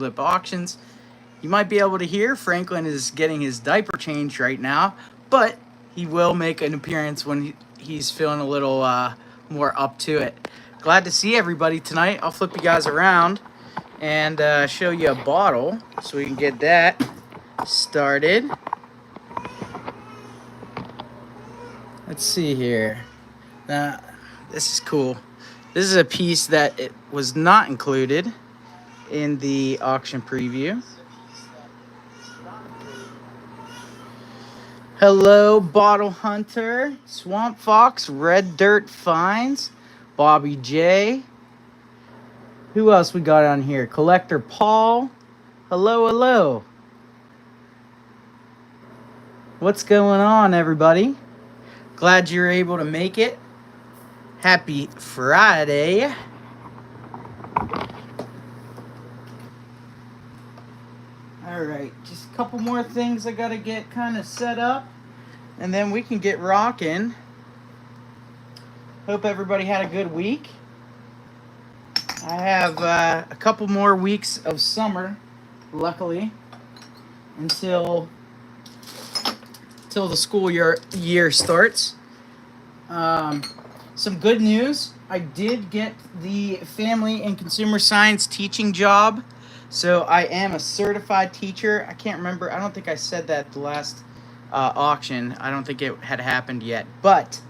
Lip Auctions. You might be able to hear Franklin is getting his diaper changed right now, but he will make an appearance when he's feeling a little more up to it. Glad to see everybody tonight. I'll flip you guys around and show you a bottle so we can get that started. Let's see here. Now, this is cool. This is a piece that it was not included in the auction preview. Hello, Bottle Hunter, Swamp Fox, Red Dirt Finds, Bobby J. Who else we got on here? Collector Paul. Hello, hello. What's going on, everybody? Glad you're able to make it. Happy Friday. All right, just a couple more things I gotta get kind of set up, and then we can get rocking. Hope everybody had a good week. I have a couple more weeks of summer, luckily, until the school year starts. Some good news. I did get the Family and Consumer Science teaching job. So I am a certified teacher. I can't remember. I don't think I said that at the last auction. I don't think it had happened yet. But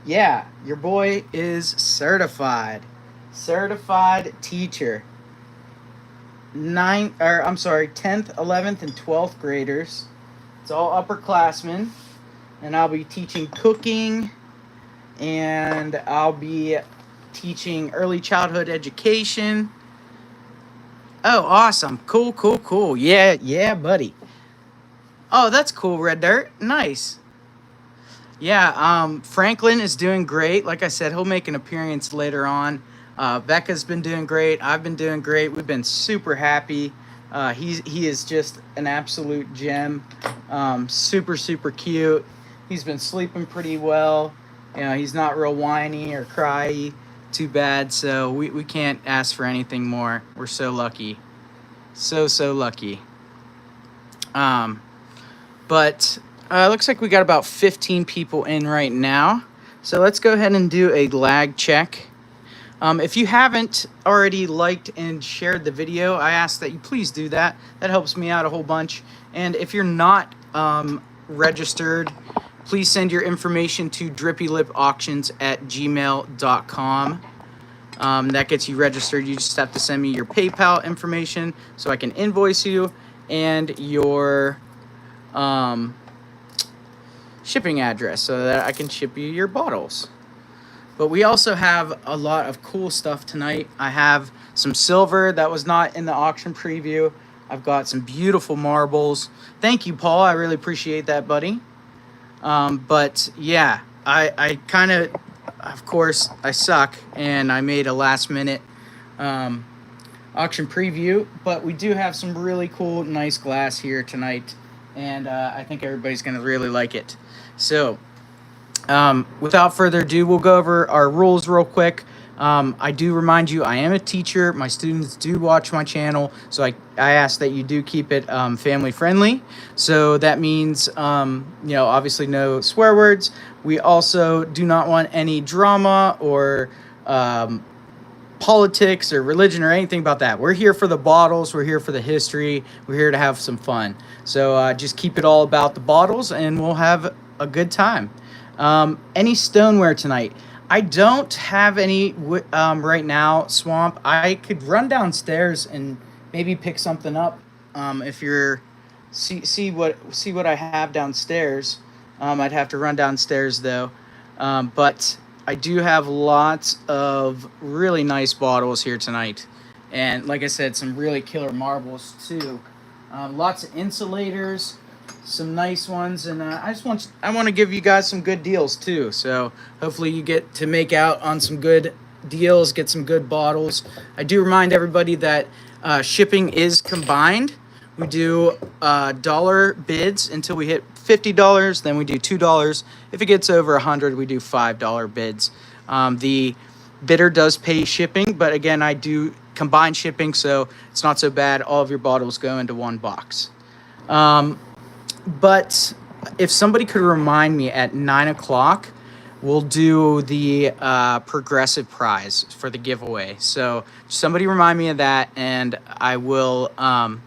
yeah, your boy is certified. Certified teacher. 10th, 11th, and 12th graders. It's all upperclassmen. And I'll be teaching cooking. And I'll be teaching early childhood education. Oh, awesome. Cool. Yeah, buddy. Oh, that's cool, Red Dirt. Nice. Yeah, Franklin is doing great. Like I said, he'll make an appearance later on. Becca's been doing great. I've been doing great. We've been super happy. He is just an absolute gem. Super cute. He's been sleeping pretty well. You know, he's not real whiny or cryy. Too bad, so we can't ask for anything more. We're so lucky. So lucky. But looks like we got about 15 people in right now. So let's go ahead and do a lag check. If you haven't already liked and shared the video, I ask that you please do that. That helps me out a whole bunch. And if you're not registered, please send your information to drippylipauctions@gmail.com. That gets you registered. You just have to send me your PayPal information so I can invoice you and your shipping address so that I can ship you your bottles. But we also have a lot of cool stuff tonight. I have some silver that was not in the auction preview. I've got some beautiful marbles. Thank you, Paul. I really appreciate that, buddy. But yeah, I kind of course, I suck, and I made a last-minute auction preview, but we do have some really cool, nice glass here tonight, and I think everybody's going to really like it. So, without further ado, we'll go over our rules real quick. I do remind you, I am a teacher. My students do watch my channel, so I ask that you do keep it family friendly. So that means, obviously no swear words. We also do not want any drama or politics or religion or anything about that. We're here for the bottles. We're here for the history. We're here to have some fun. So just keep it all about the bottles, and we'll have a good time. Any stoneware tonight? I don't have any right now, Swamp. I could run downstairs and maybe pick something up. If you're see what I have downstairs. I'd have to run downstairs though. But I do have lots of really nice bottles here tonight, and like I said, some really killer marbles too. Lots of insulators. Some nice ones, and I want to give you guys some good deals too. So hopefully you get to make out on some good deals, get some good bottles. I do remind everybody that shipping is combined. We do dollar bids until we hit $50. Then we do $2. If it gets over $100, we do $5 bids. The bidder does pay shipping, but again, I do combined shipping, so it's not so bad. All of your bottles go into one box. But if somebody could remind me at 9 o'clock, we'll do the progressive prize for the giveaway. So somebody remind me of that, and I will. I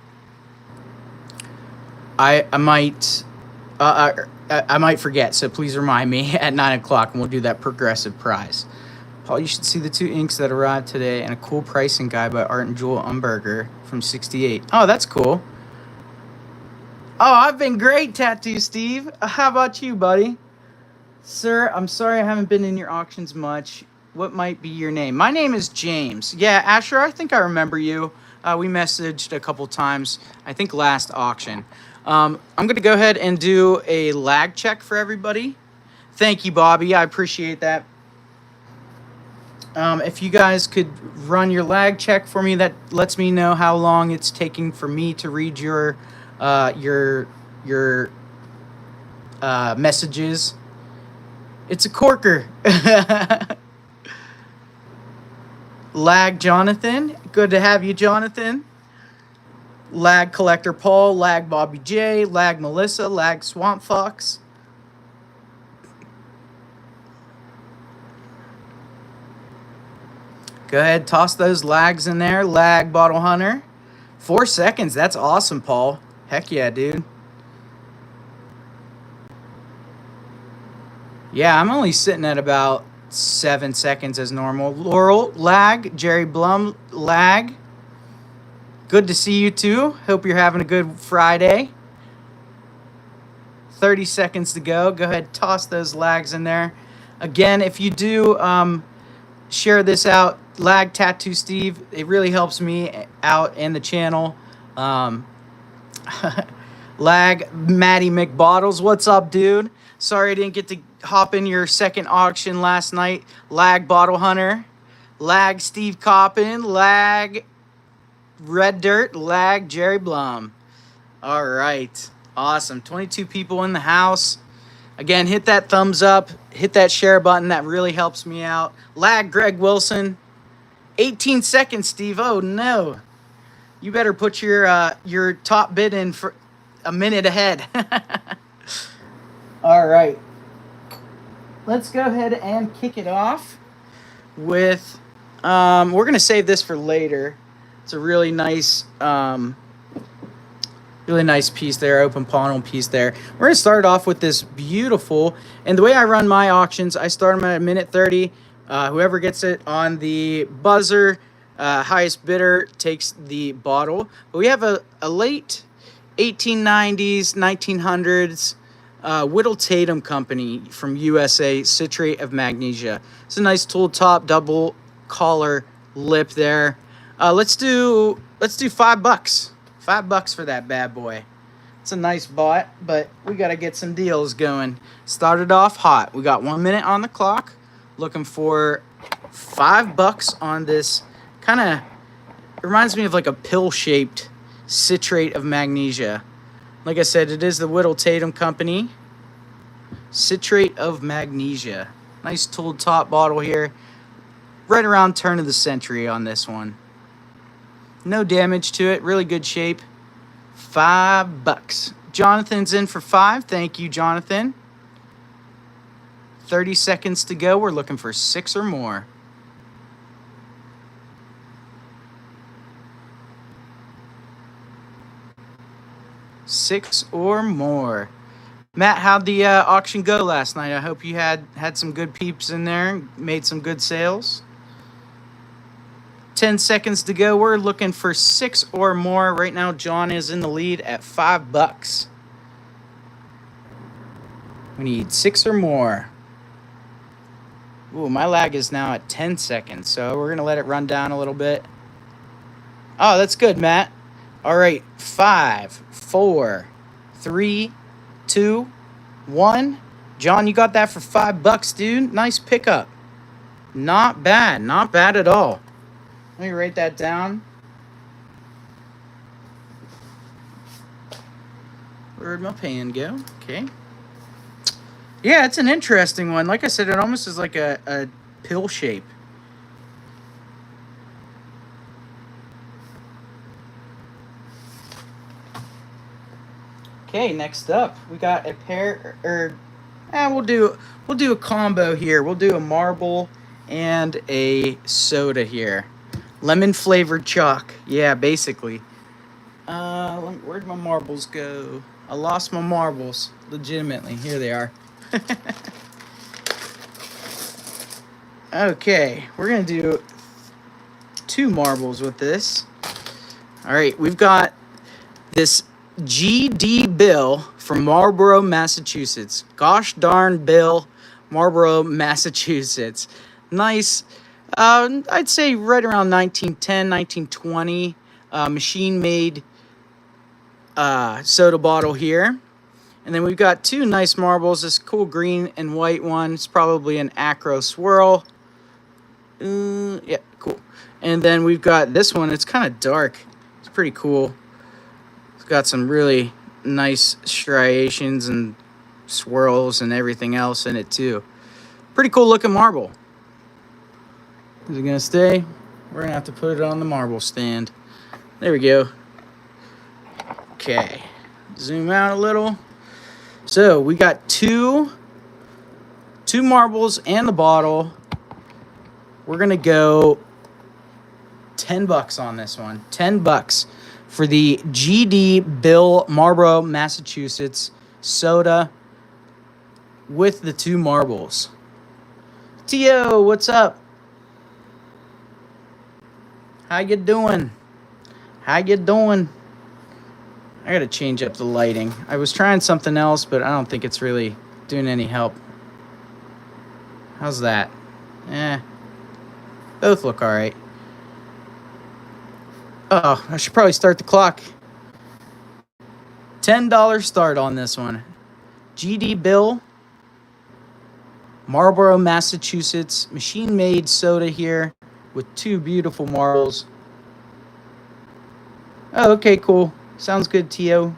might forget. So please remind me at 9 o'clock, and we'll do that progressive prize. Paul, you should see the 2 inks that arrived today, and a cool pricing guide by Art and Jewel Umberger from 68. Oh, that's cool. Oh, I've been great, Tattoo Steve. How about you, buddy? Sir, I'm sorry I haven't been in your auctions much. What might be your name? My name is James. Yeah, Asher, I think I remember you. We messaged a couple times, I think last auction. I'm going to go ahead and do a lag check for everybody. Thank you, Bobby. I appreciate that. If you guys could run your lag check for me, that lets me know how long it's taking for me to read your messages. It's a corker. Lag Jonathan. Good to have you, Jonathan. Lag Collector Paul. Lag Bobby J. Lag Melissa. Lag Swamp Fox. Go ahead, toss those lags in there. Lag Bottle Hunter. 4 seconds. That's awesome, Paul. Heck yeah, dude. Yeah, I'm only sitting at about 7 seconds as normal. Laurel, lag. Jerry Blum, lag. Good to see you too. Hope you're having a good Friday. 30 seconds to go. Go ahead, toss those lags in there. Again, if you do share this out, lag Tattoo Steve, it really helps me out in the channel. Lag Maddie McBottles, what's up, dude? Sorry I didn't get to hop in your second auction last night. Lag Bottle Hunter. Lag Steve Coppin. Lag Red Dirt. Lag Jerry Blum. All right. Awesome. 22 people in the house. Again, hit that thumbs up. Hit that share button. That really helps me out. Lag Greg Wilson. 18 seconds, Steve. Oh, no. You better put your top bid in for a minute ahead. All right. Let's go ahead and kick it off with, we're going to save this for later. It's a really nice piece there, open panel piece there. We're going to start off with this beautiful, and the way I run my auctions, I start them at a minute 30. Whoever gets it on the buzzer, highest bidder takes the bottle. But we have a late 1890s, 1900s, Whittle Tatum Company from USA, citrate of magnesia. It's a nice tool top, double collar lip there. Let's do $5. $5 for that bad boy. It's a nice bot, but we got to get some deals going. Started off hot. We got 1 minute on the clock. Looking for $5 on this kind of, reminds me of like a pill-shaped citrate of magnesia. Like I said, it is the Whittle Tatum Company. Citrate of magnesia. Nice tooled top bottle here. Right around turn of the century on this one. No damage to it. Really good shape. $5. Jonathan's in for 5. Thank you, Jonathan. 30 seconds to go. We're looking for 6 or more. Six or more. Matt, how'd the auction go last night? I hope you had some good peeps in there and made some good sales. 10 seconds to go. We're looking for 6 or more. Right now, John is in the lead at $5. We need 6 or more. Ooh, my lag is now at 10 seconds, so we're going to let it run down a little bit. Oh, that's good, Matt. All right, 5, 4, 3, 2, 1. John, you got that for $5, dude. Nice pickup. Not bad. Not bad at all. Let me write that down. Where'd my pen go? Okay. Yeah, it's an interesting one. Like I said, it almost is like a pill shape. Okay, next up, we got a pair, we'll do a combo here. We'll do a marble and a soda here. Lemon flavored chalk. Yeah, basically. Where'd my marbles go? I lost my marbles. Legitimately, here they are. Okay, we're gonna do 2 marbles with this. All right, we've got this GD Bill from Marlborough, Massachusetts. Gosh darn Bill, Marlborough, Massachusetts. Nice. I'd say right around 1910, 1920. Machine-made soda bottle here. And then we've got 2 nice marbles. This cool green and white one. It's probably an acro swirl. Yeah, cool. And then we've got this one. It's kind of dark. It's pretty cool. It's got some really nice striations and swirls and everything else in it too. Pretty cool looking marble. Is it gonna stay? We're gonna have to put it on the marble stand. There we go. Okay, zoom out a little. So we got two marbles and the bottle. We're gonna go $10 on this one. $10 for the GD Bill Marlborough, Massachusetts soda with the 2 marbles. Tio, what's up? How you doing? How you doing? I gotta change up the lighting. I was trying something else, but I don't think it's really doing any help. How's that? Both look all right. Oh, I should probably start the clock. $10 start on this one. GD Bill, Marlborough, Massachusetts. Machine-made soda here with 2 beautiful marbles. Oh, okay, cool. Sounds good, Tio.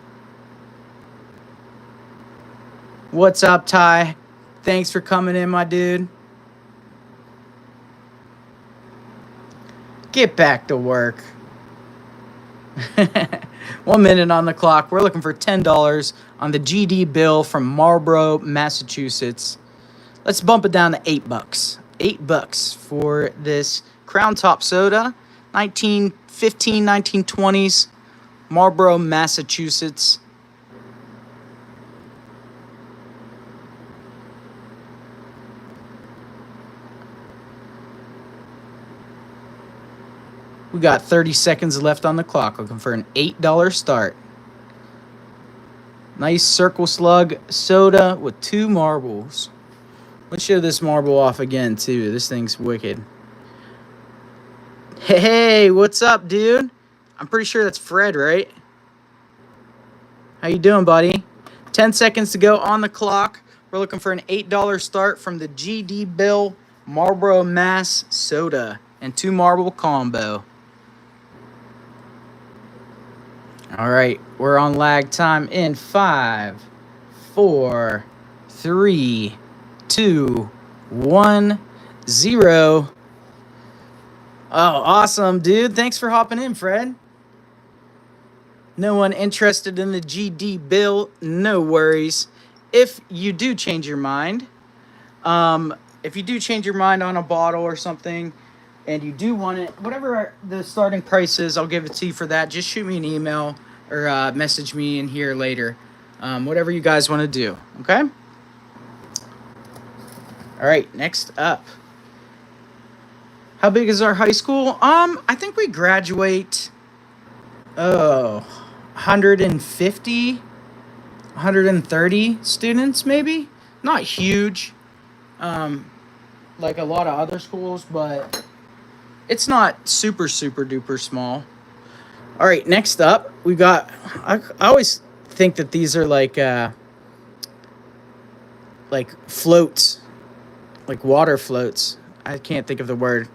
What's up, Ty? Thanks for coming in, my dude. Get back to work. 1 minute on the clock. We're looking for $10 on the GD Bill from Marlborough, Massachusetts. Let's bump it down to $8. $8 for this Crown Top soda. 1915, 1920s. Marlborough, Massachusetts. We got 30 seconds left on the clock. Looking for an $8 start. Nice circle slug soda with 2 marbles. Let's show this marble off again, too. This thing's wicked. Hey, what's up, dude? I'm pretty sure that's Fred, right? How you doing, buddy? 10 seconds to go on the clock. We're looking for an $8 start from the GD Bill Marlborough, Mass soda and 2 marble combo. All right, we're on lag time in 5, 4, 3, 2, 1, 0. Oh, awesome, dude. Thanks for hopping in, Fred. No one interested in the GD Bill? No worries. If you do change your mind, on a bottle or something, and you do want it, whatever the starting price is, I'll give it to you for that. Just shoot me an email or message me in here later. Whatever you guys want to do, okay? All right, next up. How big is our high school? I think we graduate, 150, 130 students, maybe. Not huge, like a lot of other schools, but it's not super, super duper small. All right, next up, we got, I always think that these are like floats, like water floats. I can't think of the word.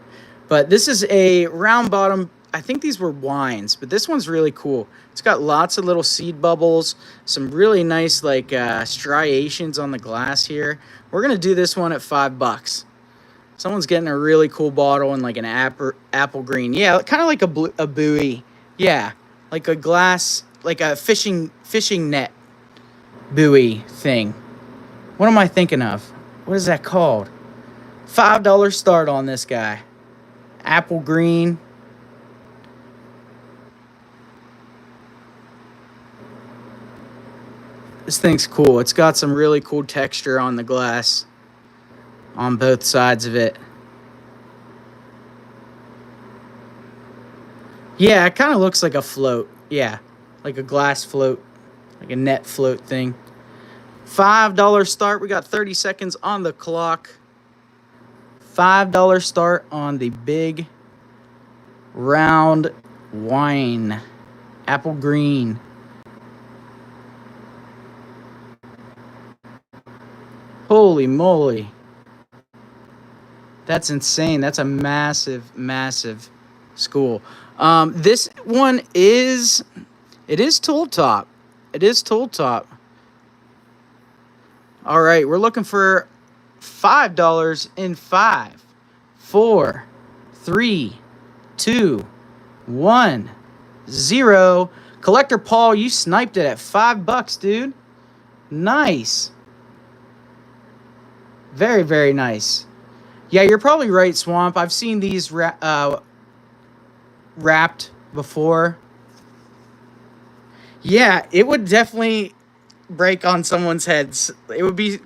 But this is a round bottom. I think these were wines, but this one's really cool. It's got lots of little seed bubbles, some really nice like striations on the glass here. We're going to do this one at $5. Someone's getting a really cool bottle in like an apple green. Yeah, kind of like a buoy. Yeah, like a glass, like a fishing net. buoy thing. What am I thinking of? What is that called? $5 start on this guy. Apple green. This thing's cool. It's got some really cool texture on the glass on both sides of it. Yeah, it kind of looks like a float. Yeah, like a glass float, like a net float thing. $5 start. We got 30 seconds on the clock. $5 start on the big round wine. Apple green. Holy moly. That's insane. That's a massive, massive school. This one is, it is tool top. It is tool top. All right, we're looking for $5 in 5, 4, 3, 2, 1, 0. Collector Paul, you sniped it at $5, dude. Nice. Very, very nice. Yeah, you're probably right, Swamp. I've seen these wrapped before. Yeah, it would definitely break on someone's heads. It would be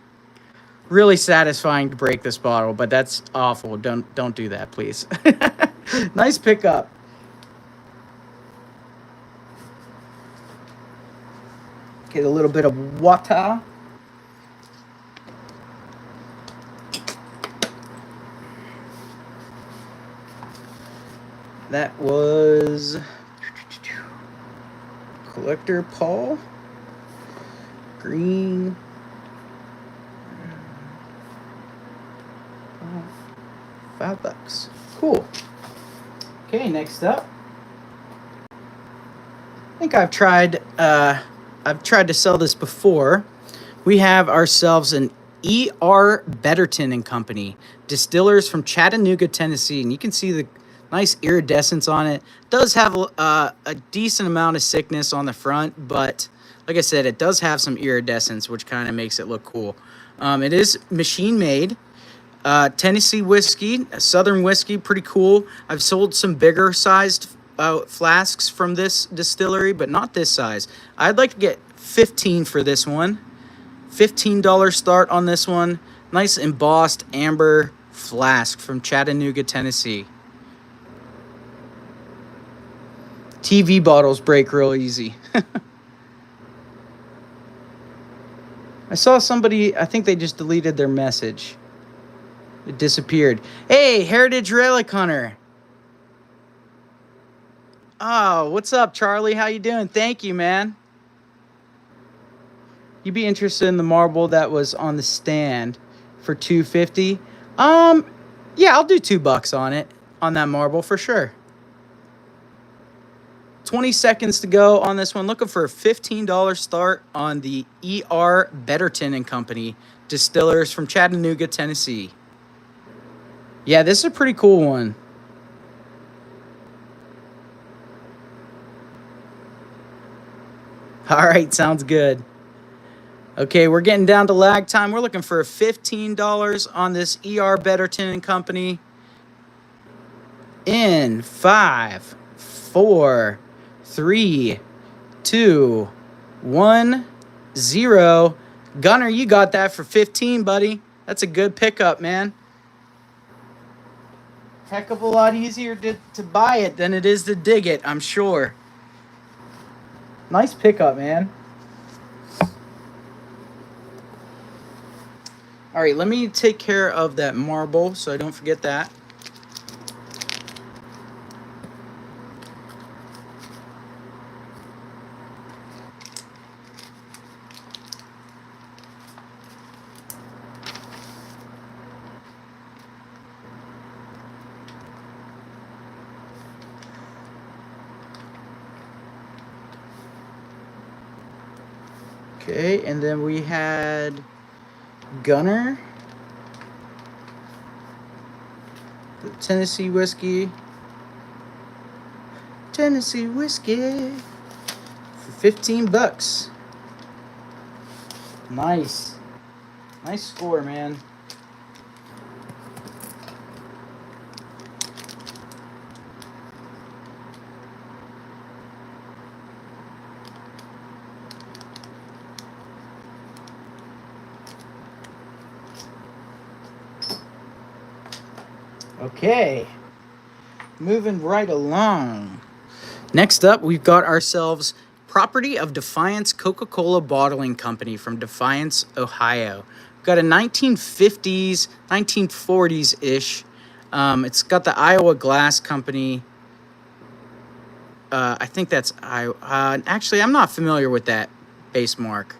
really satisfying to break this bottle, but that's awful. Don't do that, please. Nice pickup. Get a little bit of water. That was Collector Paul. Green. $5. Cool. Okay, next up. I think I've tried to sell this before. We have ourselves an E.R. Betterton and Company, distillers from Chattanooga, Tennessee, and you can see the nice iridescence on it. Does have a decent amount of sickness on the front, but like I said, it does have some iridescence, which kind of makes it look cool. It is machine made. Tennessee whiskey, Southern whiskey, pretty cool. I've sold some bigger sized flasks from this distillery, but not this size. I'd like to get 15 for this one. $15 start on this one. Nice embossed amber flask from Chattanooga, Tennessee. TV bottles break real easy. I saw somebody, I think they just deleted their message. It disappeared. Hey, Heritage Relic Hunter. Oh, what's up, Charlie? How you doing? Thank you, man. You'd be interested in the marble that was on the stand for $2.50? Yeah, I'll do $2 on it, on that marble for sure. 20 seconds to go on this one. Looking for a $15 start on the E.R. Betterton and Company, distillers from Chattanooga, Tennessee. Yeah, this is a pretty cool one. All right, sounds good. Okay, we're getting down to lag time. We're looking for $15 on this E.R. Betterton and Company. In 5, 4, 3, 2, 1, 0. Gunner, you got that for 15, buddy. That's a good pickup, man. Heck of a lot easier to buy it than it is to dig it, I'm sure. Nice pickup, man. All right, let me take care of that marble so I don't forget that. Okay, and then we had Gunner, the Tennessee whiskey, for $15. Nice. Nice score, man. Okay. Moving right along. Next up, we've got ourselves Property of Defiance Coca-Cola Bottling Company from Defiance, Ohio. We've got a 1950s, 1940s-ish. It's got the Iowa Glass Company. I think that's Iowa. Actually, I'm not familiar with that base mark.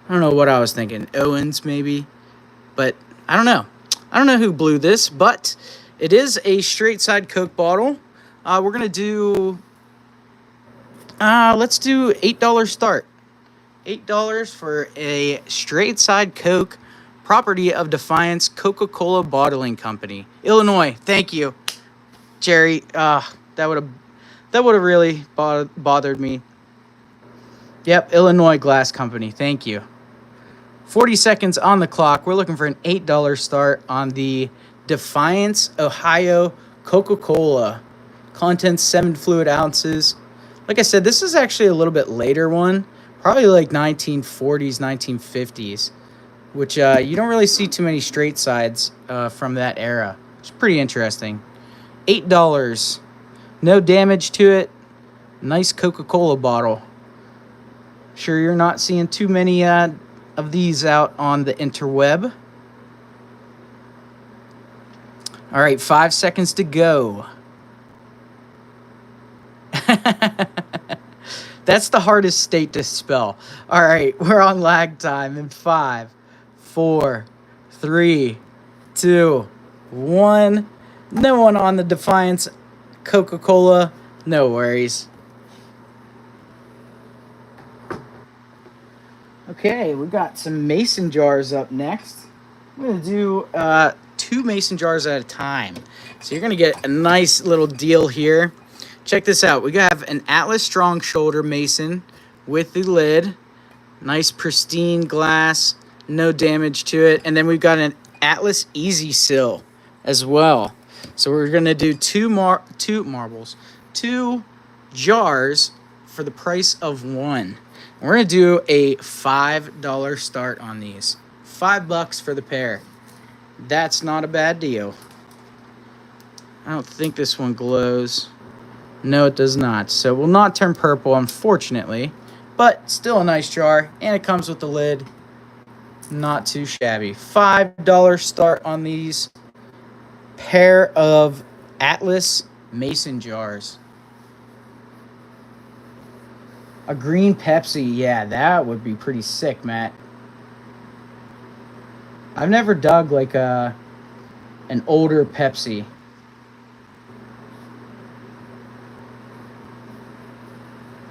I don't know what I was thinking. Owens, maybe? But I don't know. I don't know who blew this, but it is a straight side Coke bottle. We're going to do... let's do $8 start. $8 for a straight side Coke, Property of Defiance Coca-Cola Bottling Company, Illinois. Thank you, Jerry. That would have really bothered me. Yep, Illinois Glass Company. Thank you. 40 seconds on the clock. We're looking for an $8 start on the Defiance, Ohio Coca-Cola. Contents 7 fluid ounces. Like I said, this is actually a little bit later one. Probably like 1940s, 1950s. Which you don't really see too many straight sides from that era. It's pretty interesting. $8. No damage to it. Nice Coca-Cola bottle. Sure you're not seeing too many of these out on the interweb. All right, 5 seconds to go. That's the hardest state to spell. All right, we're on lag time in 5, 4, 3, 2, 1. No one on the Defiance Coca-Cola. No worries. Okay, we got some mason jars up next. I'm going to do 2 mason jars at a time. So you're going to get a nice little deal here. Check this out. We have an Atlas Strong Shoulder Mason with the lid. Nice pristine glass. No damage to it. And then we've got an Atlas Easy Sill as well. So we're going to do 2 jars for the price of 1. We're going to do a $5 start on these. $5 for the pair. That's not a bad deal. I don't think this one glows. No, it does not. So it will not turn purple, unfortunately. But still a nice jar. And it comes with the lid. Not too shabby. $5 start on these pair of Atlas mason jars. A green Pepsi. Yeah, that would be pretty sick, Matt. I've never dug like an older Pepsi.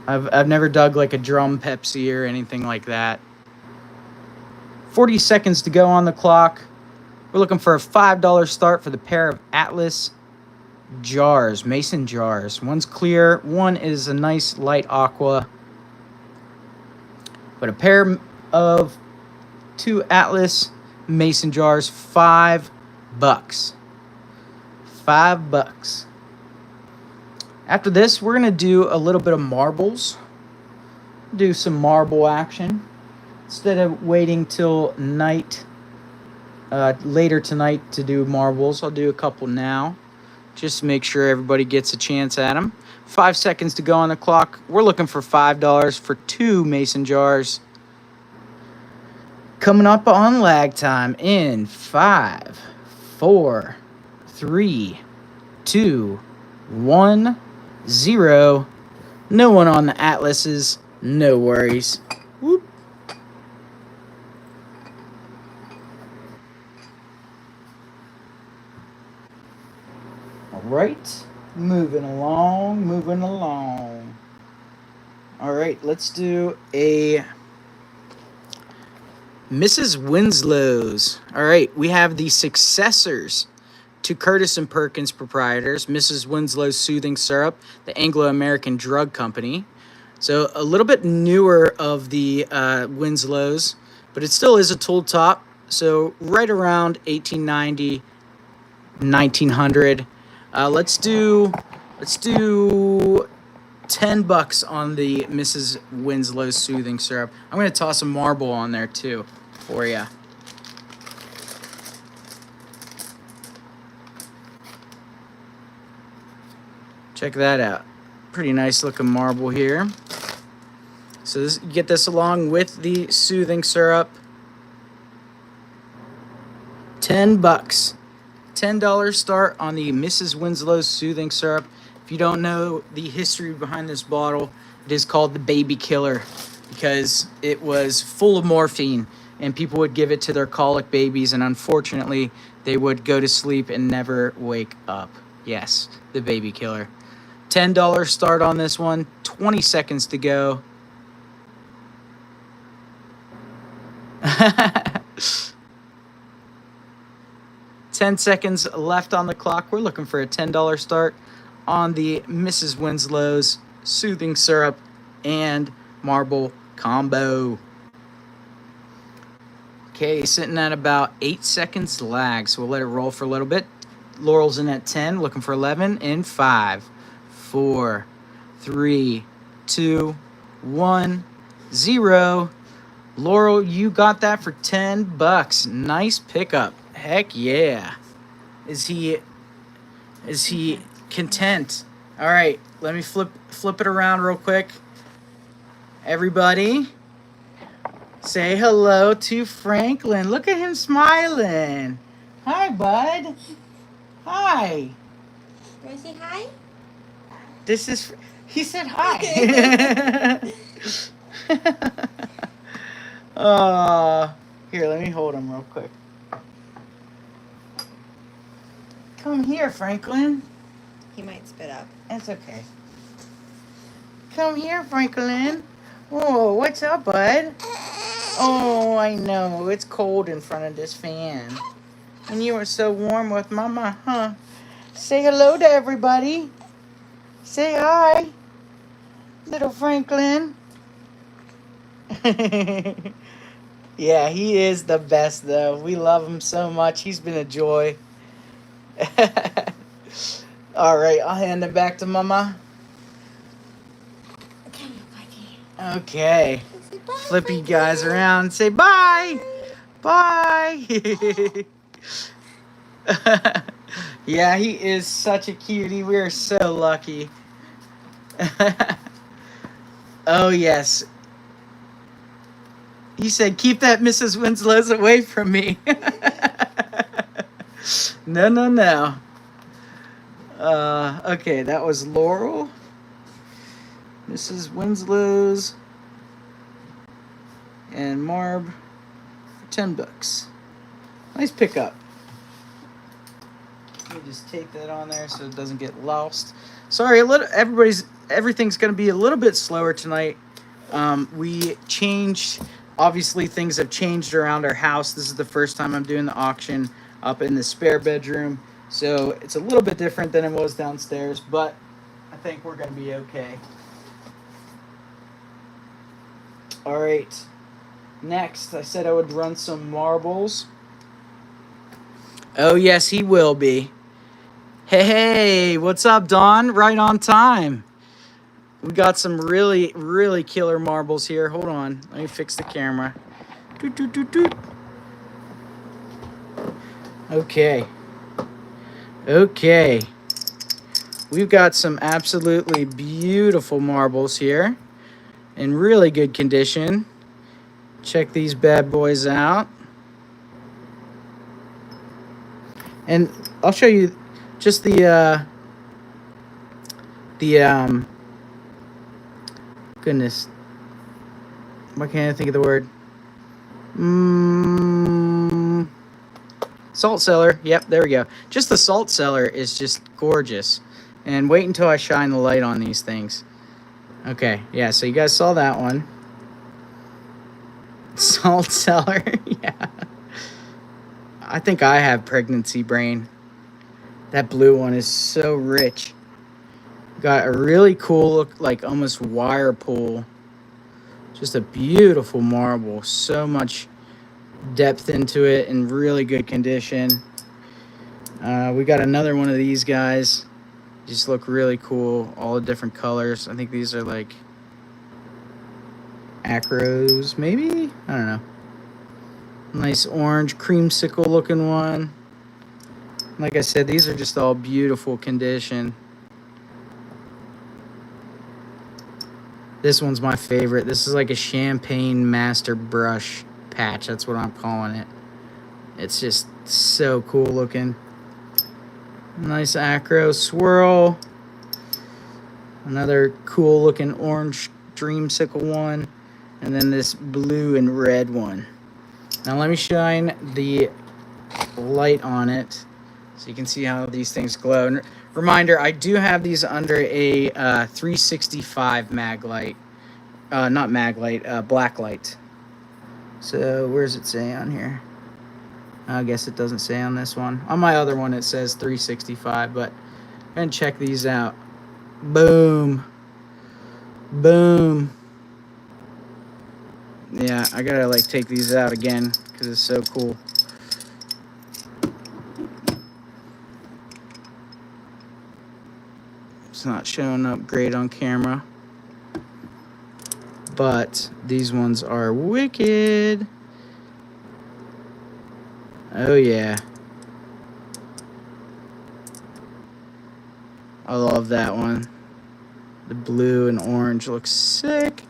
I've never dug like a drum Pepsi or anything like that. 40 seconds to go on the clock. We're looking for a $5 start for the pair of Atlas jars, mason jars. One's clear, one is a nice light aqua. But a pair of 2 Atlas mason jars, $5. $5. After this, we're going to do a little bit of marbles. Do some marble action. Instead of waiting till night, later tonight to do marbles, I'll do a couple now. Just to make sure everybody gets a chance at them. 5 seconds to go on the clock. We're looking for $5 for 2 mason jars. Coming up on lag time in 5, 4, 3, 2, 1, 0. No one on the Atlases. No worries. Whoop. All right. Moving along. All right, let's do a Mrs. Winslow's. All right, we have the successors to Curtis & Perkins proprietors, Mrs. Winslow's Soothing Syrup, the Anglo-American Drug Company. So a little bit newer of the Winslows. but it still is a tool top. So right around 1890, 1900. Let's do $10 on the Mrs. Winslow's soothing syrup. I'm gonna toss a marble on there too for you. Check that out. Pretty nice looking marble here. So you get this along with the soothing syrup. $10. $10 start on the Mrs. Winslow's soothing syrup. If you don't know the history behind this bottle, it is called the baby killer because it was full of morphine and people would give it to their colic babies, and unfortunately they would go to sleep and never wake up. Yes, the baby killer. $10 start on this one. 20 seconds to go. $10 seconds left on the clock. We're looking for a $10 start on the Mrs. Winslow's soothing syrup and marble combo. Okay, sitting at about 8 seconds lag, so we'll let it roll for a little bit. Laurel's in at 10, looking for 11 in 5, 4, 3, 2, 1, 0. Laurel, you got that for $10. Nice pickup. Heck yeah. Is he content? All right, let me flip it around real quick. Everybody, say hello to Franklin. Look at him smiling. Hi, bud. Hi. Do I say hi? He said hi. Here, let me hold him real quick. Come here, Franklin. He might spit up. It's okay. Come here, Franklin. Oh, what's up, bud? Oh, I know. It's cold in front of this fan. And you were so warm with Mama, huh? Say hello to everybody. Say hi, little Franklin. Yeah, he is the best, though. We love him so much. He's been a joy. All right, I'll hand it back to Mama. Okay. Flip you guys around. Say bye. Bye. Yeah, he is such a cutie. We are so lucky. Oh, yes. He said, keep that Mrs. Winslow's away from me. No. Okay, that was Laurel. Mrs. Winslow's and Marb for $10. Nice pickup. Let me just take that on there so it doesn't get lost. Sorry, everything's going to be a little bit slower tonight. We changed. Obviously, things have changed around our house. This is the first time I'm doing the auction up in the spare bedroom. So it's a little bit different than it was downstairs, but I think we're going to be okay. All right. Next, I said I would run some marbles. Oh, yes, he will be. Hey, what's up, Don? Right on time. We got some really, really killer marbles here. Hold on. Let me fix the camera. Doot. Okay. We've got some absolutely beautiful marbles here in really good condition. Check these bad boys out. And I'll show you just goodness. Why can't I think of the word? Salt cellar. Yep, there we go. Just the salt cellar is just gorgeous. And wait until I shine the light on these things. Okay, yeah, so you guys saw that one. Salt cellar, yeah. I think I have pregnancy brain. That blue one is so rich. Got a really cool look, like almost wire pool. Just a beautiful marble. So much depth into it, in really good condition. We got another one of these guys. Just look really cool. All the different colors. I think these are like acros, maybe? I don't know. Nice orange creamsicle looking one. Like I said, these are just all beautiful condition. This one's my favorite. This is like a champagne master brush patch. That's what I'm calling it. It's just so cool looking. Nice acro swirl. Another cool looking orange dreamsicle one. And then this blue and red one. Now let me shine the light on it so you can see how these things glow. And reminder, I do have these under a 365 mag light. Not mag light, black light. So where does it say on here? I guess it doesn't say on this one. On my other one it says 365, but go ahead and check these out. Boom. Boom. Yeah, I gotta like take these out again because it's so cool. It's not showing up great on camera, but these ones are wicked. Oh yeah, I love that one. The blue and orange looks sick.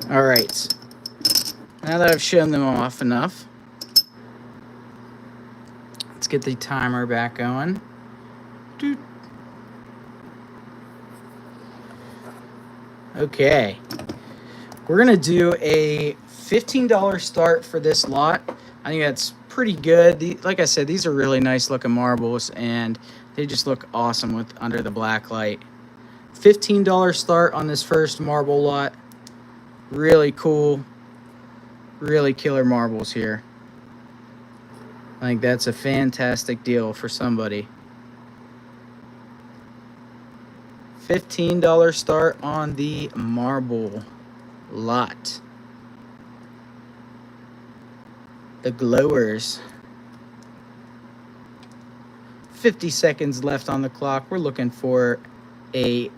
All right, now that I've shown them off enough, let's get the timer back going. Doot. Okay, we're gonna do a $15 start for this lot. I think that's pretty good. Like I said, these are really nice looking marbles, and they just look awesome with under the black light. $15 start on this first marble lot. Really cool, really killer marbles here. I think that's a fantastic deal for somebody. $15 start on the marble lot. The glowers. 50 seconds left on the clock. We're looking for a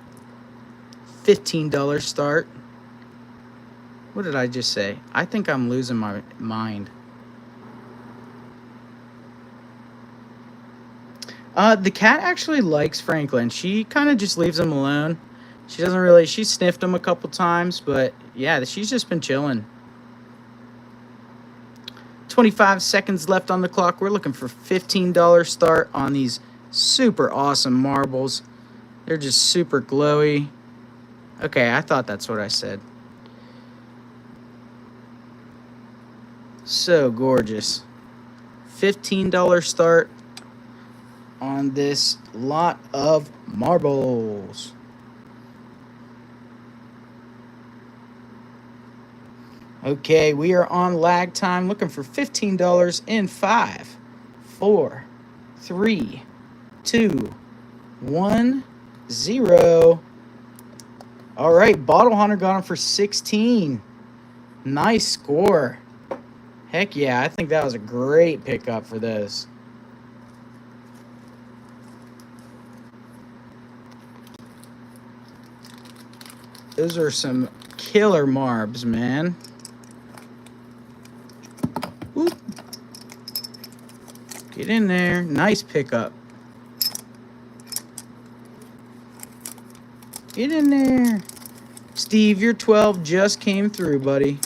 $15 start. What did I just say? I think I'm losing my mind. The cat actually likes Franklin. She kind of just leaves him alone. She doesn't really, she sniffed him a couple times, but yeah, she's just been chilling. 25 seconds left on the clock. We're looking for $15 start on these super awesome marbles. They're just super glowy. Okay, I thought that's what I said. So gorgeous. $15 start on this lot of marbles. Okay, we are on lag time, looking for $15 in 5, 4, 3, 2, 1, 0. All right, Bottle Hunter got him for 16. Nice score. Heck yeah, I think that was a great pickup for this. Those are some killer marbs, man. Whoop. Get in there. Nice pickup. Get in there. Steve, your 12 just came through, buddy.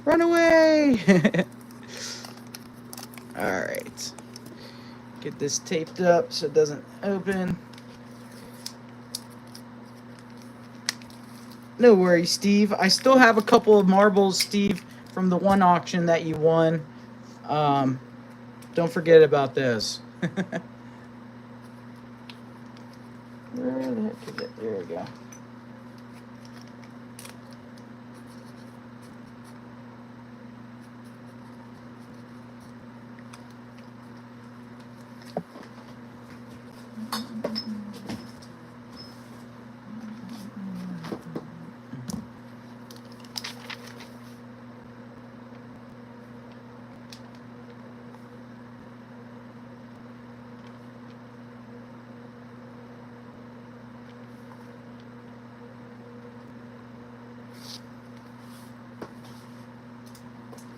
Run away. All right. Get this taped up so it doesn't open. No worries, Steve. I still have a couple of marbles, Steve, from the one auction that you won. Don't forget about those. Where the heck is it? There we go.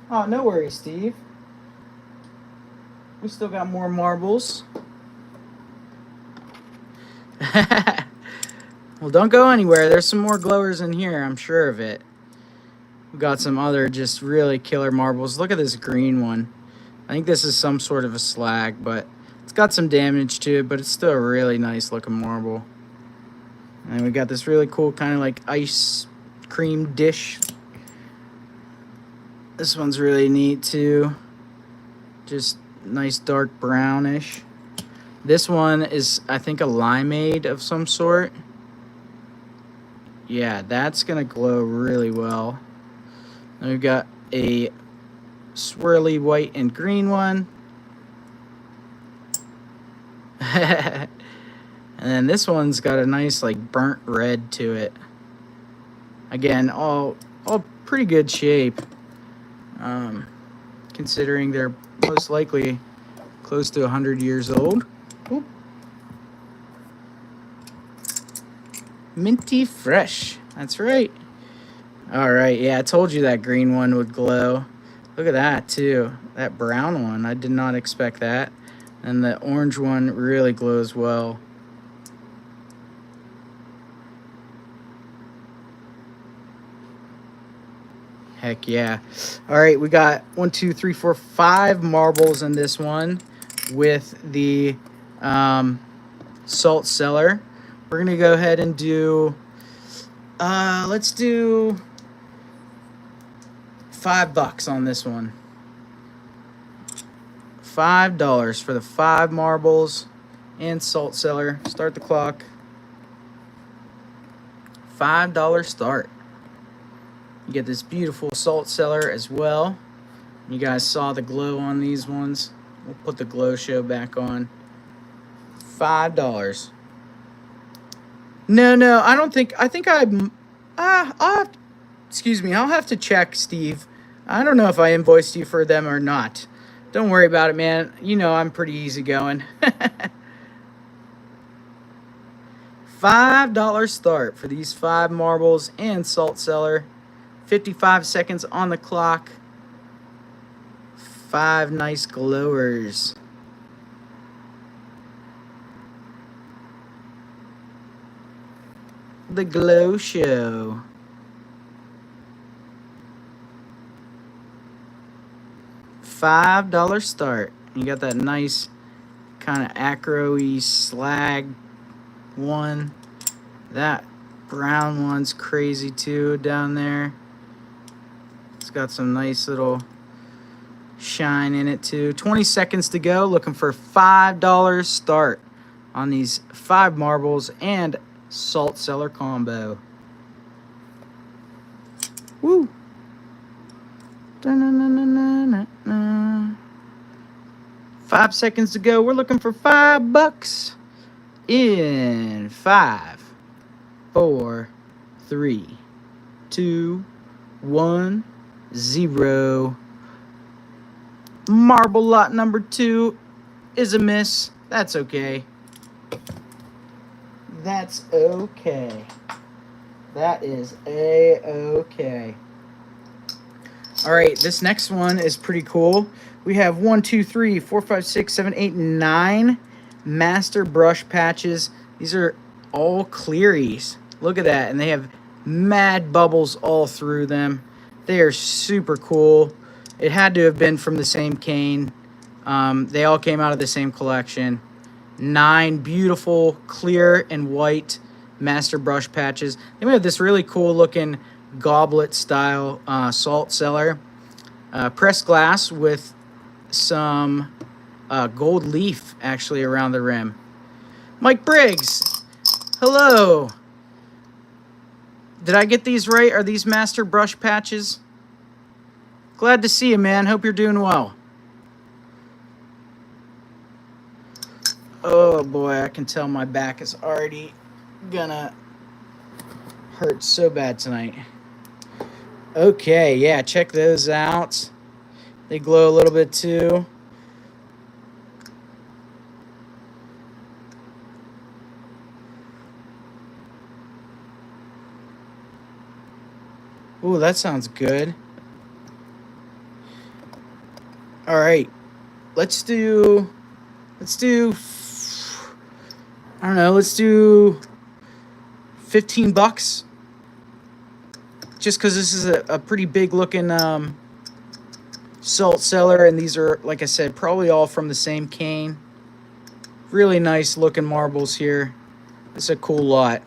Oh, no worries, Steve. We still got more marbles. Well, don't go anywhere. There's some more glowers in here. I'm sure of it. We got some other just really killer marbles. Look at this green one. I think this is some sort of a slag, but it's got some damage to it, but it's still a really nice looking marble. And we got this really cool kind of like ice cream dish. This one's really neat too. Just nice dark brownish. This one is, I think, a limeade of some sort. Yeah, that's going to glow really well. Then we've got a swirly white and green one. And then this one's got a nice like burnt red to it. Again, all pretty good shape. Considering they're most likely close to 100 years old. Oop. Minty fresh. That's right. All right, yeah, I told you that green one would glow. Look at that too. That brown one, I did not expect that. And the orange one really glows well. Heck yeah. All right, we got 1, 2, 3, 4, 5 marbles in this one with the salt cellar. We're going to go ahead and do, let's do $5 on this one. $5 for the 5 marbles and salt cellar. Start the clock. $5 start. You get this beautiful salt cellar as well. You guys saw the glow on these ones. We'll put the glow show back on. $5. No, I don't think, I think I'll have, excuse me, I'll have to check, Steve. I don't know if I invoiced you for them or not. Don't worry about it, man. You know I'm pretty easygoing. $5 start for these 5 marbles and salt cellar. 55 seconds on the clock. 5 nice glowers. The glow show. $5 start. You got that nice kind of acro-y slag one. That brown one's crazy too down there. It's got some nice little shine in it too. 20 seconds to go. Looking for $5 start on these 5 marbles and salt cellar combo. Woo! 5 seconds to go. We're looking for $5 in 5, 4, 3, 2, 1, 0. Marble lot number 2 is a miss. That's okay. That's okay. That is a-okay. All right, this next one is pretty cool. We have 1, 2, 3, 4, 5, 6, 7, 8, 9 master brush patches. These are all clearies. Look at that. And they have mad bubbles all through them. They are super cool. It had to have been from the same cane. They all came out of the same collection. 9 beautiful clear and white master brush patches. Then we have this really cool looking goblet style salt cellar. Pressed glass with some gold leaf actually around the rim. Mike Briggs, hello. Did I get these right? Are these master brush patches? Glad to see you, man. Hope you're doing well. Oh boy, I can tell my back is already gonna hurt so bad tonight. Okay, yeah, check those out. They glow a little bit too. Ooh, that sounds good. All right. Let's do, I don't know, let's do $15. Just because this is a pretty big looking salt cellar, and these are, like I said, probably all from the same cane. Really nice looking marbles here. It's a cool lot.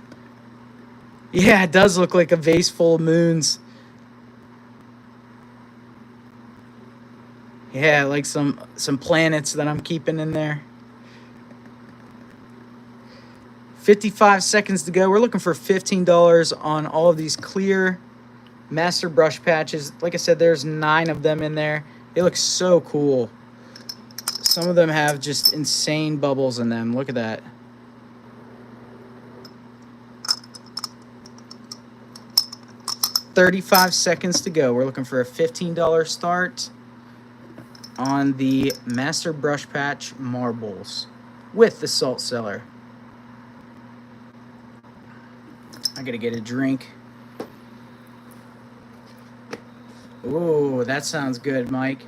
Yeah, it does look like a vase full of moons. Yeah, like some planets that I'm keeping in there. 55 seconds to go. We're looking for $15 on all of these clear master brush patches. Like I said, there's 9 of them in there. They look so cool. Some of them have just insane bubbles in them. Look at that. $35 seconds to go. We're looking for a $15 start on the master brush patch marbles with the salt cellar. I gotta get a drink. Ooh, that sounds good, Mike.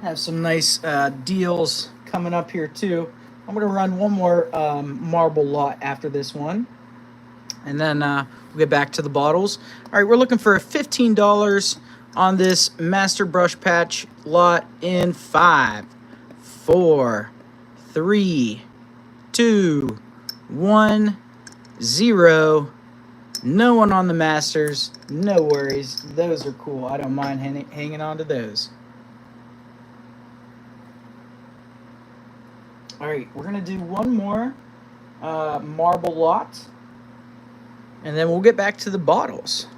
Have some nice deals coming up here too. I'm gonna run one more marble lot after this one, and then we'll get back to the bottles. All right, we're looking for $15 on this master brush patch lot in 5, 4, 3, 2, 1, 0. No one on the masters. No worries. Those are cool. I don't mind hanging on to those. All right, we're gonna do one more marble lot, and then we'll get back to the bottles.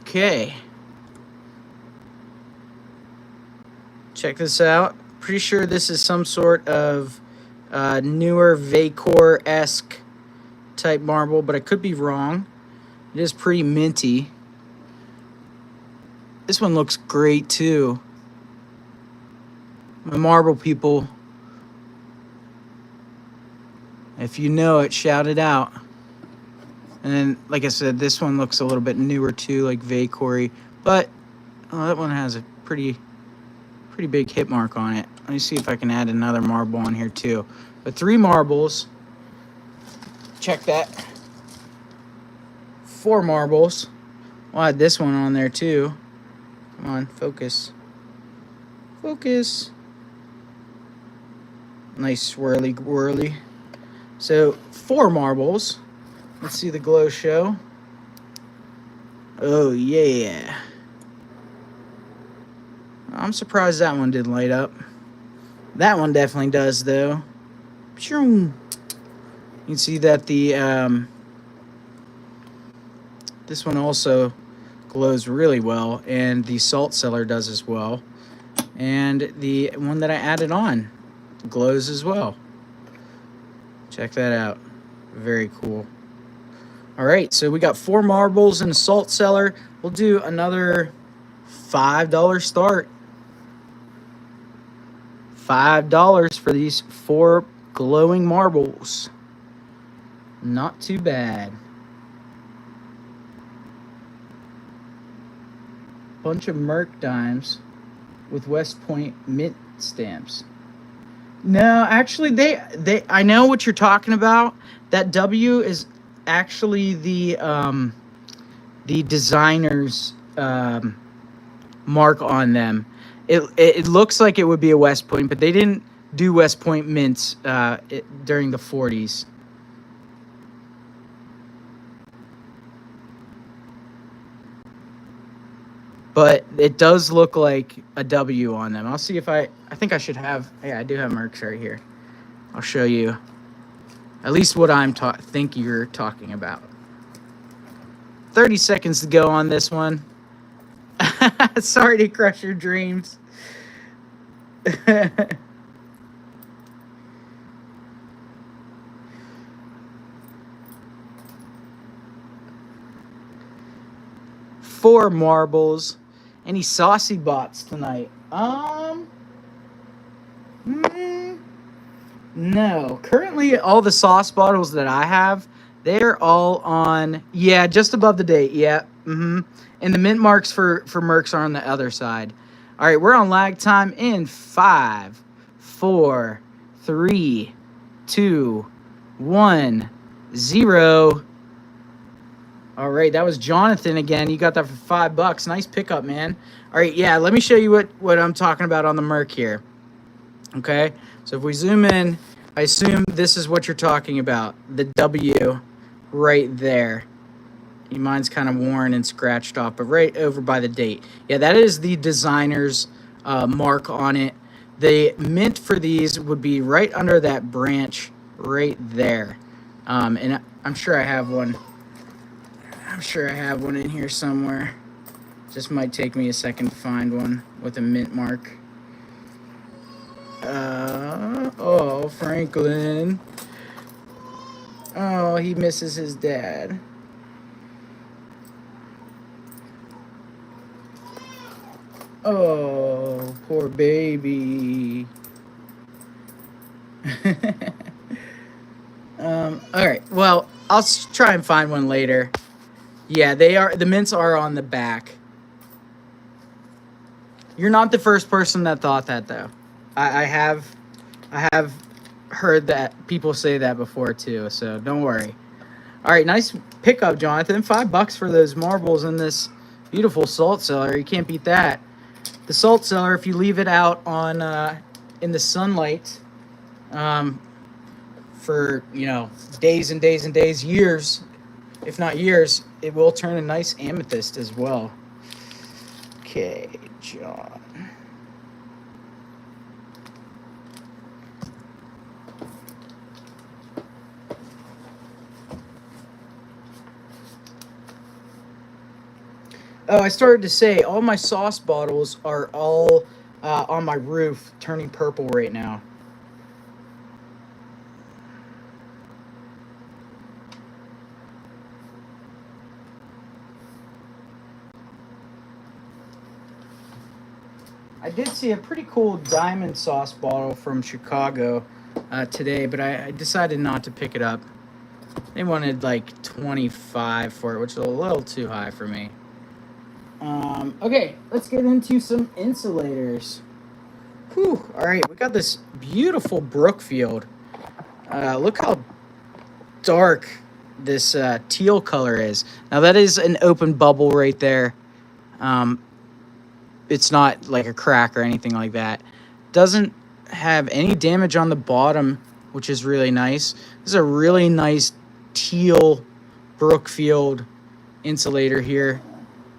Okay. Check this out. Pretty sure this is some sort of newer Vacor-esque type marble, but I could be wrong. It is pretty minty. This one looks great too. My marble people, if you know it, shout it out. And then, like I said, this one looks a little bit newer too, like Vacor-y, but that one has a pretty big hit mark on it. Let me see if I can add another marble on here too. But 3 marbles. Check that. 4 marbles. I'll add this one on there too. Come on, focus. Focus. Nice swirly whirly. So 4 marbles. Let's see the glow show. Oh yeah. I'm surprised that one didn't light up. That one definitely does though. You can see that the this one also glows really well, and the salt cellar does as well. And the one that I added on glows as well. Check that out. Very cool. All right, so we got 4 marbles and a salt cellar. We'll do another $5 start. $5 for these 4 glowing marbles. Not too bad. Bunch of Merc dimes with West Point mint stamps. No, actually, they I know what you're talking about. That W is actually the designer's mark on them. It looks like it would be a West Point, but they didn't do West Point mints during the 40s. But it does look like a W on them. I'll see if I think I should have... Yeah, I do have Mercs right here. I'll show you at least what I'm think you're talking about. 30 seconds to go on this one. Sorry to crush your dreams. Four marbles. Any saucy bots tonight? No. Currently, all the sauce bottles that I have, they're all on, yeah, just above the date. Yeah. Mm-hmm. And the mint marks for Mercs are on the other side. All right, we're on lag time in 5, 4, 3, 2, 1, 0. All right, that was Jonathan again. You got that for $5. Nice pickup, man. All right, yeah, let me show you what I'm talking about on the Merc here. Okay, so if we zoom in, I assume this is what you're talking about. The W right there. Mine's kind of worn and scratched off, but right over by the date. Yeah, that is the designer's mark on it. The mint for these would be right under that branch right there. And I'm sure I have one. I'm sure I have one in here somewhere. Just might take me a second to find one with a mint mark. Oh, Franklin. Oh, he misses his dad. Oh, poor baby. All right. Well, I'll try and find one later. Yeah, they are. The mints are on the back. You're not the first person that thought that, though. I have heard that people say that before too. So don't worry. All right, nice pickup, Jonathan. $5 for those marbles in this beautiful salt cellar. You can't beat that. The salt cellar, if you leave it out on in the sunlight for days and days and days, years, if not years, it will turn a nice amethyst as well. Okay, John. Oh, I started to say, all my sauce bottles are all on my roof turning purple right now. I did see a pretty cool diamond sauce bottle from Chicago today, but I decided not to pick it up. They wanted like $25 for it, which is a little too high for me. Okay, let's get into some insulators. Whew, all right, we got this beautiful Brookfield. Look how dark this teal color is. Now that is an open bubble right there. It's not like a crack or anything like that. Doesn't have any damage on the bottom, which is really nice. This is a really nice teal Brookfield insulator here.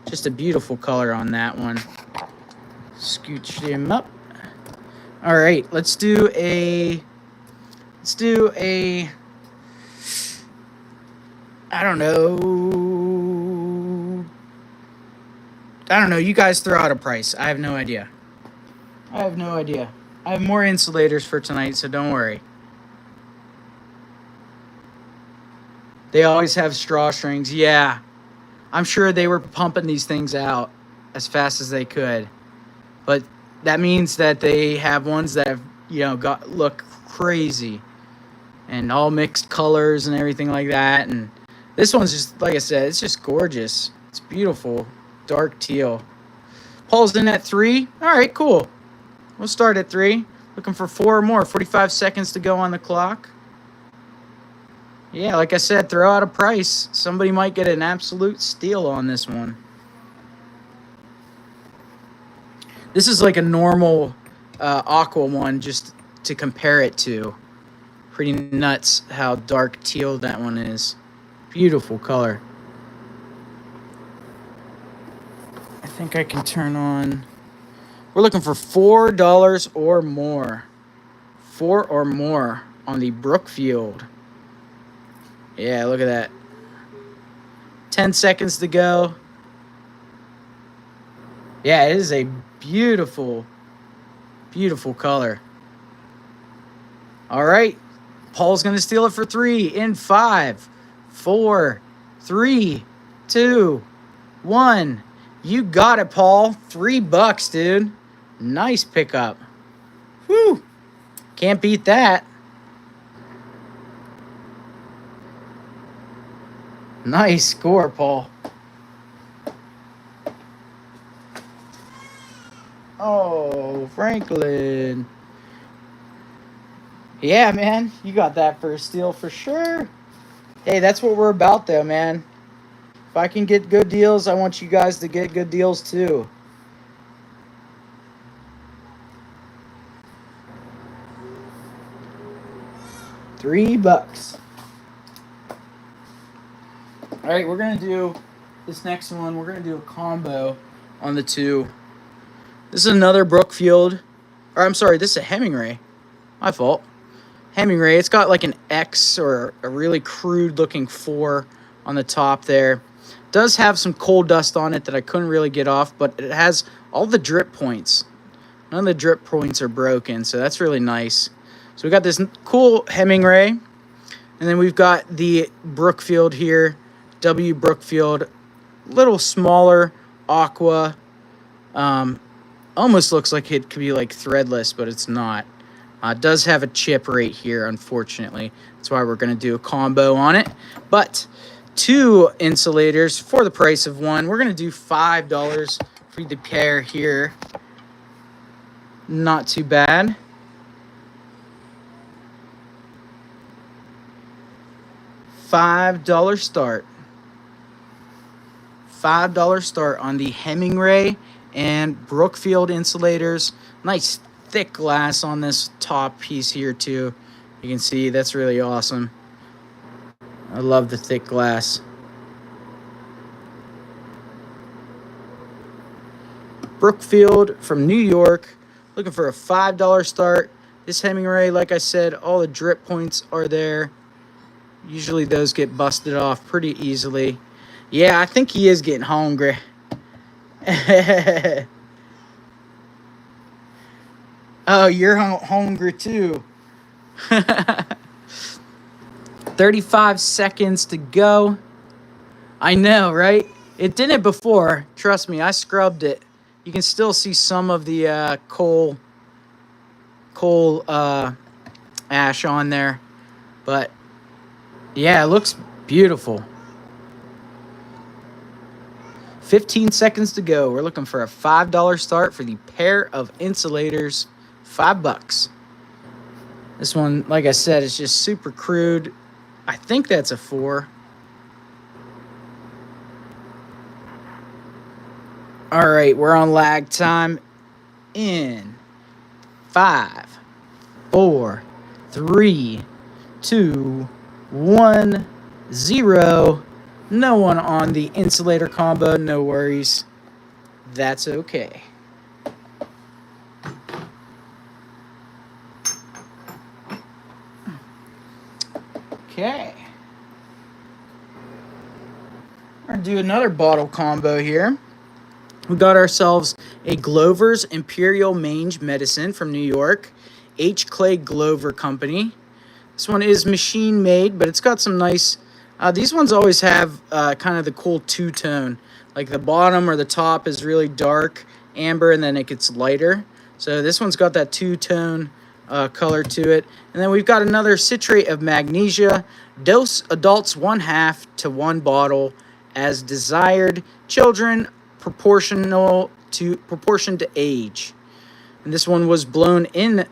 Just a beautiful color on that one. Scooch him up. All right, let's do a I don't know. You guys throw out a price. I have no idea. I have more insulators for tonight, so don't worry. They always have straw strings. Yeah. I'm sure they were pumping these things out as fast as they could. But that means that they have ones that have, look crazy. And all mixed colors and everything like that. And this one's just, like I said, it's just gorgeous. It's beautiful. Dark teal. Paul's in at 3. All right, cool. We'll start at 3. Looking for 4 or more. 45 seconds to go on the clock. Yeah, like I said, throw out a price. Somebody might get an absolute steal on this one. This is like a normal aqua one, just to compare it to. Pretty nuts how dark teal that one is. Beautiful color. I think I can turn on. We're looking for $4 or more. 4 or more on the Brookfield. Yeah, look at that. 10 seconds to go. Yeah, it is a beautiful, beautiful color. All right. Paul's going to steal it for 3 in 5, 4, 3, 2, 1. You got it, Paul. $3, dude. Nice pickup. Whew. Can't beat that. Nice score, Paul. Oh, Franklin. Yeah, man. You got that first steal for sure. Hey, that's what we're about, though, man. If I can get good deals, I want you guys to get good deals, too. $3. All right, we're going to do this next one. We're going to do a combo on the two. This is another Brookfield. Or, I'm sorry, this is a Hemingway. My fault. Hemingway. It's got like an X or a really crude looking 4 on the top there. Does have some coal dust on it that I couldn't really get off, but it has all the drip points. None of the drip points are broken, so that's really nice. So we got this cool Hemingway, and then we've got the Brookfield here, W Brookfield, little smaller aqua. Almost looks like it could be like threadless, but it's not. It does have a chip right here, unfortunately. That's why we're going to do a combo on it. But 2 insulators for the price of 1. We're going to do $5 for the pair here. Not too bad. $5 start. $5 start on the Hemingway and Brookfield insulators. Nice thick glass on this top piece here too. You can see that's really awesome. I love the thick glass. Brookfield from New York, looking for a $5 start. This Hemingway, like I said, all the drip points are there. Usually those get busted off pretty easily. Yeah, I think he is getting hungry. Oh, you're hungry too. 35 seconds to go. I know, right? It did it before. Trust me, I scrubbed it. You can still see some of the coal ash on there. But, yeah, it looks beautiful. 15 seconds to go. We're looking for a $5 start for the pair of insulators. $5. This one, like I said, is just super crude. I think that's a 4. All right, we're on lag time. In 5, 4, 3, 2, 1, 0. No one on the insulator combo. No worries. That's okay. Okay. We're going to do another bottle combo here. We got ourselves a Glover's Imperial Mange Medicine from New York. H. Clay Glover Company. This one is machine made, but it's got some nice... these ones always have kind of the cool two-tone. Like the bottom or the top is really dark amber, and then it gets lighter. So this one's got that two-tone color to it. And then we've got another citrate of magnesia. Dose adults 1/2 to 1 bottle as desired. Children proportion to age. And this one was blown in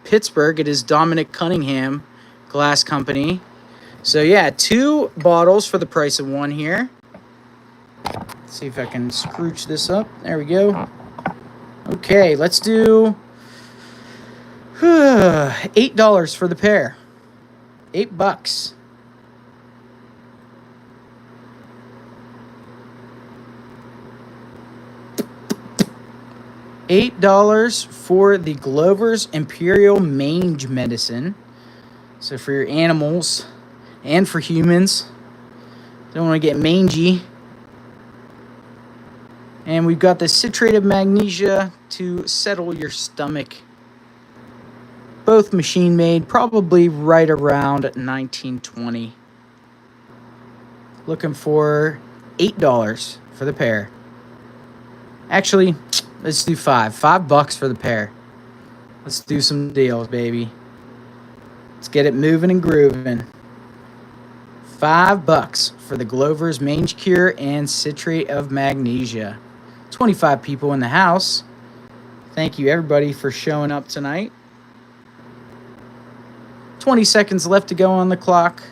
Pittsburgh. It is Dominic Cunningham Glass Company. So yeah, 2 bottles for the price of 1 here. Let's see if I can scrooch this up. There we go. Okay, let's do $8 for the pair. $8. $8 for the Glover's Imperial Mange Medicine. So for your animals and for humans. Don't want to get mangy. And we've got the citrate of magnesia to settle your stomach. Both machine made, probably right around 1920. Looking for $8 for the pair. Actually, let's do $5 for the pair. Let's do some deals, baby. Let's get it moving and grooving. $5 for the Glover's Mange Cure and Citrate of Magnesia. 25 people in the house. Thank you, everybody, for showing up tonight. 20 seconds left to go on the clock.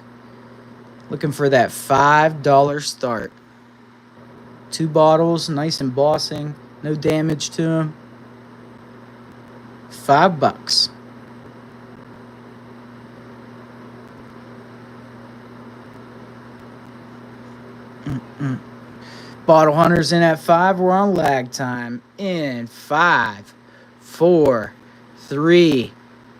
Looking for that $5 start. 2 bottles, nice embossing, no damage to them. $5. Bottle hunters in at 5. We're on lag time. In 5, 4, 3,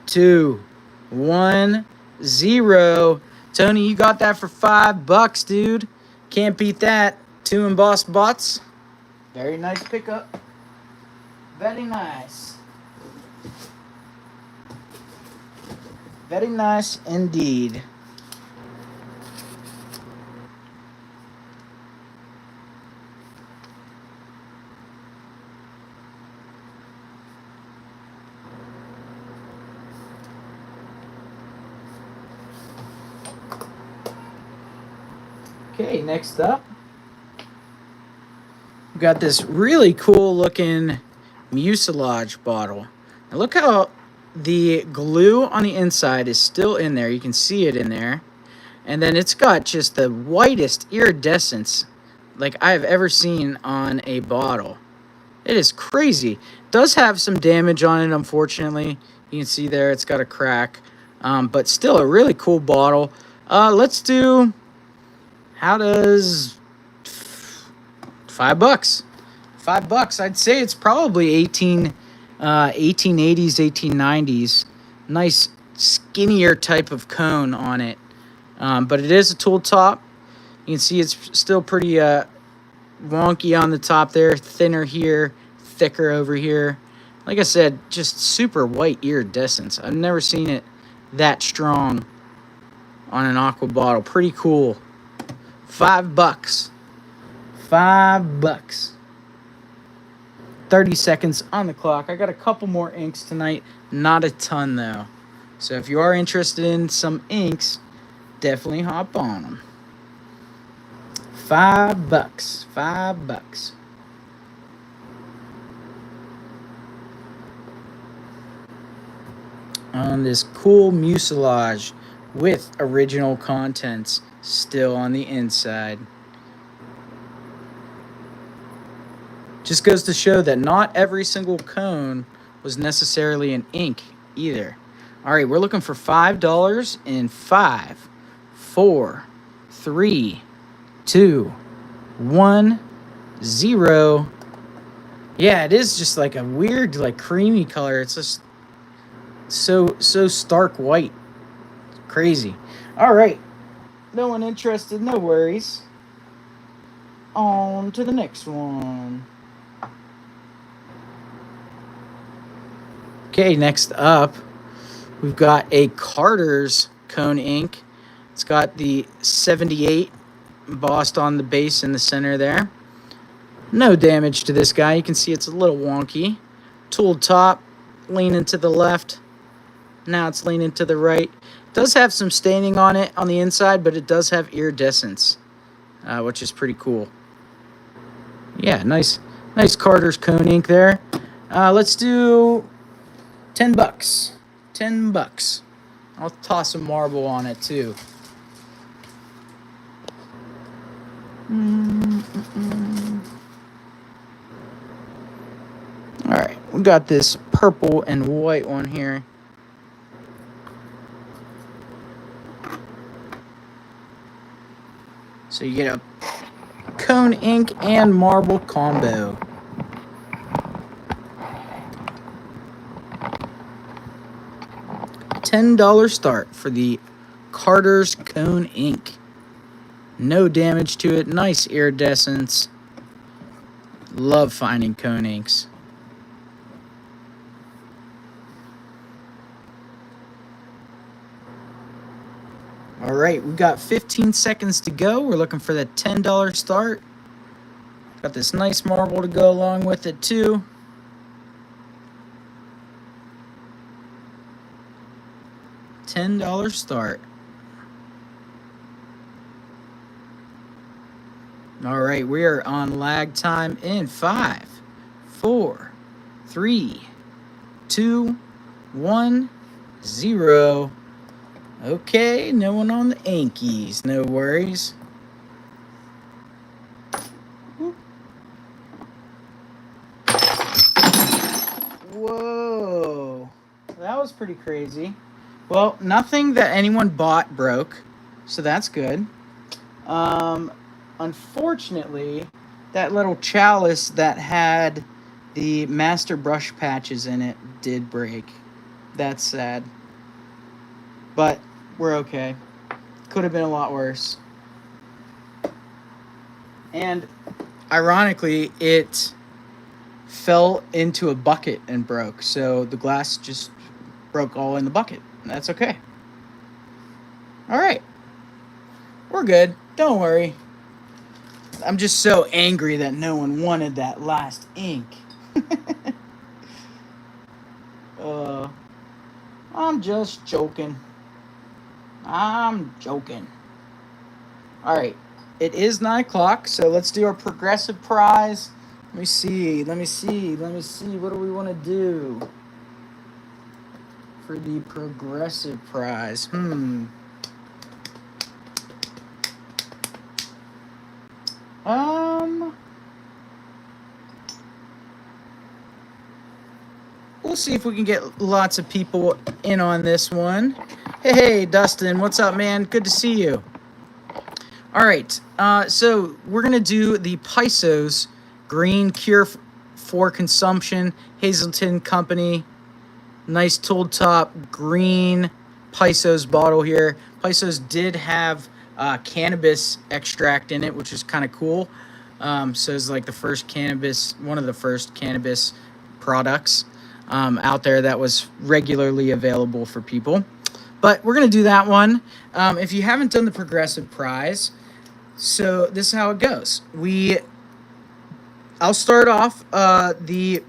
2, 1, 0. Tony, you got that for $5, dude. Can't beat that. 2 embossed bots. Very nice pickup. Very nice. Very nice indeed. Okay, next up, we got this really cool looking mucilage bottle. Now look how the glue on the inside is still in there. You can see it in there. And then it's got just the whitest iridescence like I've ever seen on a bottle. It is crazy. It does have some damage on it, unfortunately. You can see there it's got a crack. But still a really cool bottle. Let's do... How does $5? $5. I'd say it's probably 1880s, 1890s. Nice skinnier type of cone on it. But it is a tool top. You can see it's still pretty wonky on the top there. Thinner here, thicker over here. Like I said, just super white iridescence. I've never seen it that strong on an aqua bottle. Pretty cool. $5. $5. 30 seconds on the clock. I got a couple more inks tonight. Not a ton, though. So if you are interested in some inks, definitely hop on them. $5. $5. On this cool mucilage with original contents still on the inside. Just goes to show that not every single cone was necessarily an ink either. All right, we're looking for $5 in 5, 4, 3, 2, 1, 0. Yeah, it is just like a weird, like creamy color. It's just so stark white. Crazy. All right. No one interested, no worries. On to the next one. Okay, next up, we've got a Carter's cone ink. It's got the 78 embossed on the base in the center there. No damage to this guy. You can see it's a little wonky. Tooled top, leaning to the left. Now it's leaning to the right. Does have some staining on it on the inside, but it does have iridescence, which is pretty cool. Yeah, nice Carter's cone ink there. Let's do $10. $10. I'll toss some marble on it too. All right, we got this purple and white one here. So you get a cone ink and marble combo. $10 start for the Carter's cone ink. No damage to it. Nice iridescence. Love finding cone inks. All right, we've got 15 seconds to go. We're looking for the $10 start. Got this nice marble to go along with it too. $10 start. All right, we are on lag time in 5, 4, 3, 2, 1, 0. Okay, no one on the Yankees. No worries. Whoa, that was pretty crazy. Well, nothing that anyone bought broke, so that's good. Unfortunately, that little chalice that had the master brush patches in it did break. That's sad. But we're okay. Could have been a lot worse. And ironically, it fell into a bucket and broke. So the glass just broke all in the bucket. That's okay. All right. We're good. Don't worry. I'm just so angry that no one wanted that last ink. I'm just joking. I'm joking. All right. It is 9 o'clock, so let's do our progressive prize. Let me see. What do we want to do for the progressive prize? We'll see if we can get lots of people in on this one. Hey, Dustin, what's up, man? Good to see you. All right, so we're going to do the Pisos Green Cure for Consumption, Hazelton Company. Nice tooled top green Pisos bottle here. Pisos did have cannabis extract in it, which is kind of cool. So it's like one of the first cannabis products out there that was regularly available for people. But we're going to do that one. If you haven't done the progressive prize, so this is how it goes. I'll start off the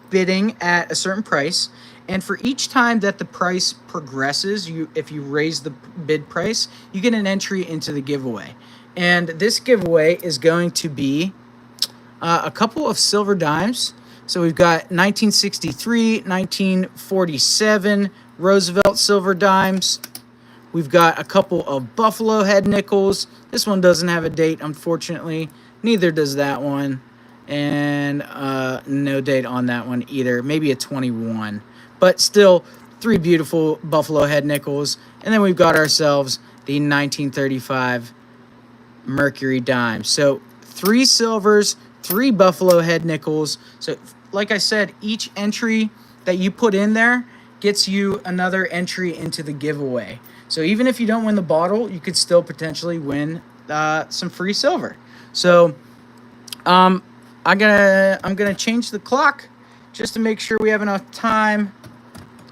bidding at a certain price, and for each time that the price progresses, if you raise the bid price, you get an entry into the giveaway. And this giveaway is going to be a couple of silver dimes. So we've got 1963, 1947 Roosevelt silver dimes. We've got a couple of Buffalo head nickels. This one doesn't have a date, unfortunately. Neither does that one. And no date on that one either. Maybe a 21. But still, 3 beautiful Buffalo head nickels. And then we've got ourselves the 1935 Mercury dime. So 3 silvers, 3 Buffalo head nickels. So like I said, each entry that you put in there gets you another entry into the giveaway. So even if you don't win the bottle, you could still potentially win some free silver. So I'm gonna change the clock just to make sure we have enough time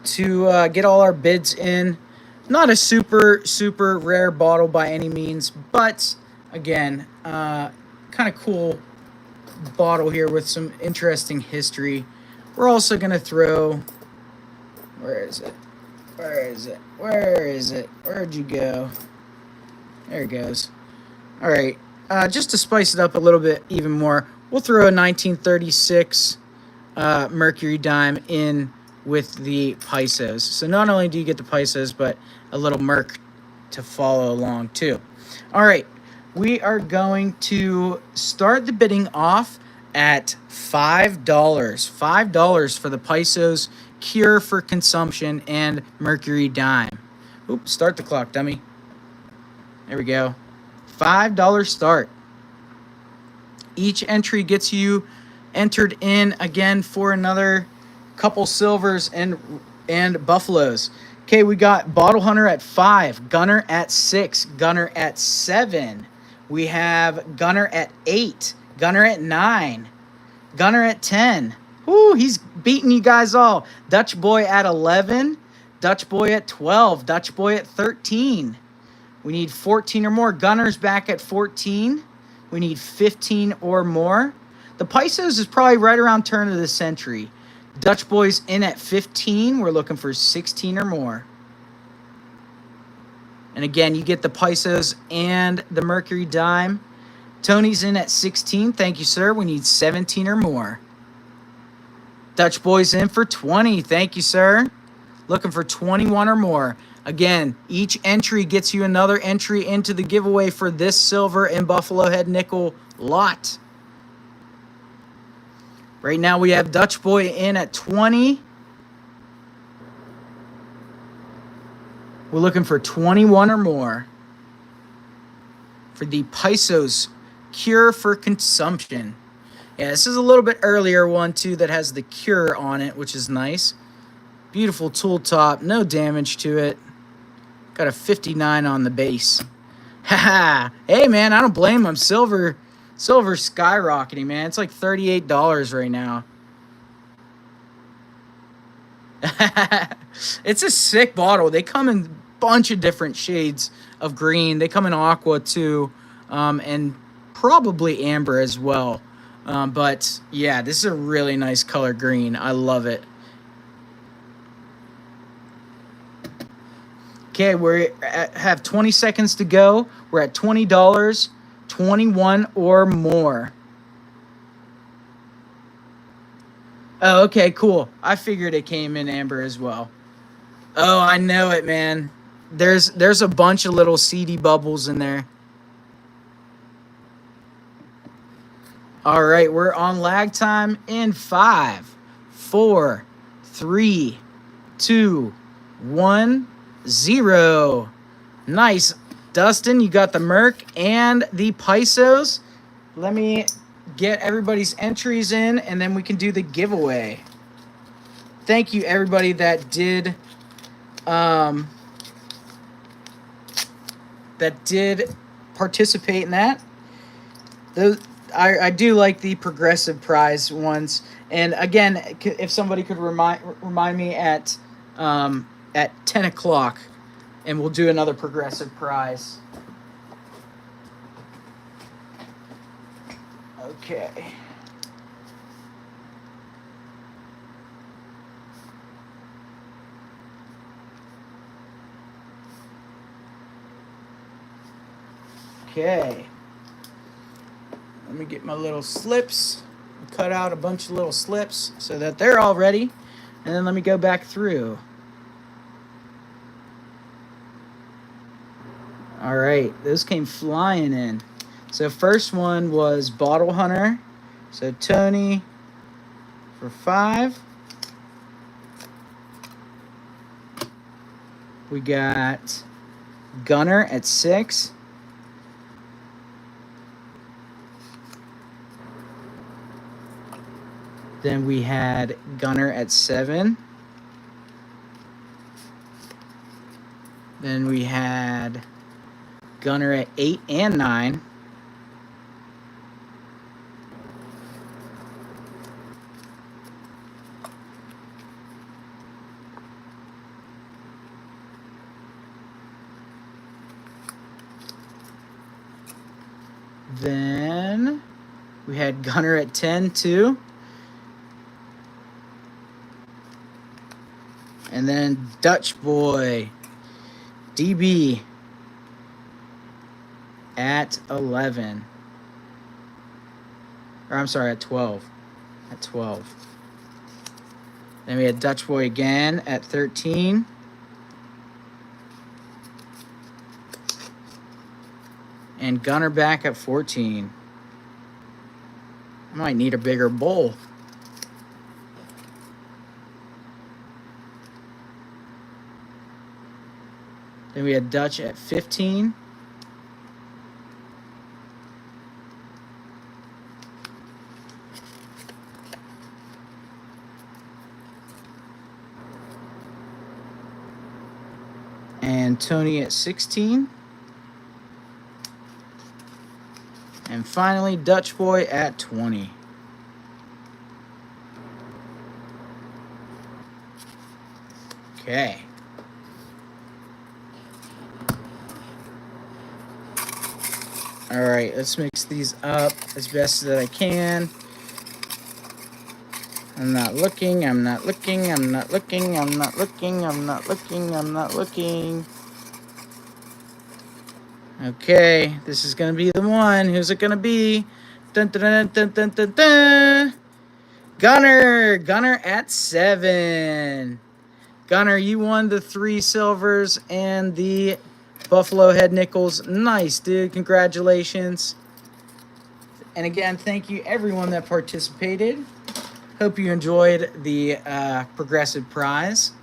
to get all our bids in. Not a super rare bottle by any means, but again, kind of cool bottle here with some interesting history. We're also gonna throw. Where is it? Where'd you go? There it goes. All right. Just to spice it up a little bit even more, we'll throw a 1936 Mercury dime in with the Pisos. So not only do you get the Pisos, but a little Merc to follow along too. All right. We are going to start the bidding off at $5. $5 for the Pisos Cure for Consumption and Mercury dime. Oops, start the clock, dummy. There we go. $5 start. Each entry gets you entered in again for another couple silvers and buffaloes. Okay, we got Bottle Hunter at 5, Gunner at 6, Gunner at 7. We have Gunner at 8, Gunner at 9, Gunner at 10. Whoo, he's beating you guys all. Dutch Boy at 11, Dutch Boy at 12, Dutch Boy at 13. We need 14 or more. Gunner's back at 14. We need 15 or more. The Pisos is probably right around turn of the century. Dutch Boy's in at 15. We're looking for 16 or more. And again, you get the Pisos and the Mercury dime Tony's in at 16. Thank you, sir. We need 17 or more. Dutch Boy's in for 20. Thank you, sir. Looking for 21 or more. Again, each entry gets you another entry into the giveaway for this silver and Buffalo Head nickel lot. Right now we have Dutch Boy in at 20. We're looking for 21 or more for the Piso's Cure for Consumption. Yeah, this is a little bit earlier one, too, that has the Cure on it, which is nice. Beautiful tool top, no damage to it. Got a 59 on the base. Haha. Hey, man, I don't blame him. Silver's skyrocketing, man. It's like $38 right now. It's a sick bottle. They come in a bunch of different shades of green. They come in aqua, too, and probably amber as well. But, yeah, this is a really nice color green. I love it. Okay, have 20 seconds to go. We're at $20, 21 or more. Oh, okay, cool. I figured it came in amber as well. Oh, I know it, man. There's a bunch of little seedy bubbles in there. All right, we're on lag time in 5, 4, 3, 2, 1, 0. Nice. Dustin, you got the Merc and the Pisos. Let me get everybody's entries in, and then we can do the giveaway. Thank you, everybody that did participate in that. I do like the progressive prize ones. And again, if somebody could remind me at 10 o'clock, and we'll do another progressive prize. Okay. Okay. Let me get my little slips. Cut out a bunch of little slips so that they're all ready. And then let me go back through. All right, those came flying in. So first one was Bottle Hunter. So Tony for 5. We got Gunner at 6. Then we had Gunner at 7. Then we had Gunner at 8 and 9. Then we had Gunner at 10 too. And then Dutch Boy, DB, at 11. Or I'm sorry, at 12. At 12. Then we had Dutch Boy again at 13. And Gunner back at 14. I might need a bigger bowl. Then we had Dutch at 15. And Tony at 16. And finally, Dutch Boy at 20. Okay. All right, let's mix these up as best that I can. I'm not looking, I'm not looking, I'm not looking, I'm not looking, I'm not looking, I'm not looking. Okay, this is going to be the one. Who's it going to be? Dun, dun, dun, dun, dun, dun, dun. Gunner at 7. Gunner, you won the 3 silvers and the Buffalo head nickels. Nice, dude. Congratulations. And again, thank you everyone that participated. Hope you enjoyed the progressive prize.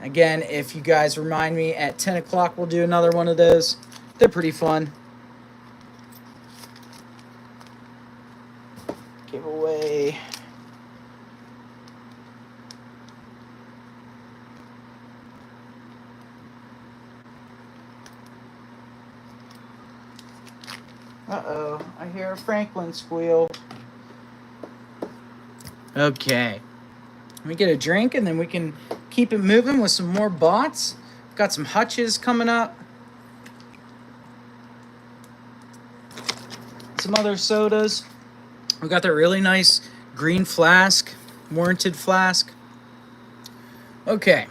Again, if you guys remind me at 10 o'clock, we'll do another one of those. They're pretty fun. Giveaway. Uh-oh, I hear a Franklin squeal. Okay. Let me get a drink, and then we can keep it moving with some more bots. Got some hutches coming up. Some other sodas. We got that really nice green flask, warranted flask. Okay.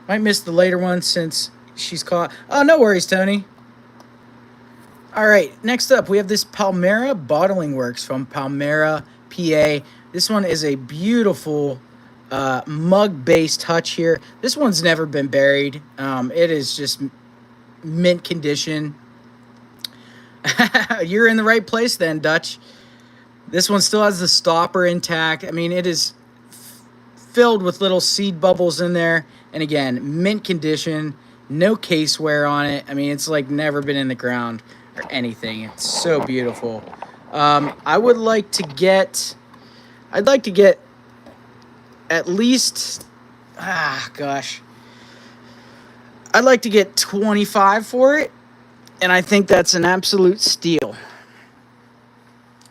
Might miss the later one since she's caught. Oh, no worries, Tony. All right, next up, we have this Palmera Bottling Works from Palmera, PA. This one is a beautiful mug-based hutch here. This one's never been buried. It is just mint condition. You're in the right place then, Dutch. This one still has the stopper intact. I mean, it is filled with little seed bubbles in there. And again, mint condition, no case wear on it. I mean, it's like never been in the ground or anything. It's so beautiful. I'd like to get at least, I'd like to get 25 for it. And I think that's an absolute steal.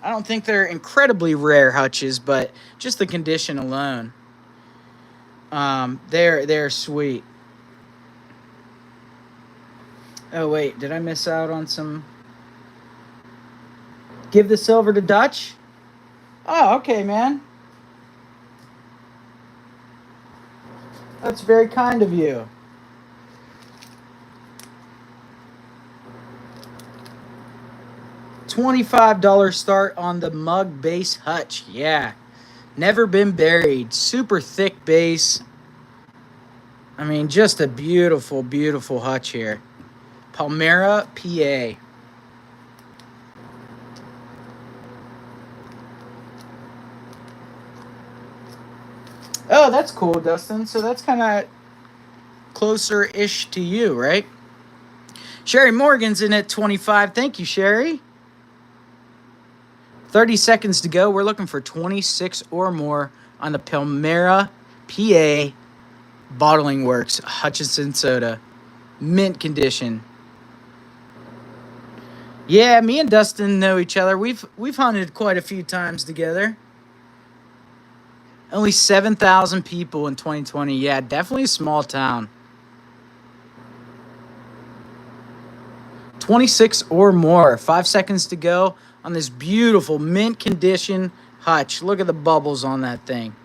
I don't think they're incredibly rare hutches, but just the condition alone. They're sweet. Oh, wait. Did I miss out on some? Give the silver to Dutch? Oh, okay, man. That's very kind of you. $25 start on the mug base hutch. Yeah. Never been buried. Super thick base. I mean, just a beautiful, beautiful hutch here. Palmera, PA. Oh, that's cool, Dustin. So that's kind of closer-ish to you, right? Sherry Morgan's in at 25. Thank you, Sherry. 30 seconds to go. We're looking for 26 or more on the Palmera, PA Bottling Works Hutchinson soda. Mint condition. Yeah, me and Dustin know each other. We've hunted quite a few times together. Only 7,000 people in 2020. Yeah, definitely a small town. 26 or more. 5 seconds to go on this beautiful mint condition hutch. Look at the bubbles on that thing.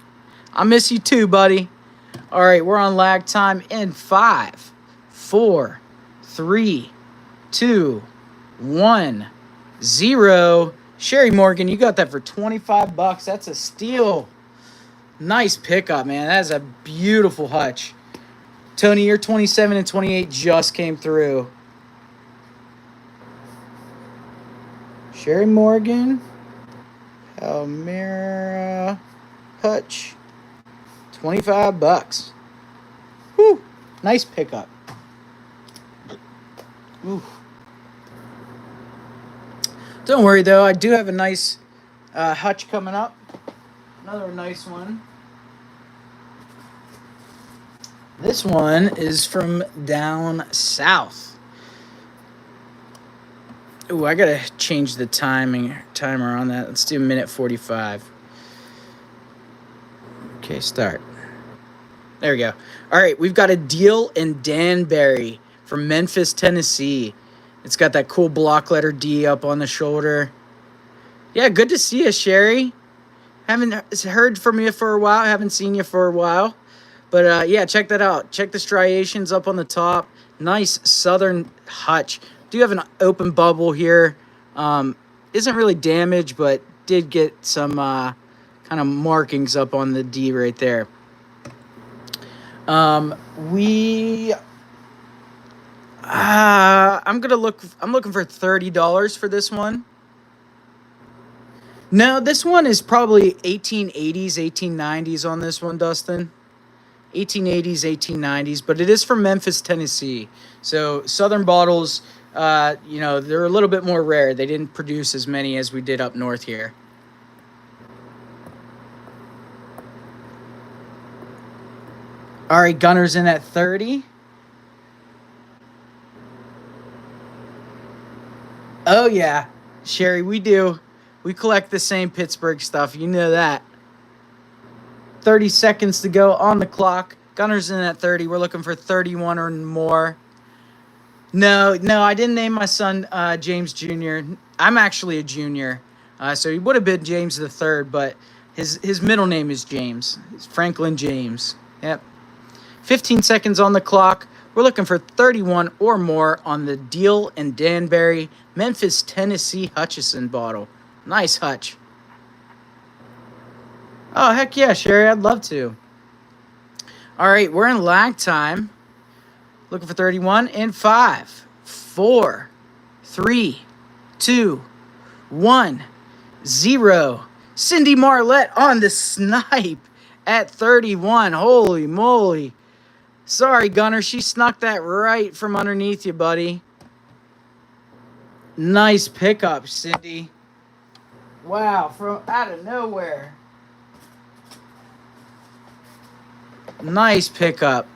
I miss you too, buddy. All right, we're on lag time in 5, 4, 3, 2, 1, 0. Sherry Morgan, you got that for $25. That's a steal. Nice pickup, man. That is a beautiful hutch. Tony, your 27 and 28 just came through. Sherry Morgan, Palmera hutch, $25. Whew, nice pickup. Ooh. Don't worry though, I do have a nice hutch coming up. Another nice one. This one is from down south. Ooh, I gotta change the timer on that. Let's do 1:45. Okay, start. There we go. All right, we've got a deal in Danbury from Memphis, Tennessee. It's got that cool block letter D up on the shoulder. Yeah, good to see you, Sherry. Haven't heard from you for a while. Haven't seen you for a while. But, yeah, check that out. Check the striations up on the top. Nice Southern Hutch. Do have an open bubble here. Isn't really damaged, but did get some kind of markings up on the D right there. I'm looking for $30 for this one. No, this one is probably 1880s, 1890s on this one, Dustin. 1880s, 1890s, but it is from Memphis, Tennessee. So Southern bottles, they're a little bit more rare. They didn't produce as many as we did up north here. All right, Gunner's in at 30. Oh, yeah. Sherry, we do. We collect the same Pittsburgh stuff. You know that. 30 seconds to go on the clock. Gunner's in at 30. We're looking for 31 or more. No, I didn't name my son James Jr. I'm actually a junior. So he would have been James the Third, but his middle name is James. It's Franklin James. Yep. 15 seconds on the clock. We're looking for 31 or more on the Deal and Danbury Memphis, Tennessee Hutchison bottle. Nice Hutch. Oh, heck yeah, Sherry. I'd love to. All right, we're in lag time. Looking for 31 in 5, 4, 3, 2, 1, 0. Cindy Marlette on the snipe at 31. Holy moly. Sorry, Gunner. She snuck that right from underneath you, buddy. Nice pickup, Cindy. Wow, from out of nowhere. Nice pickup.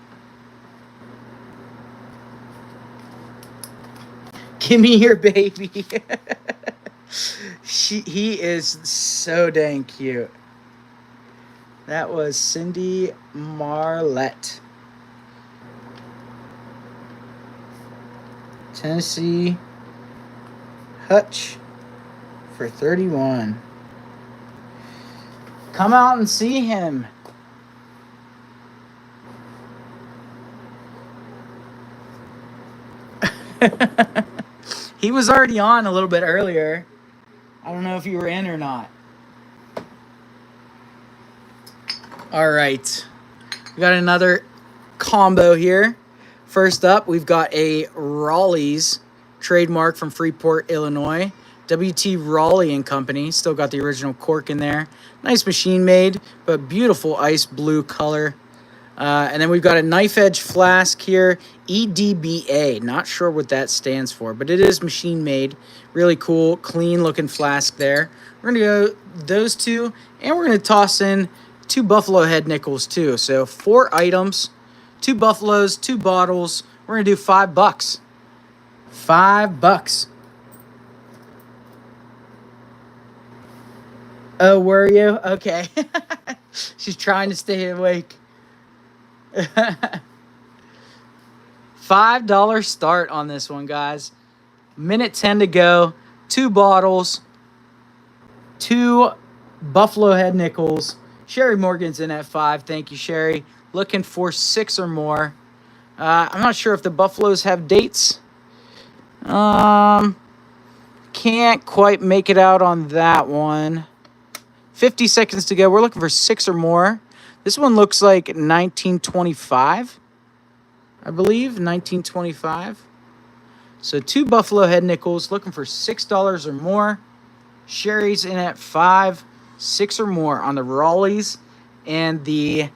Give me your baby. He is so dang cute. That was Cindy Marlette. Tennessee Hutch for 31. Come out and see him. He was already on a little bit earlier. I don't know if you were in or not. All right. We got another combo here. First up, we've got a Raleigh's trademark from Freeport, Illinois. W.T. Raleigh and Company. Still got the original cork in there. Nice machine made, but beautiful ice blue color. And then we've got a knife edge flask here, EDBA. Not sure what that stands for, but it is machine made. Really cool, clean looking flask there. We're going to go those two, and we're going to toss in 2 buffalo head nickels too. So 4 items, 2 buffaloes, 2 bottles. We're going to do $5. $5. Oh, were you? Okay. She's trying to stay awake. $5 start on this one, guys. Minute 10 to go. 2 bottles. 2 buffalo head nickels. Sherry Morgan's in at 5. Thank you, Sherry. Looking for 6 or more. I'm not sure if the buffaloes have dates. Can't quite make it out on that one. 50 seconds to go. We're looking for 6 or more. This one looks like 1925, I believe, 1925. So 2 buffalo head nickels, looking for $6 or more. Sherry's in at 5, 6 or more on the Raleigh's and the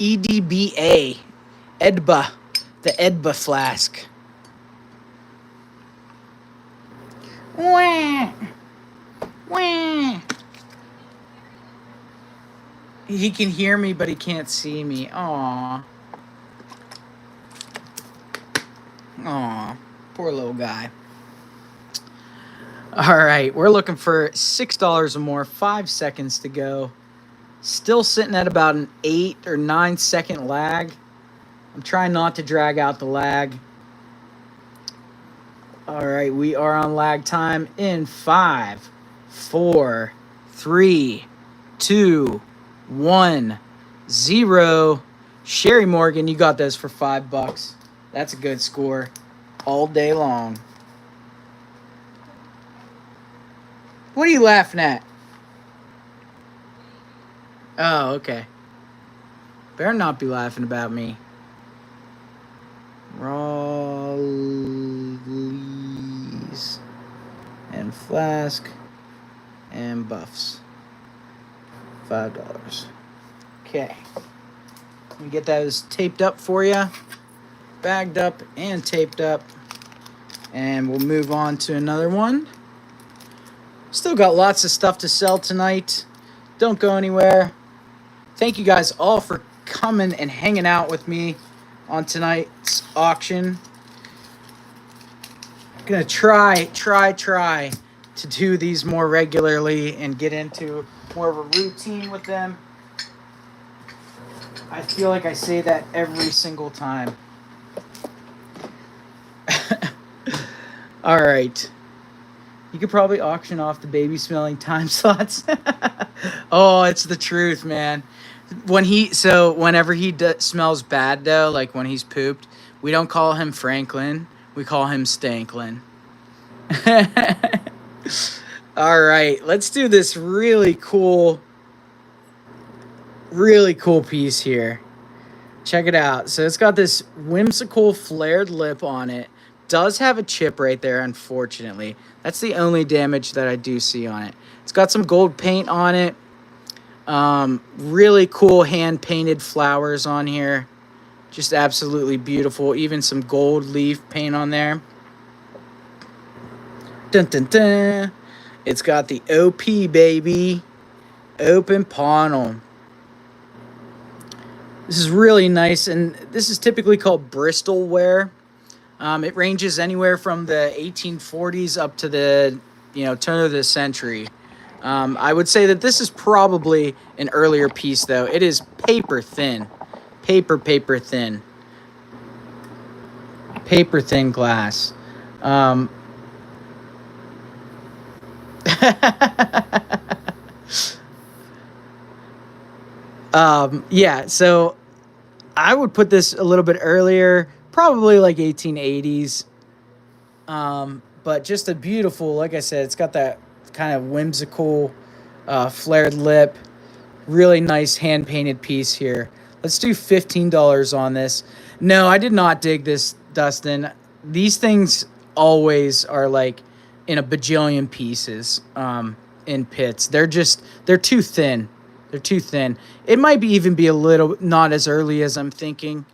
EDBA, Edba, the Edba flask. Wah, wah. He can hear me, but he can't see me. Aww. Aww. Poor little guy. All right. We're looking for $6 or more. 5 seconds to go. Still sitting at about an 8 or 9 second lag. I'm trying not to drag out the lag. All right. We are on lag time in 5, 4, 3, 2, 1, 0. Sherry Morgan, you got those for $5. That's a good score. All day long. What are you laughing at? Oh, okay. Better not be laughing about me. Raleighs and Flask and Buffs. $5. Okay. Let me get those taped up for you. Bagged up and taped up. And we'll move on to another one. Still got lots of stuff to sell tonight. Don't go anywhere. Thank you guys all for coming and hanging out with me on tonight's auction. I'm gonna try to do these more regularly and get into more of a routine with them. I feel like I say that every single time. All right. You could probably auction off the baby smelling time slots. Oh, it's the truth, man. Whenever he smells bad, though, like when he's pooped, we don't call him Franklin. We call him Stanklin. All right, let's do this really cool piece here. Check it out. So it's got this whimsical flared lip on it. Does have a chip right there, unfortunately. That's the only damage that I do see on it. It's got some gold paint on it. Really cool hand-painted flowers on here. Just absolutely beautiful. Even some gold leaf paint on there. Dun, dun, dun. It's got the OP, baby. Open panel. This is really nice, and this is typically called Bristol ware. It ranges anywhere from the 1840s up to the turn of the century. I would say that this is probably an earlier piece, though. It is paper thin. Paper thin. Paper thin glass. Yeah, so I would put this a little bit earlier, probably like 1880s. But just a beautiful, like I said, it's got that kind of whimsical flared lip. Really nice hand-painted piece here. Let's do $15 on this. No, I did not dig this, Dustin. These things always are like in a bajillion pieces in pits. They're too thin. They're too thin. It might even be a little not as early as I'm thinking.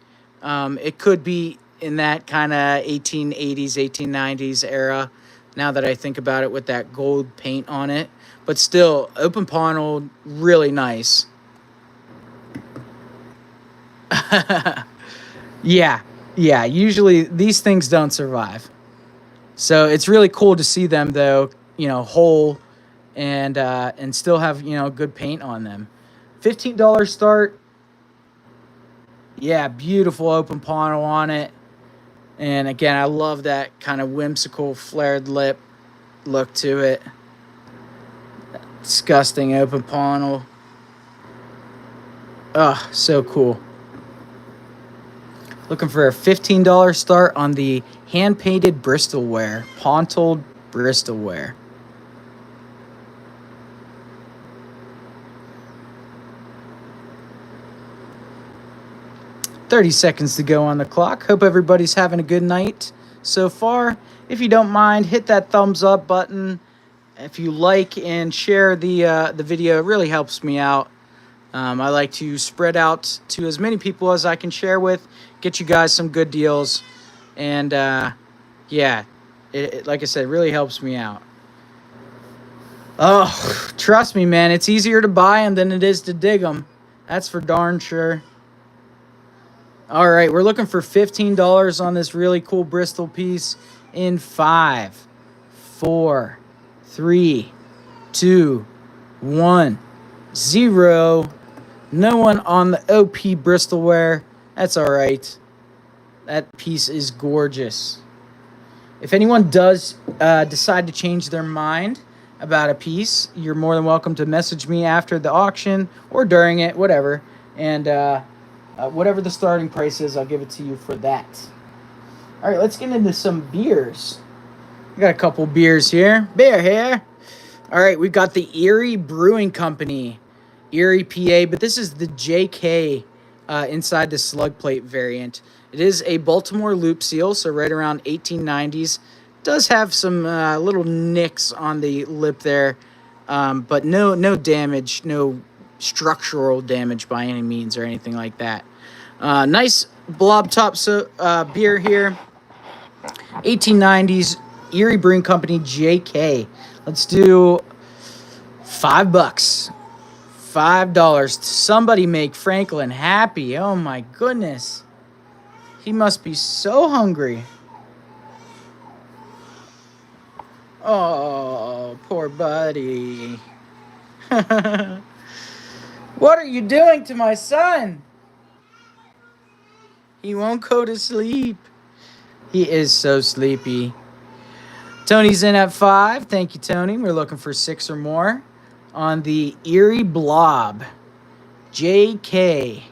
It could be in that kind of 1880s, 1890s era, now that I think about it, with that gold paint on it. But still, open panel, really nice. Yeah, usually these things don't survive. So it's really cool to see them, though, whole and still have, good paint on them. $15 start. Yeah, beautiful open panel on it. And again, I love that kind of whimsical flared lip look to it. Disgusting open panel. Oh, so cool. Looking for a $15 start on the hand-painted Bristol ware. Pontold Bristol ware. $30 seconds to go on the clock. Hope everybody's having a good night so far. If you don't mind, hit that thumbs up button. If you like and share the video, it really helps me out. I like to spread out to as many people as I can share with, get you guys some good deals, and yeah, it like I said, really helps me out. Oh, trust me, man, it's easier to buy them than it is to dig them. That's for darn sure. All right, we're looking for $15 on this really cool Bristol piece in 5, 4, 3, 2, 1, 0. No one on the OP Bristol ware. That's all right. That piece is gorgeous. If anyone does decide to change their mind about a piece, you're more than welcome to message me after the auction or during it, whatever. And Whatever the starting price is, I'll give it to you for that. All right, let's get into some beers. We got a couple beers here. Beer here. All right, we've got the Erie Brewing Company, Erie, PA, but this is the JK inside the slug plate variant. It is a Baltimore loop seal, so right around 1890s. Does have some little nicks on the lip there, but no damage, no structural damage by any means or anything like that. Nice blob top beer here. 1890s Erie Brewing Company JK. Let's do $5. $5. Somebody make Franklin happy. Oh my goodness. He must be so hungry. Oh, poor buddy. What are you doing to my son? He won't go to sleep. He is so sleepy. Tony's in at 5. Thank you, Tony. We're looking for 6 or more on the Erie Blob. JK.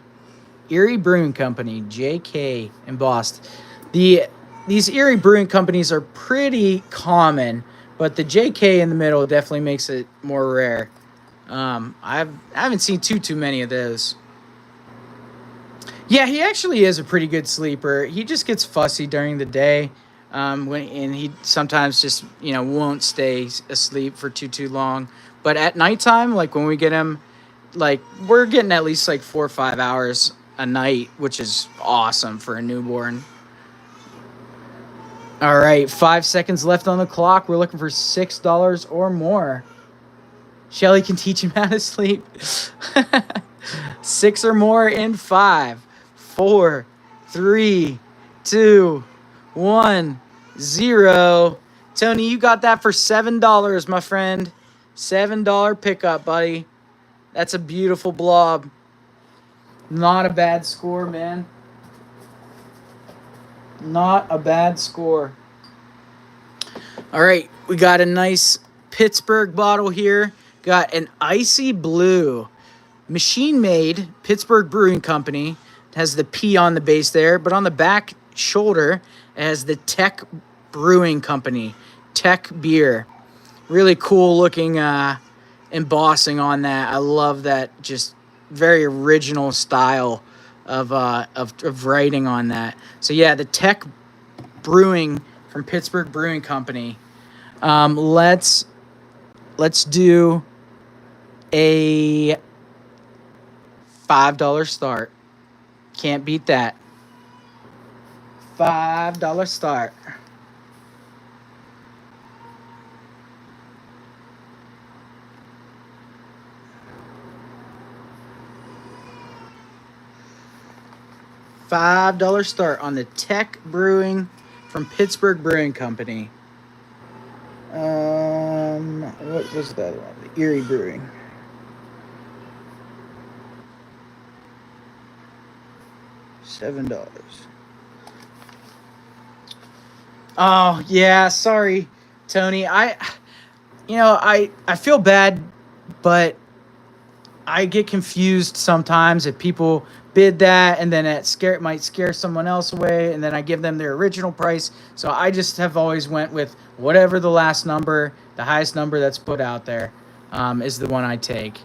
Erie Brewing Company. JK embossed. These Erie Brewing Companies are pretty common, but the JK in the middle definitely makes it more rare. I haven't seen too many of those. Yeah, he actually is a pretty good sleeper. He just gets fussy during the day, and he sometimes just won't stay asleep for too long. But at nighttime, like when we get him, like we're getting at least like 4 or 5 hours a night, which is awesome for a newborn. All right, 5 seconds left on the clock. We're looking for $6 or more. Shelly can teach him how to sleep. 6 or more in 5, 4, 3, 2, 1, 0. Tony, you got that for $7, my friend. $7 pickup, buddy. That's a beautiful blob. Not a bad score, man. Not a bad score. All right, we got a nice Pittsburgh bottle here. Got an icy blue. Machine-made Pittsburgh Brewing Company. It has the P on the base there, but on the back shoulder, it has the Tech Brewing Company. Tech beer. Really cool looking embossing on that. I love that just very original style of writing on that. So yeah, the Tech Brewing from Pittsburgh Brewing Company. Let's do a $5 start. Can't beat that. $5 start. $5 start on the Tech Brewing from Pittsburgh Brewing Company. What was that one? The Erie Brewing. $7. Oh yeah, sorry, Tony. I feel bad, but I get confused sometimes if people bid that and then it might scare someone else away, and then I give them their original price. So I just have always went with whatever the last number, the highest number that's put out there, is the one I take.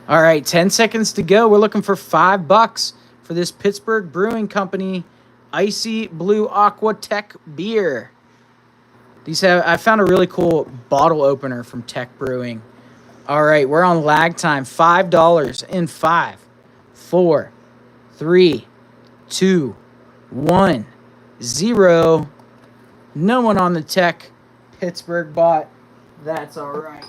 All right, 10 seconds to go. We're looking for $5 for this Pittsburgh Brewing Company Icy Blue Aqua Tech beer. I found a really cool bottle opener from Tech Brewing. All right, we're on lag time. $5 in 5, 4, 3, 2, 1, 0. No one on the Tech Pittsburgh bot. That's all right.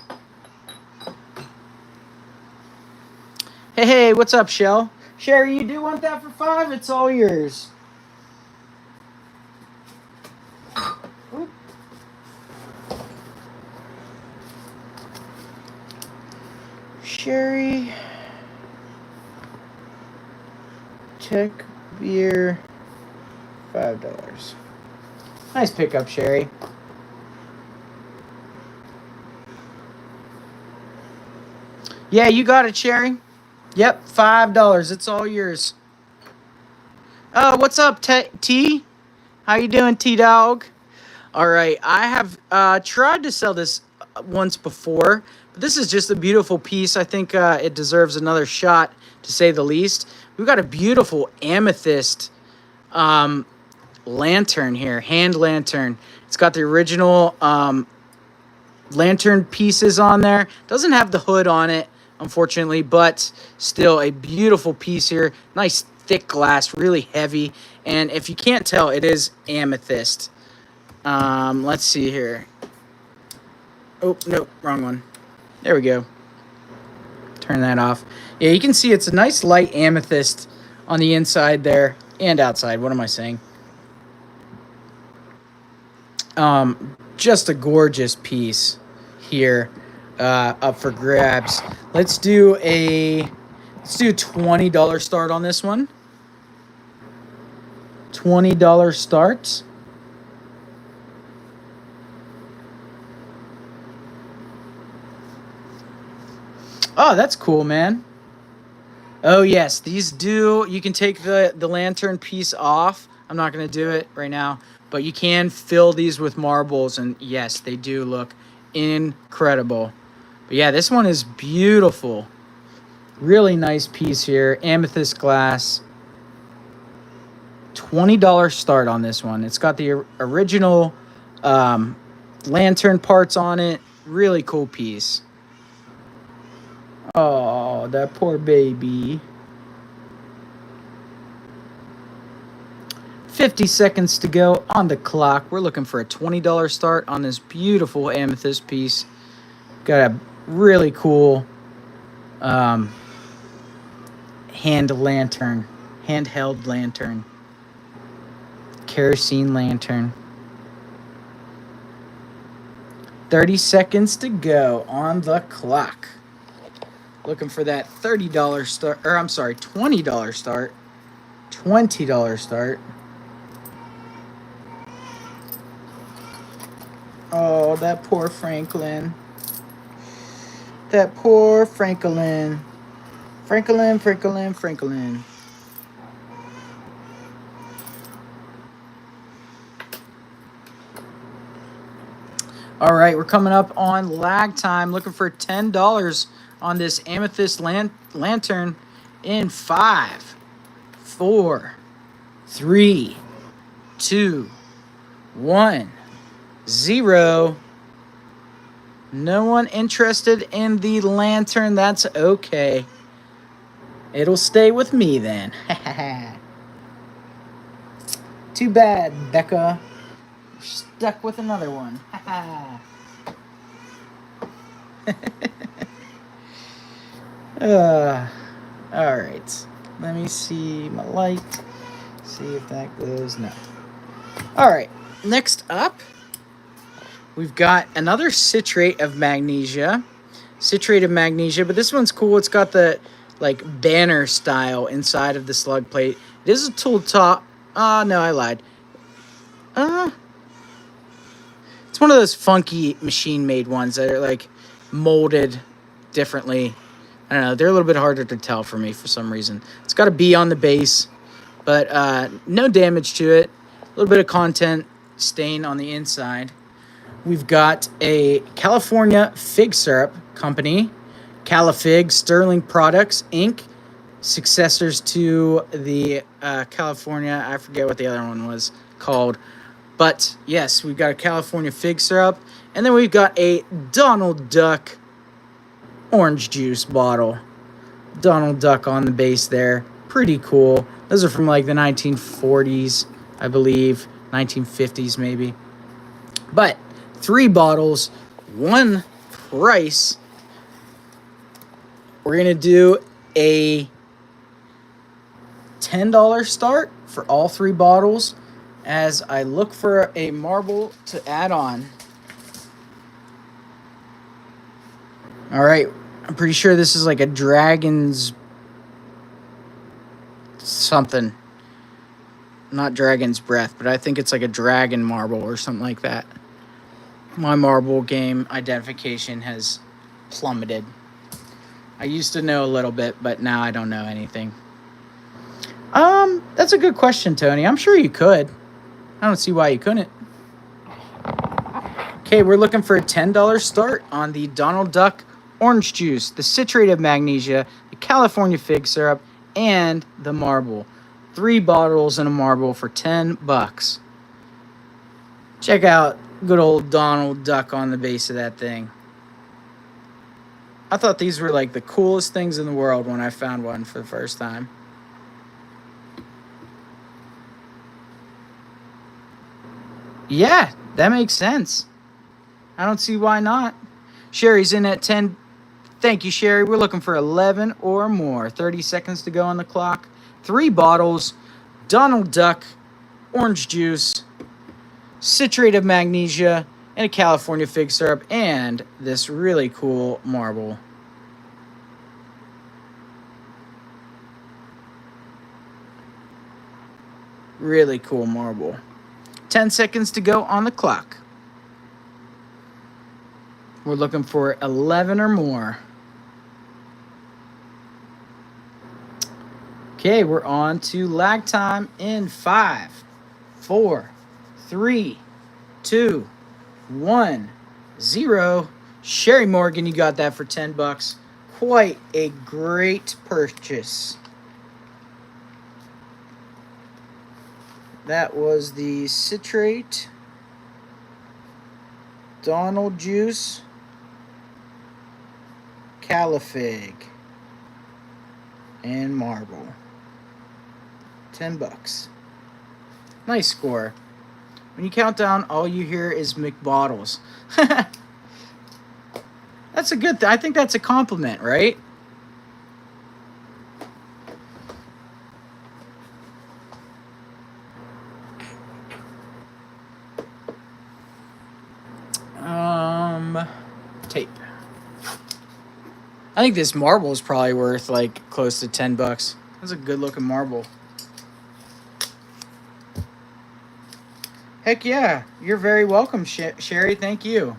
Hey, what's up, Shell? Sherry, you do want that for 5? It's all yours. Oop. Sherry, Tech beer, $5. Nice pickup, Sherry. Yeah, you got it, Sherry. Yep, $5. It's all yours. What's up, T? How you doing, T-Dog? All right, I have tried to sell this once before, but this is just a beautiful piece. I think it deserves another shot, to say the least. We've got a beautiful amethyst lantern here, hand lantern. It's got the original lantern pieces on there. Doesn't have the hood on it, unfortunately, but still a beautiful piece here. Nice thick glass, really heavy. And if you can't tell, it is amethyst. Let's see here. Oh, no, wrong one. There we go. Turn that off. Yeah, you can see it's a nice light amethyst on the inside there and outside. What am I saying? Just a gorgeous piece here, up for grabs. Let's do a $20 start on this one. $20 start. Oh, that's cool, man. Oh, yes. These do... You can take the lantern piece off. I'm not going to do it right now. But you can fill these with marbles. And, yes, they do look incredible. But, yeah, this one is beautiful. Really nice piece here. Amethyst glass. $20 start on this one. It's got the original lantern parts on it. Really cool piece. Oh, that poor baby. 50 seconds to go on the clock. We're looking for a $20 start on this beautiful amethyst piece. Got a really cool handheld lantern. Kerosene lantern. 30 seconds to go on the clock. Looking for that $30 start, or I'm sorry, $20 start. $20 start. Oh, that poor Franklin. That poor Franklin. Franklin. All right, we're coming up on lag time. Looking for $10 on this amethyst lantern in 5, 4, 3, 2, 1, 0. No one interested in the lantern. That's okay. It'll stay with me then. Too bad, Becca. You're stuck with another one. All right. Let me see my light. See if that goes. No. All right. Next up, we've got another citrate of magnesia. But this one's cool. It's got the banner style inside of the slug plate. It is a tool top. No, I lied. It's one of those funky machine-made ones that are molded differently. I don't know. They're a little bit harder to tell for me for some reason. It's got a B on the base, but no damage to it. A little bit of content stain on the inside. We've got a California Fig Syrup Company, Califig Sterling Products, Inc., successors to the California, I forget what the other one was called. But, yes, we've got a California Fig Syrup. And then we've got a Donald Duck orange juice bottle. Donald Duck on the base there. Pretty cool. Those are from the 1940s, I believe. 1950s maybe. But 3 bottles, 1 price. We're going to do a $10 start for all 3 bottles as I look for a marble to add on. All right. I'm pretty sure this is a dragon's something. Not dragon's breath, but I think it's a dragon marble or something like that. My marble game identification has plummeted. I used to know a little bit, but now I don't know anything. That's a good question, Tony. I'm sure you could. I don't see why you couldn't. Okay, we're looking for a $10 start on the Donald Duck orange juice, the citrate magnesia, the California fig syrup, and the marble. 3 bottles and a marble for $10. Check out good old Donald Duck on the base of that thing. I thought these were like the coolest things in the world when I found one for the first time. Yeah, that makes sense. I don't see why not. Sherry's in at 10. Thank you, Sherry. We're looking for 11 or more. 30 seconds to go on the clock. 3 bottles, Donald Duck, orange juice, citrate of magnesia, and a California fig syrup, and this really cool marble. Really cool marble. 10 seconds to go on the clock. We're looking for 11 or more. Okay, we're on to lag time in 5, 4, 3, 2, 1, 0. Sherry Morgan, you got that for $10. Quite a great purchase. That was the citrate, Donald juice, Califig, and marble. $10. Nice score. When you count down, all you hear is McBottles. That's a good thing. I think that's a compliment, right? Tape. I think this marble is probably worth like close to $10. That's a good looking marble. Heck yeah. You're very welcome, Sherry. Thank you.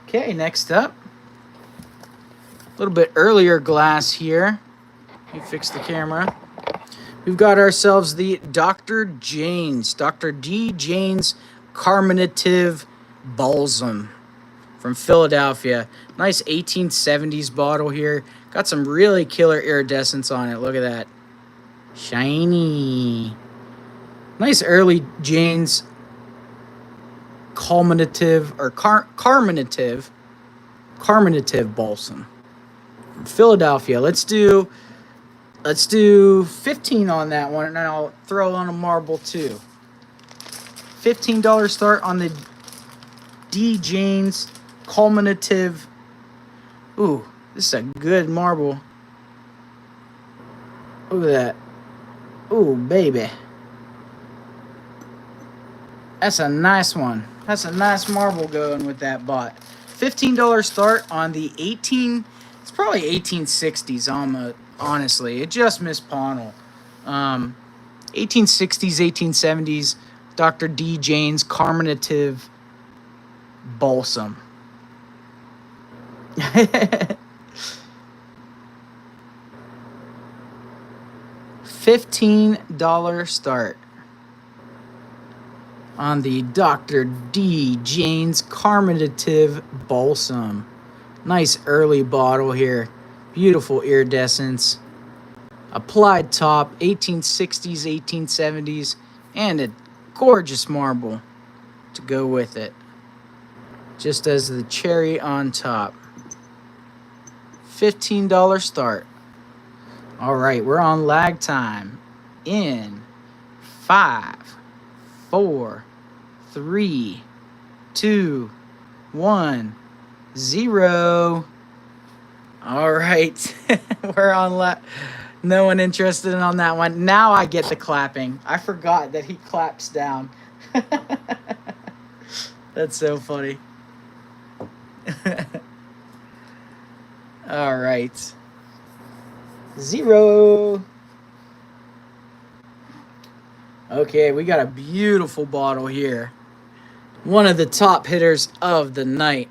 Okay, next up. A little bit earlier glass here. Let me fix the camera. We've got ourselves the Dr. D. Jane's Carminative Balsam from Philadelphia. Nice 1870s bottle here. Got some really killer iridescence on it. Look at that. Shiny. Nice early Jane's Carminative Balsam from Philadelphia. Let's do 15 on that one, and then I'll throw on a marble too. $15 start on the D. Jane's Culminative. Ooh, this is a good marble. Look at that. Ooh, baby. That's a nice one. That's a nice marble going with that bot. $15 start on the it's probably 1860s almost. Honestly, it just missed Pownell. 1860s, 1870s, Dr. D. Jane's Carminative Balsam. $15 start on the Dr. D. Jane's Carminative Balsam. Nice early bottle here. Beautiful iridescence. Applied top, 1860s, 1870s, and a gorgeous marble to go with it. Just as the cherry on top. $15 start. All right, we're on lag time. In 5, 4, 3, 2, 1, 0. All right, we're on no one interested on that one. Now I get the clapping. I forgot that he claps down. That's so funny. All right. 0. Okay, we got a beautiful bottle here. One of the top hitters of the night.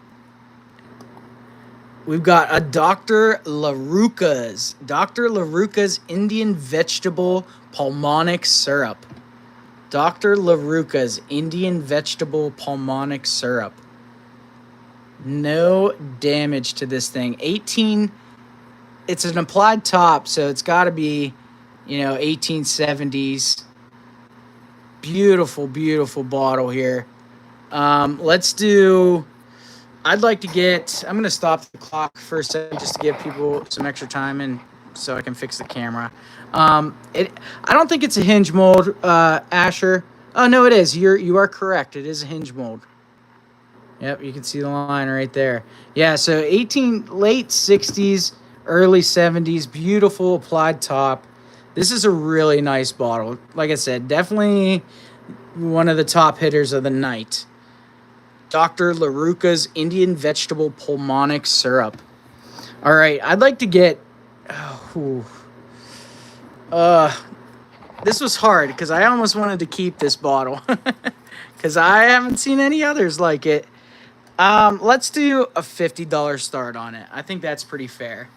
We've got a Dr. LaRucca's. Dr. LaRucca's Indian Vegetable Pulmonic Syrup. Dr. LaRucca's Indian Vegetable Pulmonic Syrup. No damage to this thing. 18. It's an applied top, so it's got to be, 1870s. Beautiful, beautiful bottle here. Let's do... I'd like to get... I'm going to stop the clock for a second just to give people some extra time and so I can fix the camera. I don't think it's a hinge mold, Asher. Oh, no, it is. You are correct. It is a hinge mold. Yep, you can see the line right there. Yeah, so late 60s, early 70s, beautiful applied top. This is a really nice bottle. Like I said, definitely one of the top hitters of the night. Dr. LaRucca's Indian Vegetable Pulmonic Syrup. All right, I'd like to get... this was hard because I almost wanted to keep this bottle because I haven't seen any others like it. Let's do a $50 start on it. I think that's pretty fair.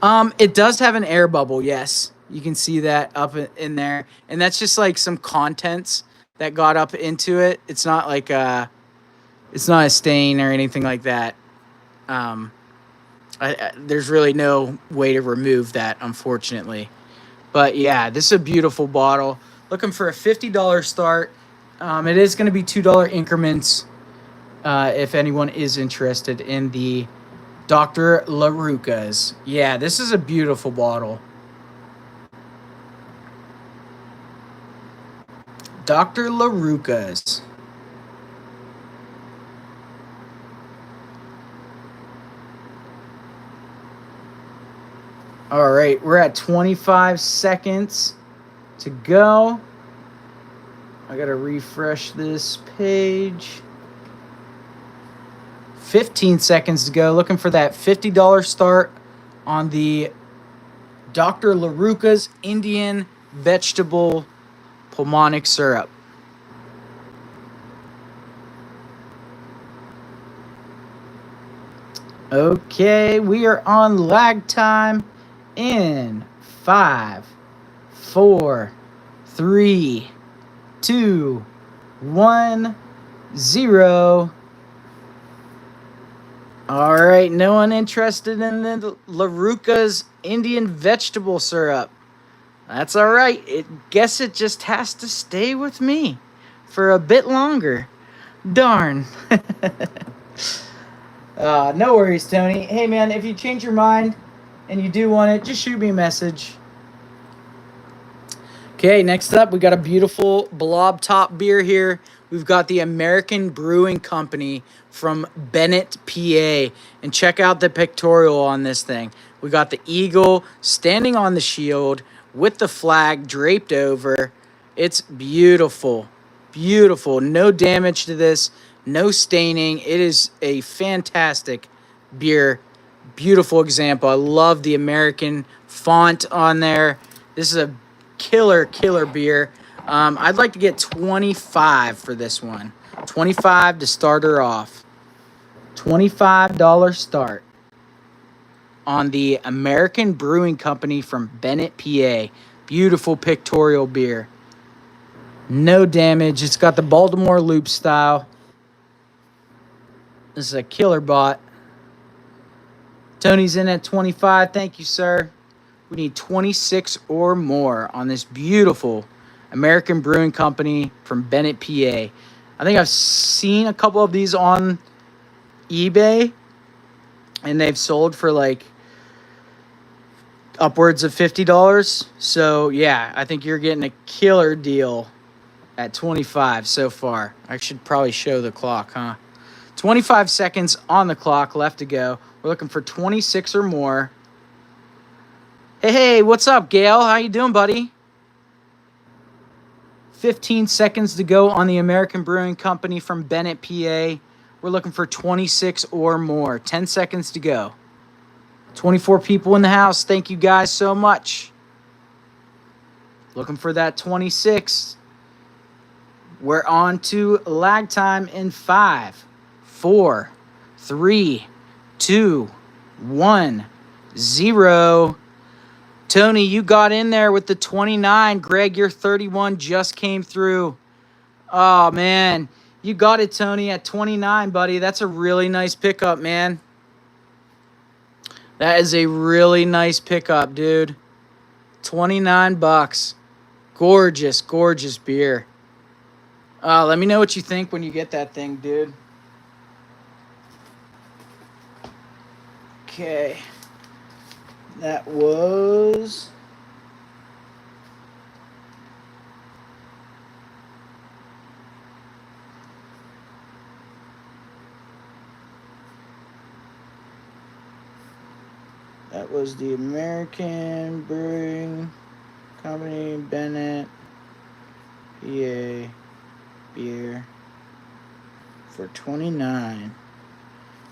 It does have an air bubble, yes. You can see that up in there. And that's just like some contents that got up into it. It's not like it's not a stain or anything like that. There's really no way to remove that, unfortunately. But yeah, this is a beautiful bottle. Looking for a $50 start. It is going to be $2 increments if anyone is interested in the Dr. LaRucca's. Yeah, this is a beautiful bottle. Dr. LaRucca's. All right, we're at 25 seconds to go. I got to refresh this page. 15 seconds to go. Looking for that $50 start on the Dr. LaRucca's Indian Vegetable Pulmonic Syrup. Okay, we are on lag time in 5, 4, 3, 2, 1, 0. All right, no one interested in the LaRucca's Indian Vegetable Syrup. That's all right. Guess it just has to stay with me for a bit longer. Darn. No worries, Tony. Hey, man, if you change your mind and you do want it, just shoot me a message. Okay, next up, we got a beautiful blob top beer here. We've got the American Brewing Company from Bennett, PA. And check out the pictorial on this thing. We got the eagle standing on the shield with the flag draped over. It's beautiful. Beautiful. No damage to this. No staining. It is a fantastic beer. Beautiful example. I love the American font on there. This is a killer beer. I'd like to get 25 for this one. 25 to start her off. $25 start on the American Brewing Company from Bennett, PA. Beautiful pictorial beer. No damage. It's got the Baltimore Loop style. This is a killer bot. Tony's in at 25. Thank you, sir. We need 26 or more on this beautiful American Brewing Company from Bennett, PA. I think I've seen a couple of these on eBay, and they've sold for like upwards of $50. So, yeah, I think you're getting a killer deal at 25 so far. I should probably show the clock, huh? 25 seconds on the clock left to go. We're looking for 26 or more. Hey, what's up, Gail? How you doing, buddy? 15 seconds to go on the American Brewing Company from Bennett, PA. We're looking for 26 or more. 10 seconds to go. 24 people in the house. Thank you guys so much. Looking for that 26. We're on to lag time in 5, 4, 3, 2, 1, 0. Tony, you got in there with the 29. Greg, your 31 just came through. Oh, man. You got it, Tony, at 29, buddy. That's a really nice pickup, man. That is a really nice pickup, dude. 29 bucks. Gorgeous, gorgeous beer. Let me know what you think when you get that thing, dude. Okay. That was... That was the American Brewing Company, Bennett, PA, beer for 29.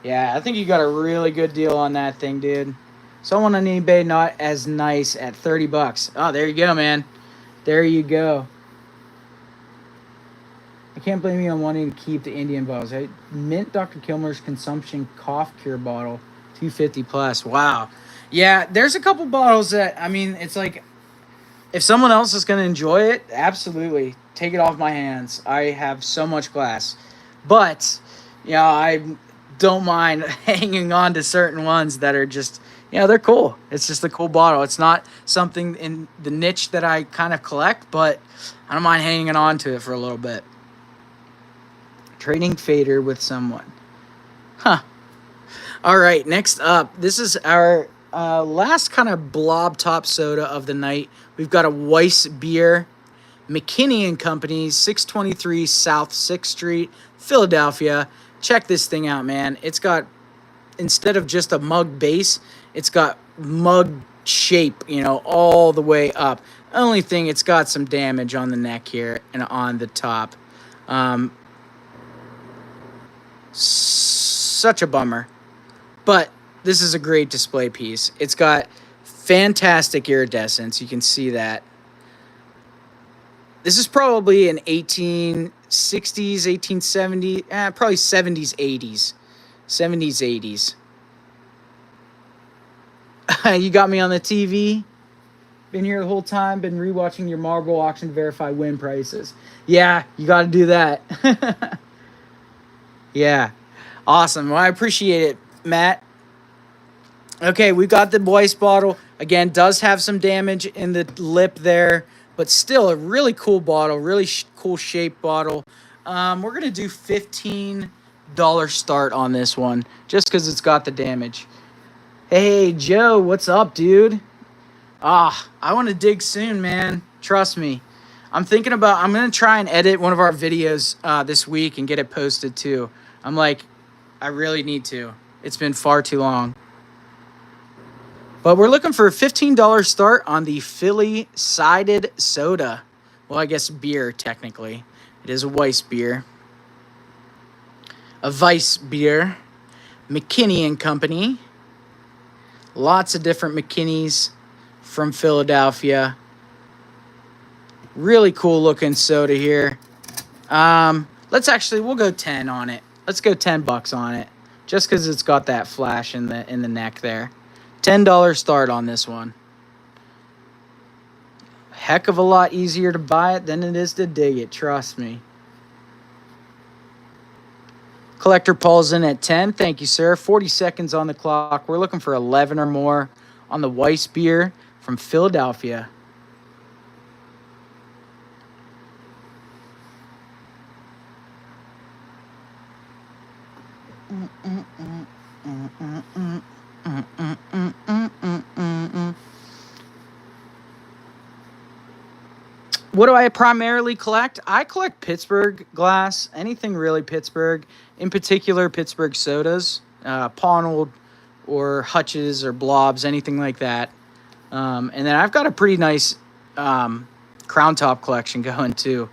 Yeah, I think you got a really good deal on that thing, dude. Someone on eBay not as nice at 30 bucks. Oh, there you go, man. There you go. I can't blame you on wanting to keep the Indian bottles. I mint Dr. Kilmer's consumption cough cure bottle, 250 plus. Wow. Yeah, there's a couple bottles that, I mean, it's like, if someone else is going to enjoy it, absolutely. Take it off my hands. I have so much glass. But, yeah, I don't mind hanging on to certain ones that are just, they're cool. It's just a cool bottle. It's not something in the niche that I kind of collect, but I don't mind hanging on to it for a little bit. Trading fader with someone. Huh. All right, next up, this is our last kind of blob top soda of the night. We've got a Weiss beer, McKinney and Company, 623 South 6th Street, Philadelphia. Check this thing out, man. It's got, instead of just a mug base, it's got mug shape, all the way up. Only thing, it's got some damage on the neck here and on the top. Such a bummer. But this is a great display piece. It's got fantastic iridescence. You can see that. This is probably an 1860s, 1870s, probably 70s, 80s. 70s, 80s. You got me on the TV. Been here the whole time. Been rewatching your Marble auction to verify win prices. Yeah, you got to do that. Yeah. Awesome. Well, I appreciate it, Matt. Okay, we got the Weiss bottle. Again, does have some damage in the lip there, but still a really cool bottle, really cool shaped bottle. We're going to do $15 start on this one, just because it's got the damage. Hey, Joe, what's up, dude? I want to dig soon, man. Trust me. I'm going to try and edit one of our videos this week and get it posted too. I really need to. It's been far too long. But we're looking for a $15 start on the Philly Sided Soda. Well, I guess beer, technically. It is a Weiss beer. A Weiss beer. McKinney and Company. Lots of different McKinneys from Philadelphia. Really cool looking soda here. We'll go 10 on it. Let's go $10 on it. Just because it's got that flash in the neck there. $10 start on this one. Heck of a lot easier to buy it than it is to dig it, trust me. Collector Paul's in at 10. Thank you, sir. 40 seconds on the clock. We're looking for 11 or more on the Weiss beer from Philadelphia. What do I primarily collect? I collect Pittsburgh glass, anything really Pittsburgh, in particular Pittsburgh sodas, Ponnold or Hutch's or Blobs, anything like that. And then I've got a pretty nice Crown Top collection going too.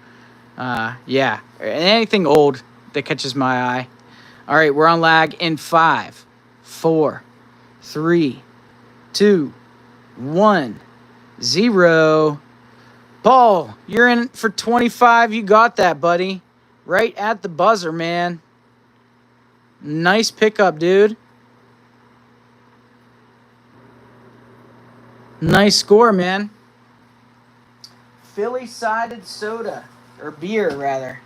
Yeah, anything old that catches my eye. All right, we're on lag in 5, 4, 3, 2, 1, 0. Paul, you're in for 25. You got that, buddy. Right at the buzzer, man. Nice pickup, dude. Nice score, man. Philly-sided soda. Or beer, rather.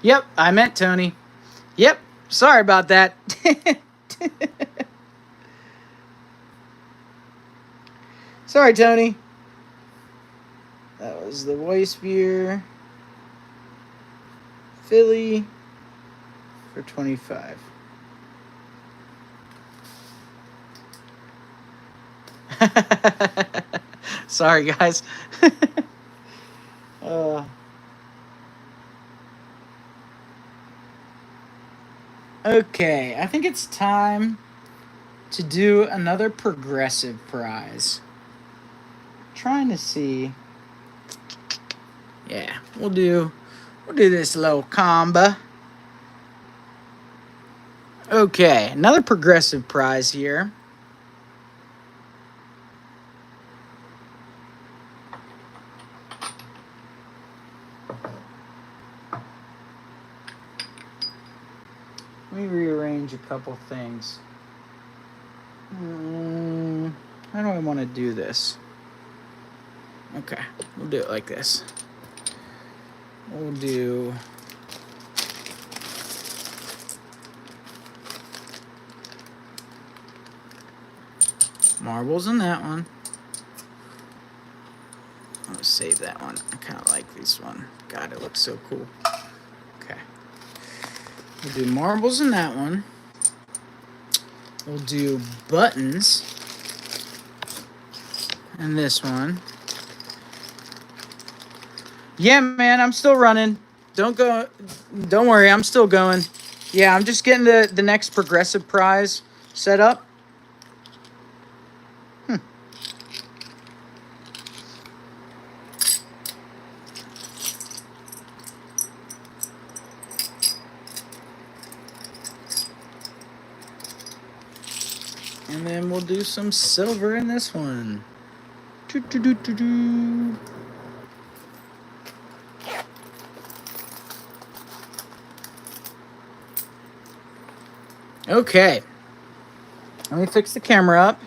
Yep, I meant Tony. Yep, sorry about that. Sorry, Tony. That was the Weiss beer. Philly for 25. Sorry, guys. Okay, I think it's time to do another progressive prize. Trying to see. Yeah, we'll do this little combo. Okay, another progressive prize here. Let me rearrange a couple things. How do I want to do this? Okay, we'll do it like this. We'll do marbles in that one. I'll save that one. I kind of like this one. God, it looks so cool. Okay. We'll do marbles in that one. We'll do buttons in this one. Yeah, man, I'm still running. Don't worry, I'm still going. Yeah, I'm just getting the next progressive prize set up. And then we'll do some silver in this one. Okay. Let me fix the camera up.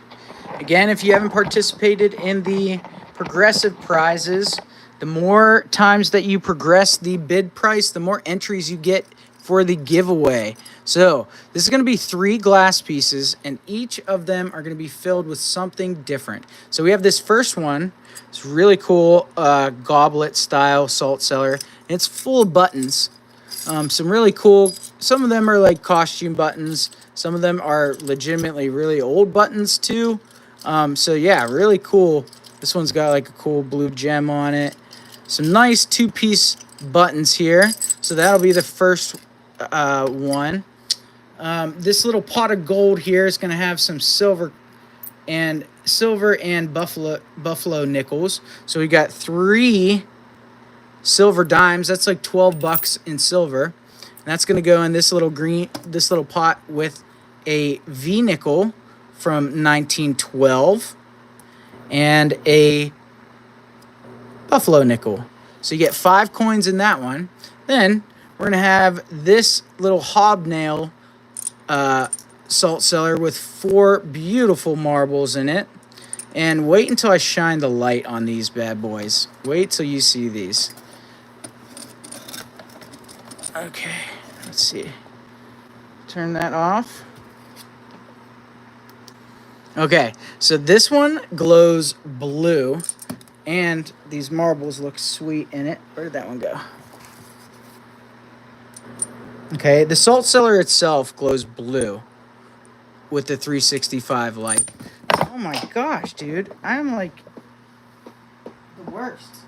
Again, if you haven't participated in the progressive prizes, the more times that you progress the bid price, the more entries you get for the giveaway. So this is going to be 3 glass pieces, and each of them are going to be filled with something different. So we have this first one. It's really cool goblet style salt cellar. It's full of buttons. Some really cool, some of them are like costume buttons. Some of them are legitimately really old buttons too. So yeah, really cool. This one's got like a cool blue gem on it. Some nice 2-piece buttons here. So that'll be the first one. This little pot of gold here is going to have some silver and buffalo nickels. So we got 3 silver dimes. That's like $12 in silver. And that's going to go in this little pot with a V nickel from 1912 and a buffalo nickel. So you get 5 coins in that one. Then we're going to have this little hobnail salt cellar with 4 beautiful marbles in it. And wait until I shine the light on these bad boys. Wait till you see these. Okay, let's see. Turn that off. Okay, so this one glows blue, and these marbles look sweet in it. Where did that one go? Okay, the salt cellar itself glows blue with the 365 light. Oh my gosh, dude. I'm like the worst.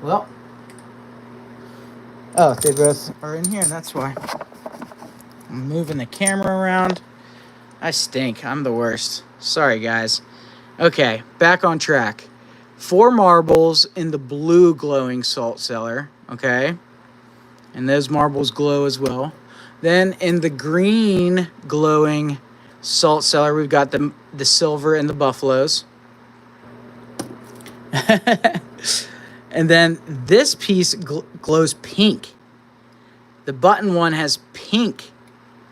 Well, oh, they both are in here, that's why. I'm moving the camera around. I stink. I'm the worst. Sorry, guys. Okay, back on track. 4 marbles in the blue glowing salt cellar. Okay, and those marbles glow as well. Then in the green glowing salt cellar, we've got the silver and the buffaloes. And then this piece glows pink. The button one has pink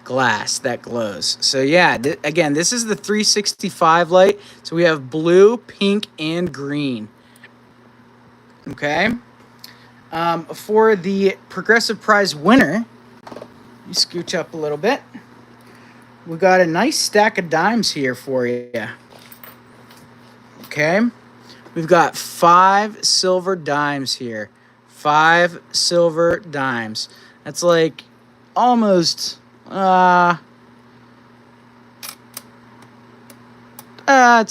glass that glows. So yeah, again, this is the 365 light. So we have blue, pink, and green. Okay. For the progressive prize winner, you scooch up a little bit. We got a nice stack of dimes here for you. Okay. We've got 5 silver dimes here. 5 silver dimes. That's like almost it's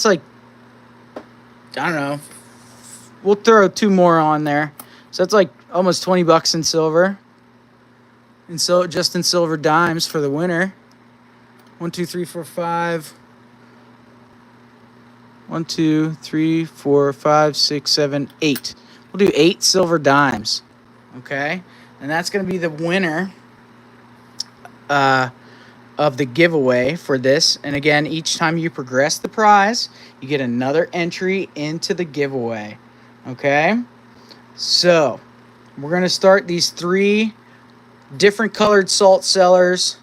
like, I don't know. We'll throw 2 more on there. So that's like almost $20 in silver. And so just in silver dimes for the winner. 1, 2, 3, 4, 5. 1, 2, 3, 4, 5, 6, 7, 8. We'll do 8 silver dimes. Okay? And that's going to be the winner of the giveaway for this. And again, each time you progress the prize, you get another entry into the giveaway. Okay? So, we're going to start these 3 different colored salt cellars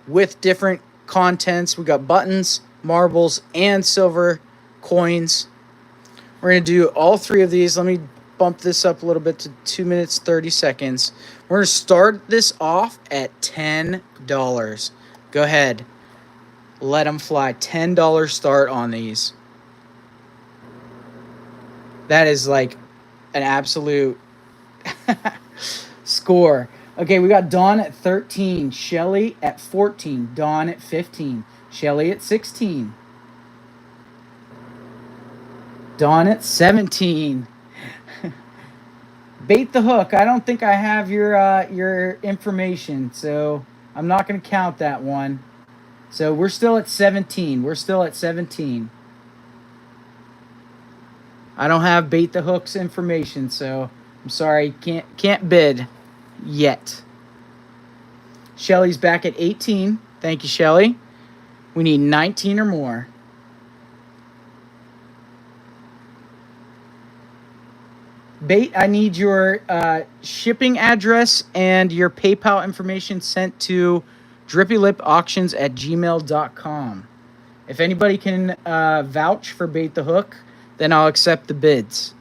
with different contents. We got buttons, marbles, and silver coins. We're going to do all 3 of these. Let me bump this up a little bit to 2 minutes, 30 seconds. We're going to start this off at $10. Go ahead. Let them fly. $10 start on these. That is like an absolute score. Okay, we got Dawn at 13, Shelly at 14, Dawn at 15, Shelly at 16, Dawn at 17. Bait the hook. I don't think I have your information, so I'm not going to count that one. So we're still at 17. We're still at 17. I don't have Bait the Hook's information, so I'm sorry, can't bid yet. Shelly's back at 18. Thank you, Shelly. We need 19 or more. Bait, I need your shipping address and your PayPal information sent to drippylipauctions@gmail.com. If anybody can vouch for Bait the Hook, then I'll accept the bids.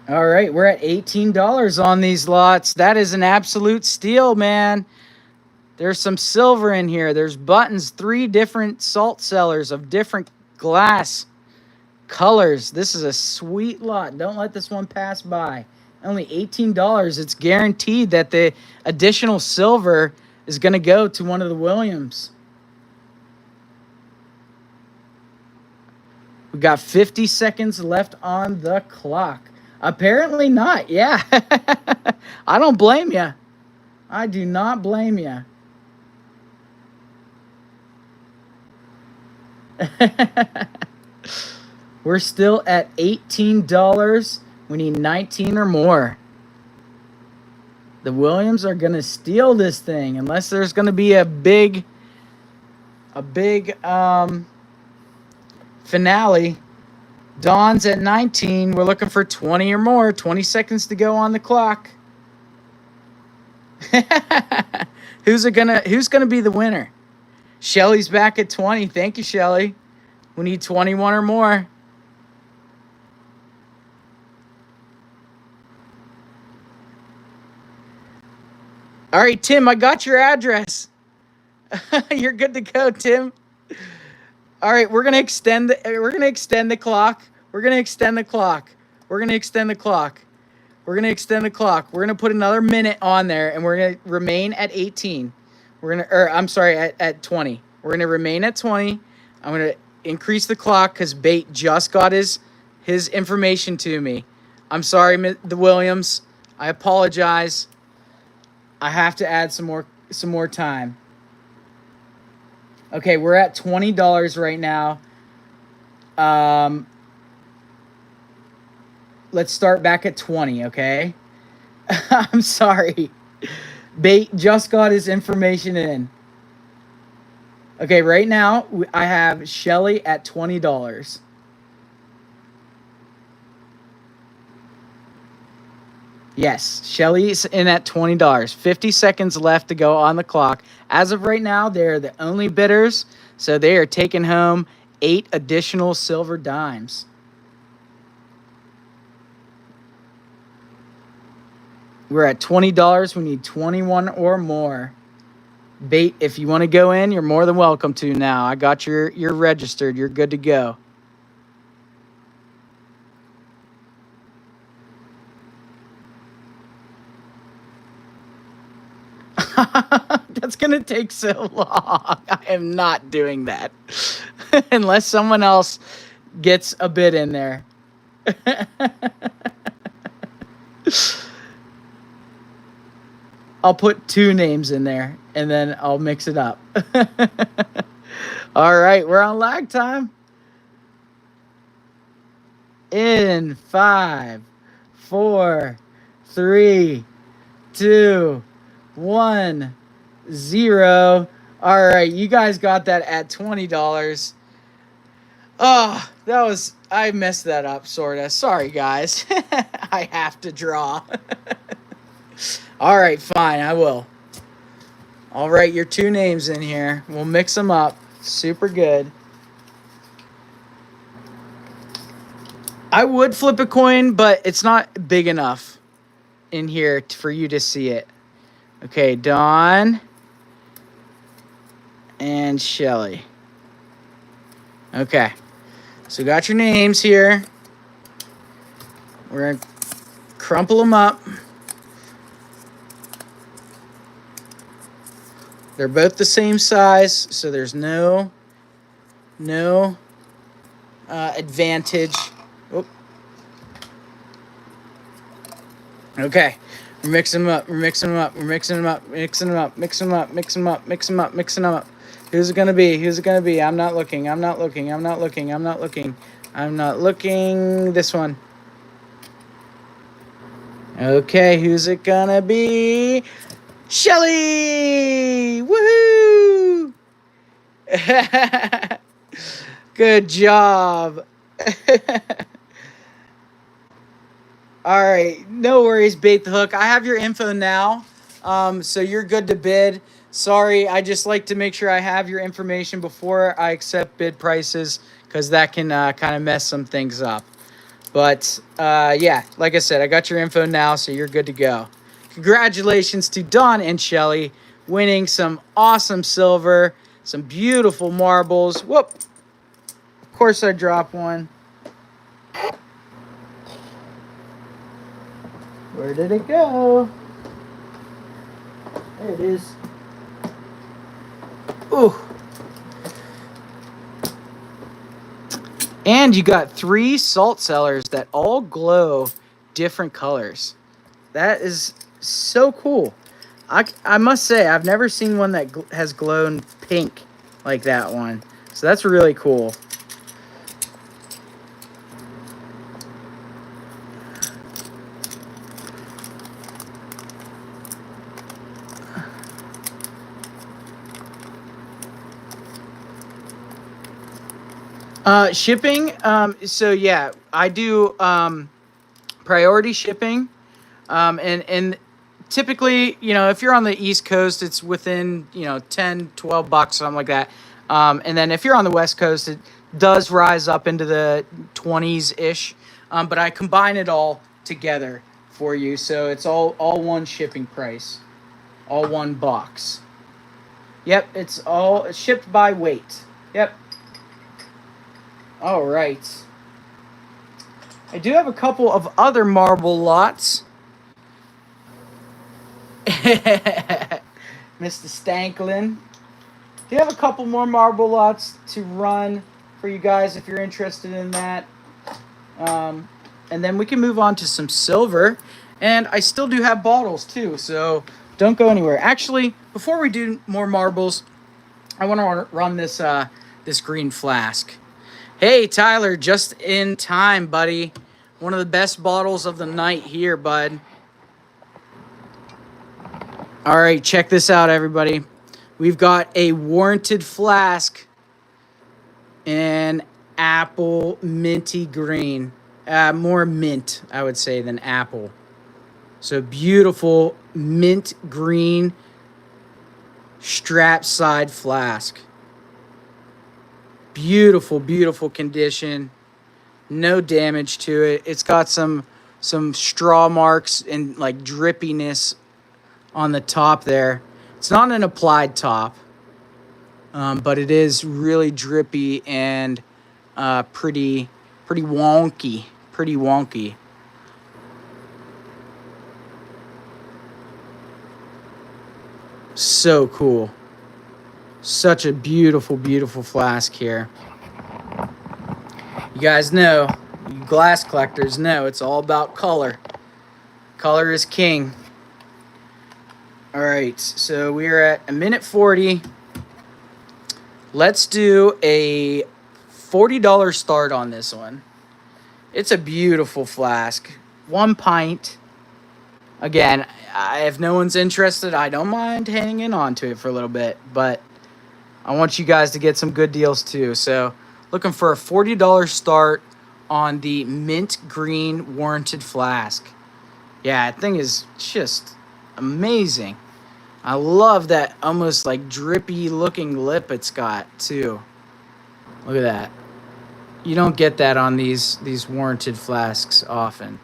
All right, we're at $18 on these lots. That is an absolute steal, man. There's some silver in here. There's buttons, 3 different salt cellars of different glass colors. This is a sweet lot. Don't let this one pass by. Only $18. It's guaranteed that the additional silver is going to go to one of the Williams. We got 50 seconds left on the clock. Apparently not. Yeah. I don't blame you. I do not blame you. We're still at $18. We need 19 or more. The Williams are going to steal this thing unless there's going to be a big finale. Dawn's at 19. We're looking for 20 or more. 20 seconds to go on the clock. Who's gonna be the winner? Shelly's back at 20. Thank you, Shelly. We need 21 or more. All right, Tim, I got your address. You're good to go, Tim. All right, we're gonna extend the clock. We're gonna extend the clock. We're gonna extend the clock. We're gonna put another minute on there, and we're gonna remain at 18. At 20. We're gonna remain at 20. I'm gonna increase the clock because Bait just got his information to me. I'm sorry, the Williams. I apologize. I have to add some more time. Okay, we're at $20 right now. Let's start back at 20, okay? I'm sorry. Bait just got his information in. Okay, right now I have Shelly at $20. Yes, Shelly's in at $20. 50 seconds left to go on the clock. As of right now, they're the only bidders, so they are taking home 8 additional silver dimes. We're at $20. We need 21 or more. Bait, if you want to go in, you're more than welcome to now. I got you're registered. You're good to go. That's going to take so long. I am not doing that. Unless someone else gets a bid in there. I'll put 2 names in there, and then I'll mix it up. All right, we're on lag time. In 5, 4, 3, 2, 1, 0. All right, you guys got that at $20. Oh, I messed that up, sorta. Sorry, guys. I have to draw. All right, fine, I will. All right, your 2 names in here. We'll mix them up. Super good. I would flip a coin, but it's not big enough in here for you to see it. Okay, Dawn and Shelly. Okay, so got your names here. We're going to crumple them up. They're both the same size, so there's no advantage. Oh. Okay, we're mixing them up. We're mixing them up. We're mixing them up. Mixing them up. Mixing them up. Mixing them up. Mixing them up. Mixing them up. Who's it gonna be? Who's it gonna be? I'm not looking. I'm not looking. I'm not looking. I'm not looking. I'm not looking. This one. Okay, who's it gonna be? Shelly! Woohoo! Good job. All right, no worries, Bait the Hook. I have your info now, so you're good to bid. Sorry, I just like to make sure I have your information before I accept bid prices, because that can kind of mess some things up. But, yeah, like I said, I got your info now, so you're good to go. Congratulations to Dawn and Shelly winning some awesome silver, some beautiful marbles. Whoop. Of course I dropped one. Where did it go? There it is. Ooh. And you got 3 salt cellars that all glow different colors. That is so cool. I must say, I've never seen one that has glowed pink like that one. So that's really cool. Shipping. So yeah, I do priority shipping. And typically, you know, if you're on the East Coast, it's within, you know, 10, 12 bucks, something like that. And then if you're on the West Coast, it does rise up into the 20s-ish. But I combine it all together for you. So it's all one shipping price. All one box. Yep, it's all shipped by weight. Yep. All right. I do have a couple of other marble lots. Mr. Stanklin. Do you have a couple more marble lots to run for you guys if you're interested in that? And then we can move on to some silver. And I still do have bottles too, so don't go anywhere. Actually, before we do more marbles, I want to run this this green flask. Hey, Tyler, just in time, buddy. One of the best bottles of the night here, bud. All right, check this out, everybody. We've got a warranted flask in apple minty green. More mint, I would say, than apple. So beautiful mint green strap side flask. Beautiful, beautiful condition. No damage to it. It's got some straw marks and like drippiness on the top there. It's not an applied top, but it is really drippy and pretty wonky. Pretty wonky. So cool. Such a beautiful, beautiful flask here. You guys know, you glass collectors know, it's all about color. Color is king. All right, so we are at 1:40. Let's do a $40 start on this one. It's a beautiful flask. 1 pint. Again, if no one's interested, I don't mind hanging on to it for a little bit, but I want you guys to get some good deals too. So looking for a $40 start on the mint green warranted flask. Yeah, that thing is just amazing. I love that almost like drippy looking lip it's got too. Look at that. You don't get that on these warranted flasks often,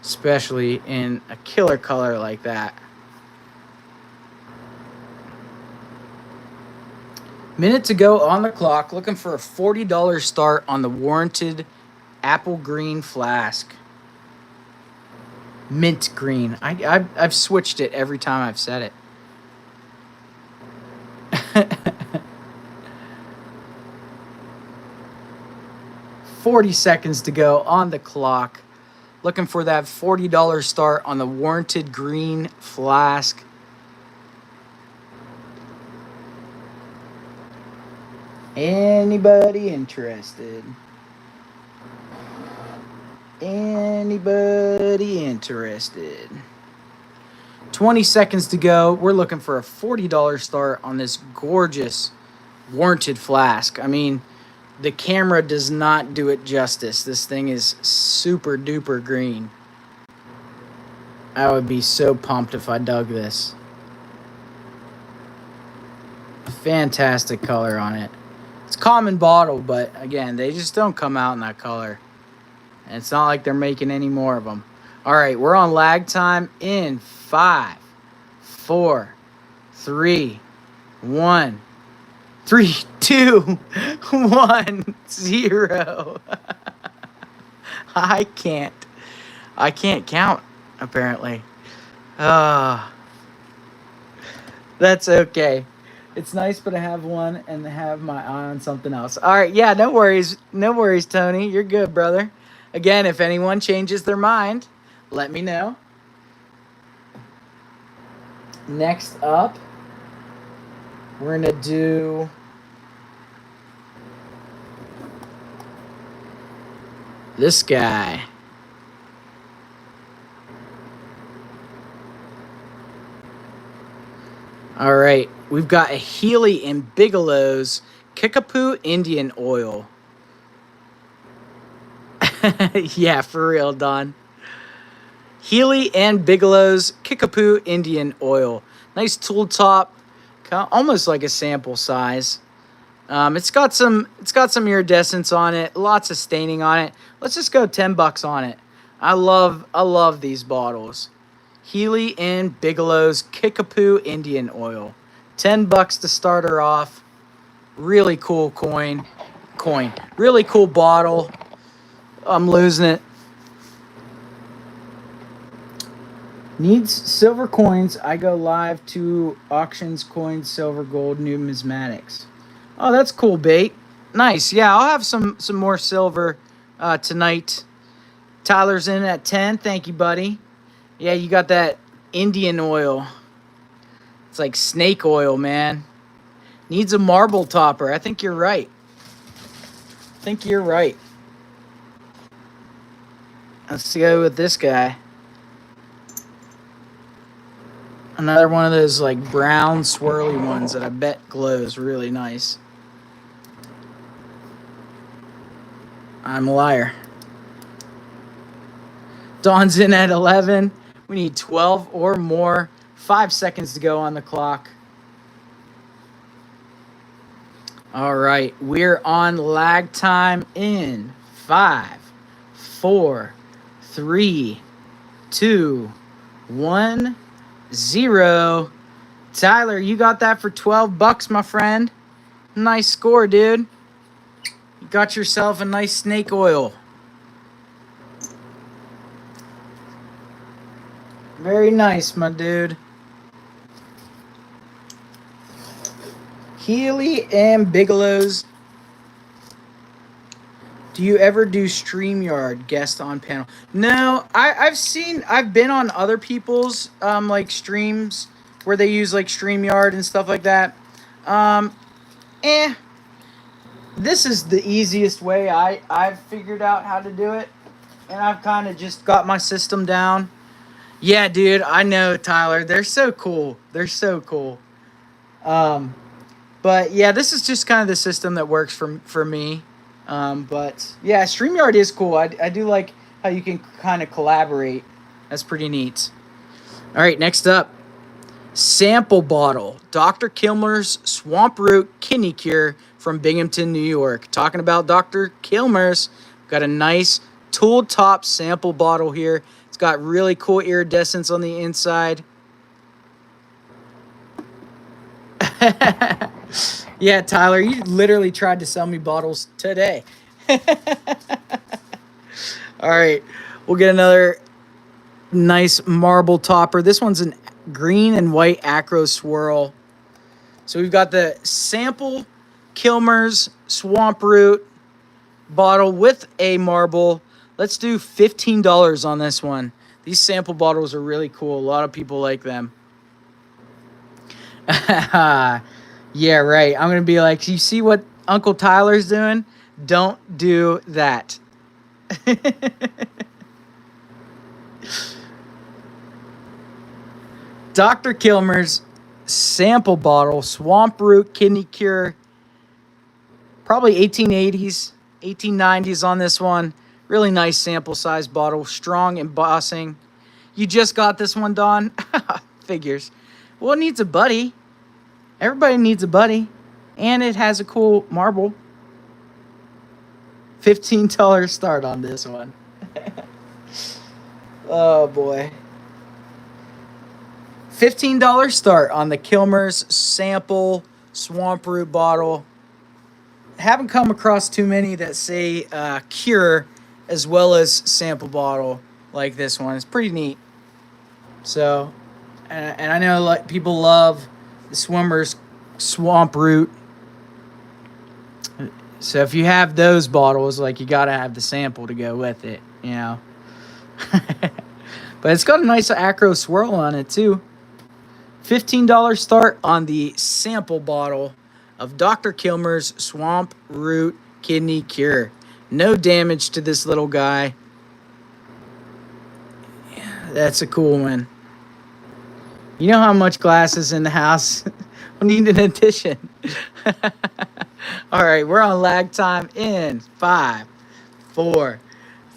especially in a killer color like that. Minute to go on the clock. Looking for a $40 start on the warranted apple green flask. Mint green. I've switched it every time I've said it. 40 seconds to go on the clock. Looking for that $40 start on the warranted green flask. Anybody interested? Anybody interested? 20 seconds to go. We're looking for a $40 start on this gorgeous warranted flask. I mean, the camera does not do it justice. This thing is super duper green. I would be so pumped if I dug this. Fantastic color on it. It's common bottle, but again, they just don't come out in that color. And it's not like they're making any more of them. All right, we're on lag time in 5, 4, 3, 1. 3, 2, 1, 0. I can't count, apparently. That's okay. It's nice, but I have one and have my eye on something else. All right, yeah, no worries. No worries, Tony. You're good, brother. Again, if anyone changes their mind, let me know. Next up, we're going to do this guy. All right, we've got a Healy and Bigelow's Kickapoo Indian Oil. Yeah, for real, Don. Healy and Bigelow's Kickapoo Indian Oil. Nice tool top, almost like a sample size. It's got some iridescence on it, lots of staining on it. Let's just go $10 on it. I love these bottles. Healy and Bigelow's Kickapoo Indian Oil. $10 to start her off. Really cool coin. Really cool bottle. I'm losing it. Needs silver coins. I go live to auctions, coins, silver, gold, numismatics. Oh, that's cool, bait. Nice. Yeah, I'll have some more silver tonight. Tyler's in at 10. Thank you, buddy. Yeah, you got that Indian oil. It's like snake oil, man. Needs a marble topper. I think you're right. Let's go with this guy. Another one of those like brown swirly ones that I bet glows really nice. I'm a liar. Dawn's in at 11. We need 12 or more. 5 seconds to go on the clock. All right, we're on lag time in 5, 4, 3, 2, 1, 0. Tyler, you got that for $12, my friend. Nice score, dude. You got yourself a nice snake oil. Very nice, my dude. Healy and Bigelow's. Do you ever do StreamYard guest on panel? No, I've been on other people's like streams where they use like StreamYard and stuff like that. This is the easiest way I've figured out how to do it, and I've kind of just got my system down. Yeah, dude, I know, Tyler. They're so cool. But yeah, this is just kind of the system that works for me. But yeah, StreamYard is cool. I do like how you can kind of collaborate. That's pretty neat. All right, next up, sample bottle. Dr. Kilmer's Swamp Root Kidney Cure from Binghamton, New York. Talking about Dr. Kilmer's. Got a nice tool top sample bottle here. It's got really cool iridescence on the inside. Yeah, Tyler, you literally tried to sell me bottles today. All right, we'll get another nice marble topper. This one's in green and white acro swirl. So we've got the sample Kilmer's Swamp Root bottle with a marble. Let's do $15 on this one. These sample bottles are really cool. A lot of people like them. Yeah, right. I'm going to be like, you see what Uncle Tyler's doing? Don't do that. Dr. Kilmer's sample bottle, Swamp Root Kidney Cure. Probably 1880s, 1890s on this one. Really nice sample size bottle. Strong embossing. You just got this one, Don? Figures. Well, it needs a buddy. Everybody needs a buddy. And it has a cool marble. $15 start on this one. Oh, boy. $15 start on the Kilmer's sample Swamp Root bottle. Haven't come across too many that say cure as well as sample bottle like this one. It's pretty neat. So, and I know like people love the Swimmer's Swamp Root. So if you have those bottles, like you gotta have the sample to go with it, you know. But it's got a nice acro swirl on it too. $15 start on the sample bottle of Dr. Kilmer's Swamp Root Kidney Cure. No damage to this little guy. Yeah, that's a cool one. You know how much glass is in the house? We need an addition. All right, we're on lag time in 5, 4,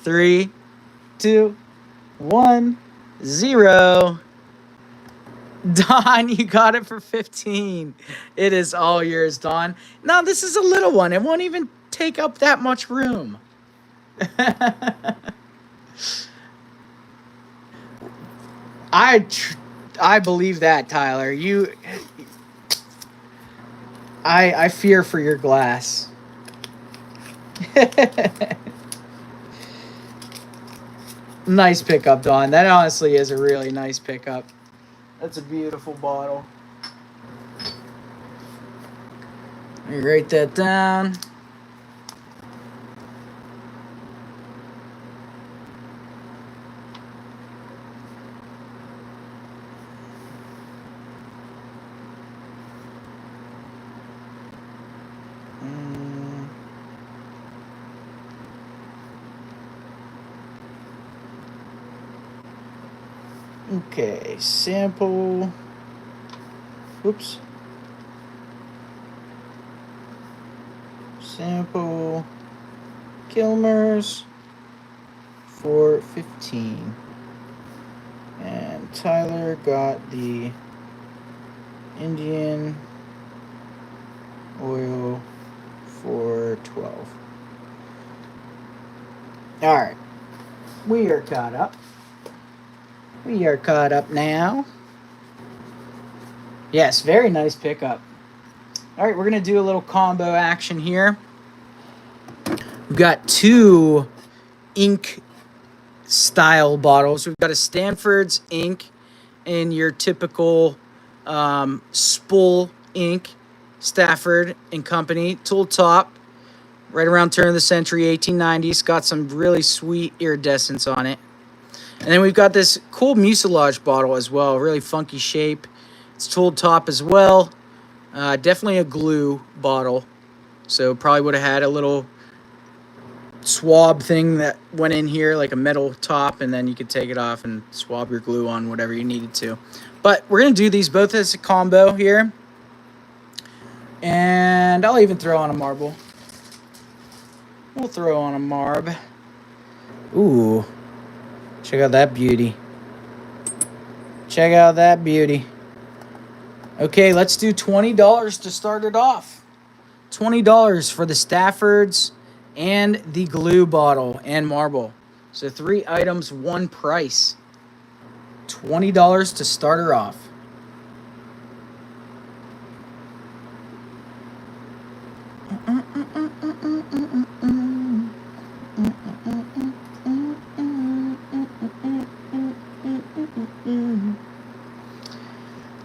3, 2, 1, 0. Don, you got it for 15. It is all yours, Don. Now, this is a little one. It won't even take up that much room. I believe that, Tyler. I fear for your glass. Nice pickup, Don. That honestly is a really nice pickup. That's a beautiful bottle. Let me write that down. Okay, sample. Oops. Sample Kilmer's for 15. And Tyler got the Indian oil for 12. Alright. We are caught up. We are caught up now. Yes, very nice pickup. Alright, we're going to do a little combo action here. We've got two ink style bottles. We've got a Stanford's ink in your typical spool ink, Stafford and Company, tool top, right around turn of the century, 1890s. Got some really sweet iridescence on it. And then we've got this cool mucilage bottle as well, really funky shape. It's tool top as well. Definitely a glue bottle, so probably would have had a little swab thing that went in here, like a metal top, and then you could take it off and swab your glue on whatever you needed to. But we're going to do these both as a combo here. And I'll even throw on a marble. We'll throw on a marb. Ooh. Check out that beauty. Check out that beauty. Okay, let's do $20 to start it off. $20 for the Staffords and the glue bottle and marble. So 3 items, 1 price. $20 to start her off.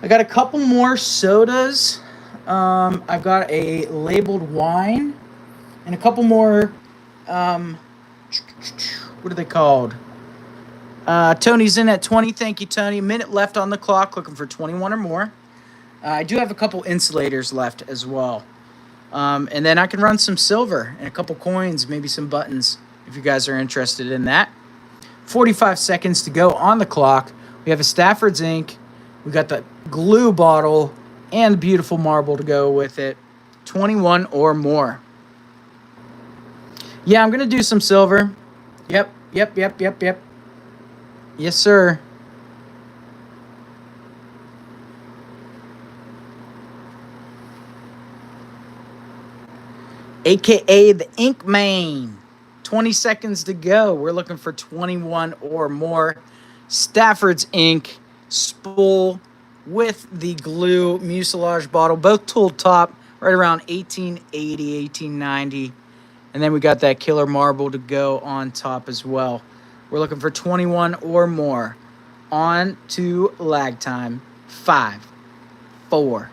I got a couple more sodas. I've got a labeled wine and a couple more, what are they called? Tony's in at 20. Thank you, Tony. A minute left on the clock, looking for 21 or more. I do have a couple insulators left as well. And then I can run some silver and a couple coins, maybe some buttons, if you guys are interested in that. 45 seconds to go on the clock. We have a Stafford's ink. We got the glue bottle and the beautiful marble to go with it. 21 or more. Yeah, I'm going to do some silver. Yep. Yes, sir. AKA the Ink Main. 20 seconds to go. We're looking for 21 or more. Stafford's ink spool with the glue mucilage bottle, both tool top, right around 1880, 1890. And then we got that killer marble to go on top as well. We're looking for 21 or more. On to lag time. 5, 4,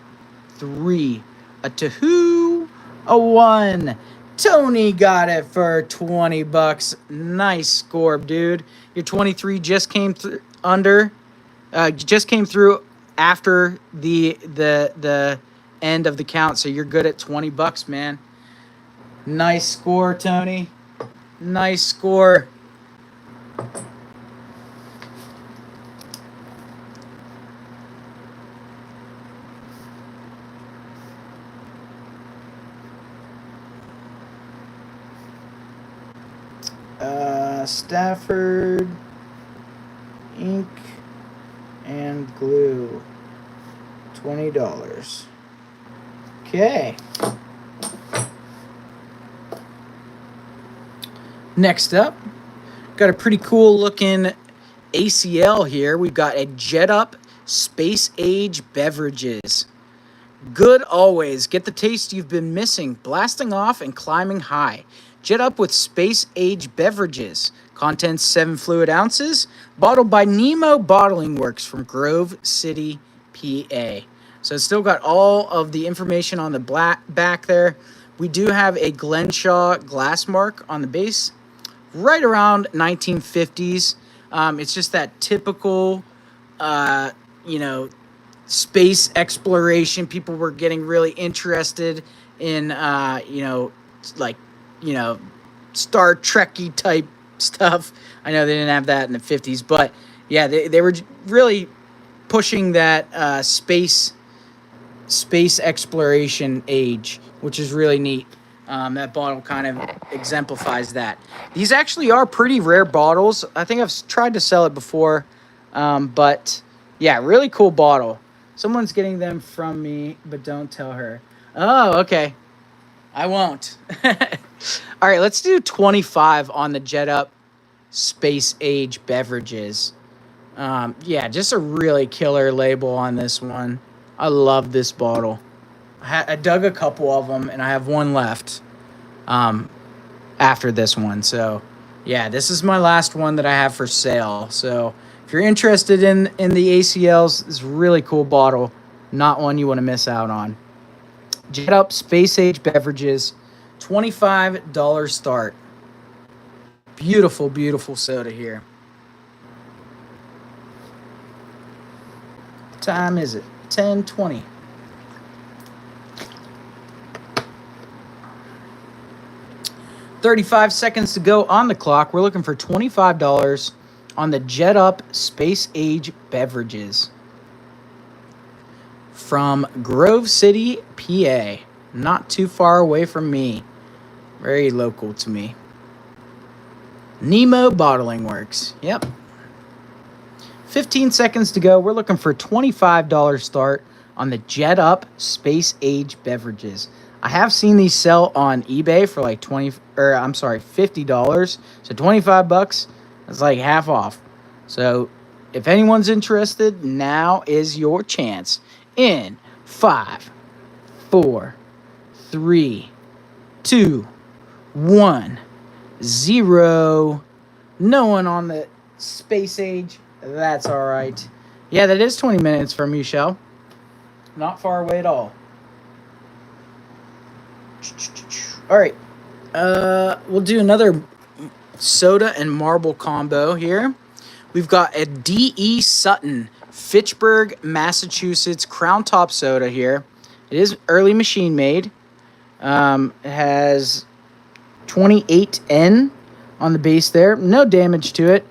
3, a 2, a 1. Tony got it for $20. Nice score, dude. Your 23 just came through just came through after the end of the count, so you're good at $20, man. Nice score, Tony. Nice score. Stafford ink and glue, $20. Okay. Next up, got a pretty cool looking ACL here. We've got a Jet Up Space Age Beverages. Good always. Get the taste you've been missing. Blasting off and climbing high. Jet Up with Space Age Beverages. Contents 7 fluid ounces. Bottled by Nemo Bottling Works from Grove City, PA. So it's still got all of the information on the back there. We do have a Glenshaw glass mark on the base. Right around 1950s. It's just that typical, space exploration. People were getting really interested in, Star Trek-y type stuff. I know they didn't have that in the 50s, but Yeah, they were really pushing that space exploration age, which is really neat. That bottle kind of exemplifies that. These actually are pretty rare bottles. I think I've tried to sell it before, but yeah, really cool bottle. Someone's getting them from me, but don't tell her. Oh, okay. I won't. All right, let's do 25 on the Jet Up Space Age beverages. Yeah, just a really killer label on this one. I love this bottle. I dug a couple of them, and I have one left after this one. So, yeah, this is my last one that I have for sale. So, if you're interested in the ACLs, this is a really cool bottle. Not one you want to miss out on. Jet Up Space Age Beverages, $25 start. Beautiful, beautiful soda here. What time is it? 10:20. $35 seconds to go on the clock. We're looking for $25 on the Jet Up Space Age Beverages from Grove City, PA. Not too far away from me. Very local to me. Nemo Bottling Works. Yep. 15 seconds to go. We're looking for $25 start on the Jet Up Space Age Beverages. I have seen these sell on eBay for like $50. So $25, that's like half off. So if anyone's interested, now is your chance. In 5, 4, 3, 2, 1, 0. No one on the Space Age. That's all right. Yeah, that is 20 minutes from you, Shell. Not far away at all. All right. We'll do another soda and marble combo here. We've got a D.E. Sutton Fitchburg, Massachusetts Crown Top soda here. It is early machine made. It has 28N on the base there. No damage to it.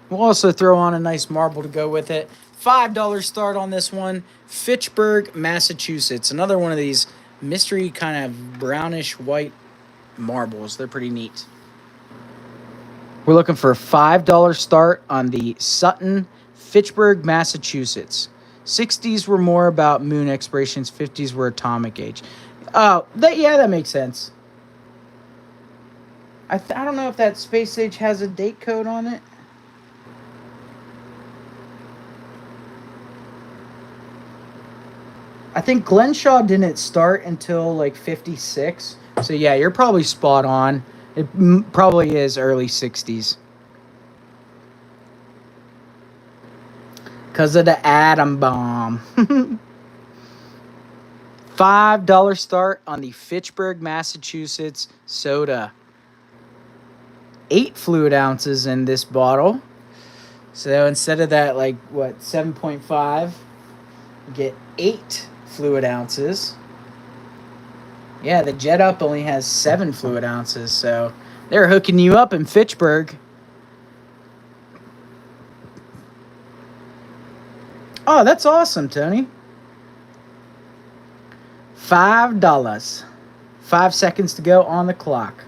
We'll also throw on a nice marble to go with it. $5 start on this one. Fitchburg, Massachusetts. Another one of these mystery kind of brownish white marbles. They're pretty neat. We're looking for a $5 start on the Sutton, Fitchburg, Massachusetts. 60s were more about moon explorations. 50s were atomic age. Oh, that makes sense. I don't know if that Space Age has a date code on it. I think Glenshaw didn't start until like 56. So yeah, you're probably spot on. It probably is early 60s. Because of the atom bomb. $5 start on the Fitchburg, Massachusetts soda. 8 fluid ounces in this bottle. So instead of that, 7.5, you get 8 fluid ounces. Yeah, the Jet Up only has 7 fluid ounces, so they're hooking you up in Fitchburg. Oh, that's awesome, Tony. $5. 5 seconds to go on the clock.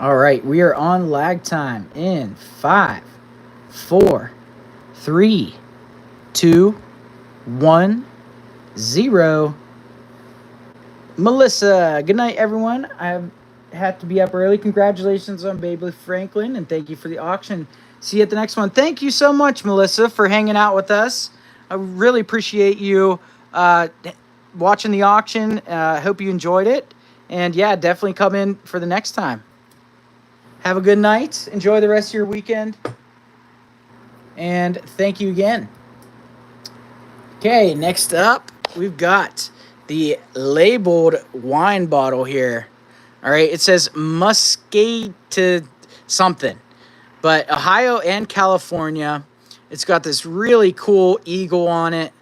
All right, we are on lag time in 5, 4, 3, 2, 1, 0. Melissa, good night, everyone. I had to be up early. Congratulations on Baby Franklin, and thank you for the auction. See you at the next one. Thank you so much, Melissa, for hanging out with us. I really appreciate you watching the auction. I hope you enjoyed it. And, yeah, definitely come in for the next time. Have a good night. Enjoy the rest of your weekend. And thank you again. Okay, next up, we've got the labeled wine bottle here. All right, it says Muscate something. But Ohio and California, it's got this really cool eagle on it.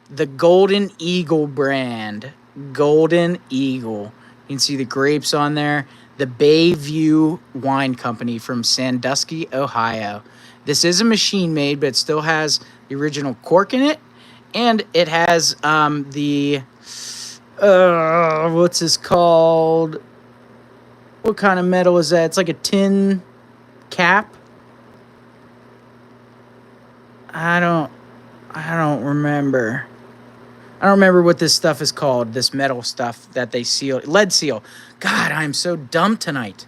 The Golden Eagle brand. Golden Eagle. You can see the grapes on there. the Bayview Wine Company from Sandusky, Ohio. This is a machine made, but it still has the original cork in it, and it has what's this called? What kind of metal is that? It's like a tin cap. I don't remember. I don't remember what this stuff is called. This metal stuff that they seal. Lead seal. God, I'm so dumb tonight.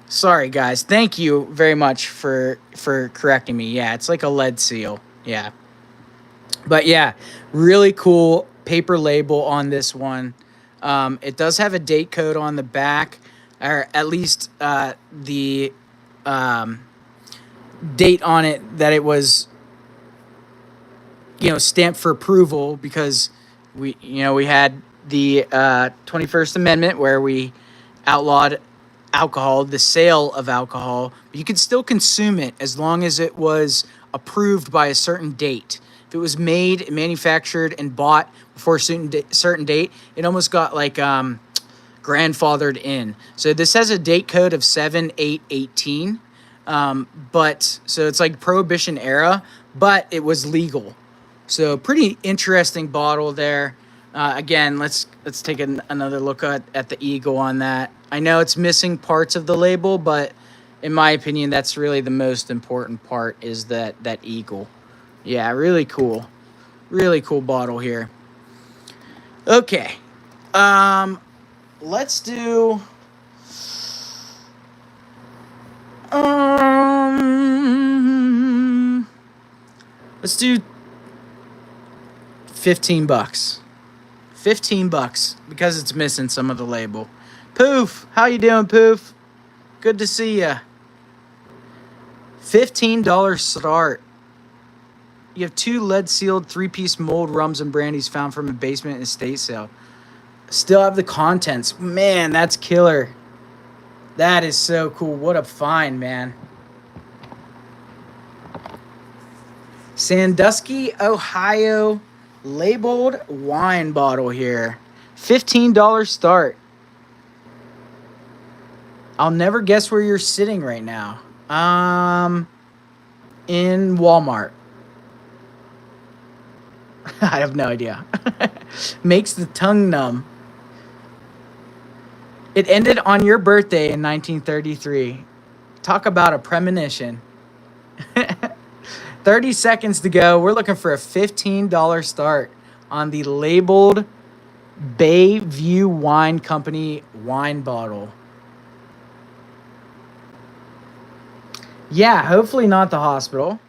Sorry, guys. Thank you very much for correcting me. Yeah, it's like a lead seal. Yeah. But yeah, really cool paper label on this one. It does have a date code on the back, or at least the date on it that it was, stamped for approval, because we had the 21st Amendment where we outlawed alcohol, the sale of alcohol. But you could still consume it as long as it was approved by a certain date. If it was made, manufactured, and bought before a certain date, it almost got like grandfathered in. So this has a date code of 7/8/18. But so it's like Prohibition era, but it was legal. So pretty interesting bottle there. Again, let's take another look at the eagle on that. I know it's missing parts of the label, but in my opinion, that's really the most important part, is that eagle. Yeah, really cool. Really cool bottle here. Okay. Let's do let's do $15. $15 because it's missing some of the label. Poof, how you doing, Poof? Good to see ya. $15 start. You have 2 lead-sealed 3-piece mold rums and brandies found from a basement estate sale. Still have the contents. Man, that's killer. That is so cool. What a find, man. Sandusky, Ohio, labeled wine bottle here. $15 start. I'll never guess where you're sitting right now. In Walmart. I have no idea. Makes the tongue numb. It ended on your birthday in 1933. Talk about a premonition. 30 seconds to go. We're looking for a $15 start on the labeled Bayview Wine Company wine bottle. Yeah, hopefully not the hospital.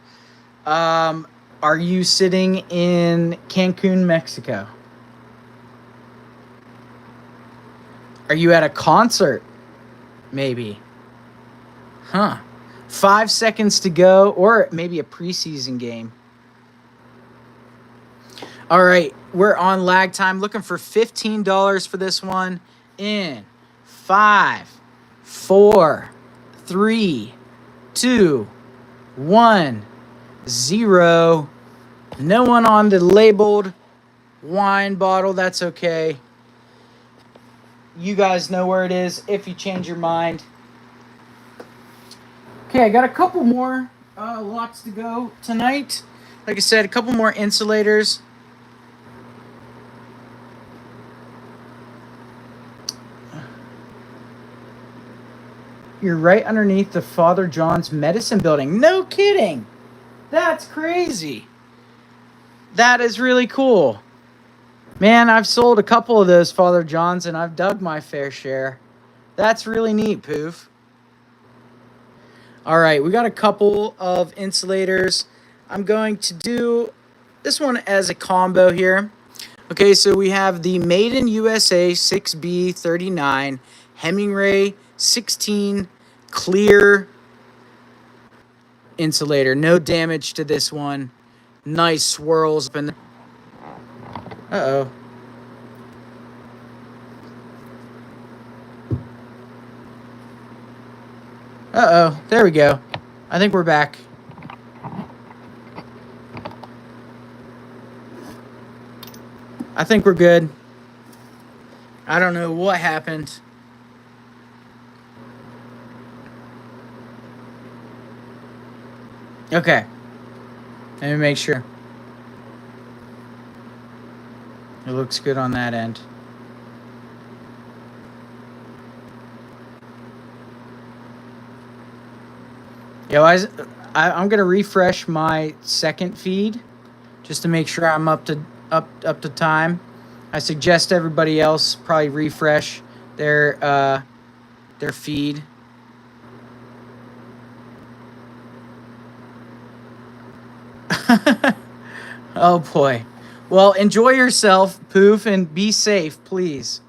Are you sitting in Cancun, Mexico? Are you at a concert? Maybe. Huh. 5 seconds to go, or maybe a preseason game. All right, we're on lag time. Looking for $15 for this one. In 5, 4, 3, 2, 1, 0. No one on the labeled wine bottle. That's okay. You guys know where it is if you change your mind. Okay, I got a couple more lots to go tonight. Like I said, a couple more insulators. You're right underneath the Father John's Medicine Building. No kidding. That's crazy. That is really cool. Man, I've sold a couple of those Father John's and I've dug my fair share. That's really neat, Poof. All right, we got a couple of insulators. I'm going to do this one as a combo here. Okay, so we have the Made in USA 6B39 Hemingway 16 clear insulator. No damage to this one. Nice swirls up in the... Uh-oh. Uh-oh. There we go. I think we're back. I think we're good. I don't know what happened. Okay. Let me make sure. It looks good on that end. Yo, I'm gonna refresh my second feed just to make sure I'm up to time. I suggest everybody else probably refresh their feed. Oh boy. Well, enjoy yourself, Poof, and be safe, please.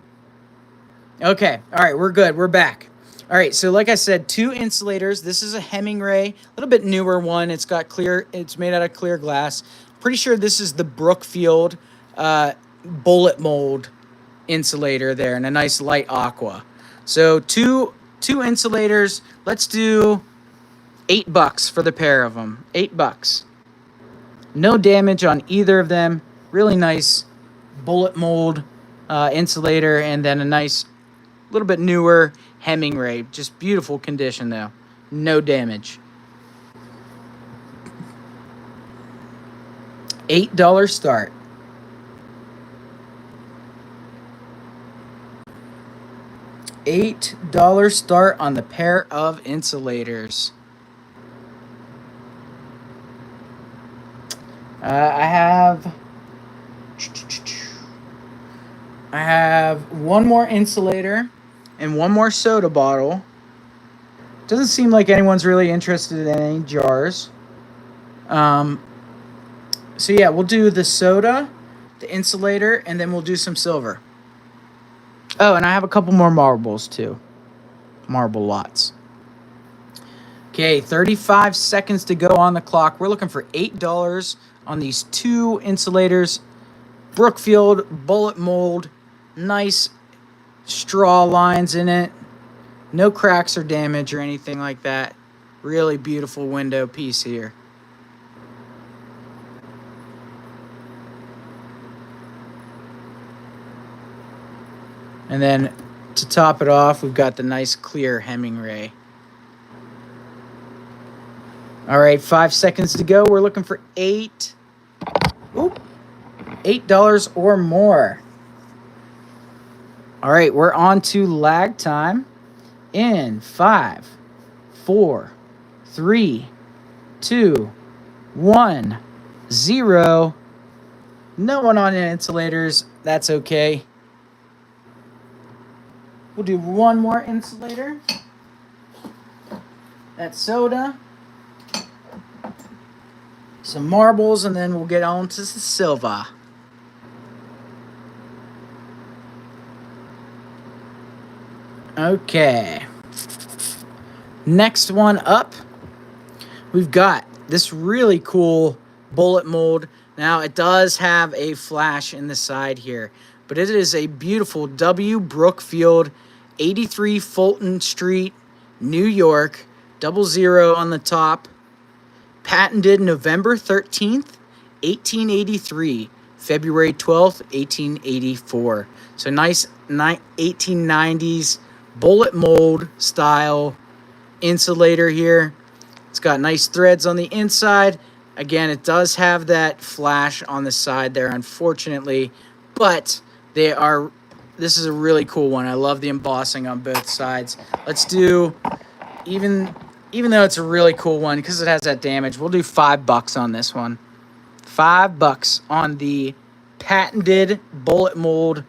Okay. All right, we're good. We're back. All right, so like I said, 2 insulators. This is a Hemingway, a little bit newer one. It's got clear. It's made out of clear glass. Pretty sure this is the Brookfield bullet mold insulator there, and a nice light aqua. So two insulators. Let's do $8 for the pair of them. $8. No damage on either of them. Really nice bullet mold insulator, and then a nice, little bit newer Hemingway. Just beautiful condition though. No damage. $8 start. $8 start on the pair of insulators. I have one more insulator and one more soda bottle. Doesn't seem like anyone's really interested in any jars. So yeah, we'll do the soda, the insulator, and then we'll do some silver. Oh, and I have a couple more marbles too. Marble lots. Okay, 35 seconds to go on the clock. We're looking for $8 on these 2 insulators. Brookfield bullet mold. Nice straw lines in it. No cracks or damage or anything like that. Really beautiful window piece here. And then to top it off, we've got the nice clear Hemingway. All right, 5 seconds to go. We're looking for $8 or more. All right, we're on to lag time in 5, 4, 3, 2, 1, 0. No one on insulators. That's okay. We'll do one more insulator. That's soda. Some marbles, and then we'll get on to the silver. Okay. Next one up, we've got this really cool bullet mold. Now, it does have a flash in the side here, but it is a beautiful W. Brookfield, 83 Fulton Street, New York, 00 on the top. Patented November 13th, 1883, February 12th, 1884. So nice 1890s bullet mold style insulator here. It's got nice threads on the inside. Again, it does have that flash on the side there, unfortunately, but this is a really cool one. I love the embossing on both sides. Let's do, even though it's a really cool one, because it has that damage, we'll do $5 on this one. $5 on the patented bullet mold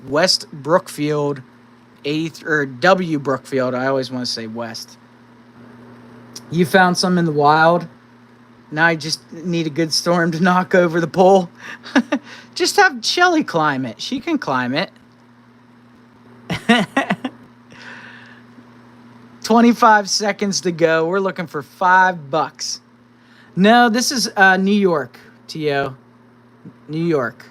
West Brookfield, W Brookfield. I always want to say West. You found some in the wild. Now I just need a good storm to knock over the pole. Just have Shelly climb it. She can climb it. 25 seconds to go. We're looking for $5. No, this is New York, T.O. New York.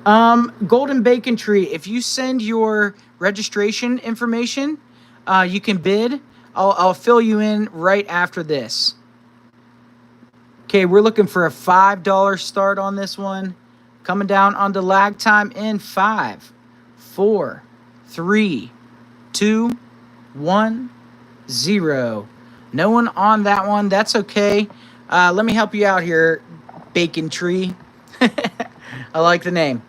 Golden Bacon Tree. If you send your registration information, you can bid. I'll fill you in right after this. Okay, we're looking for a $5 start on this one. Coming down onto lag time in 5, 4, 3, 2, 1, 0. No one on that one. That's okay. Let me help you out here, Bacon Tree. I like the name.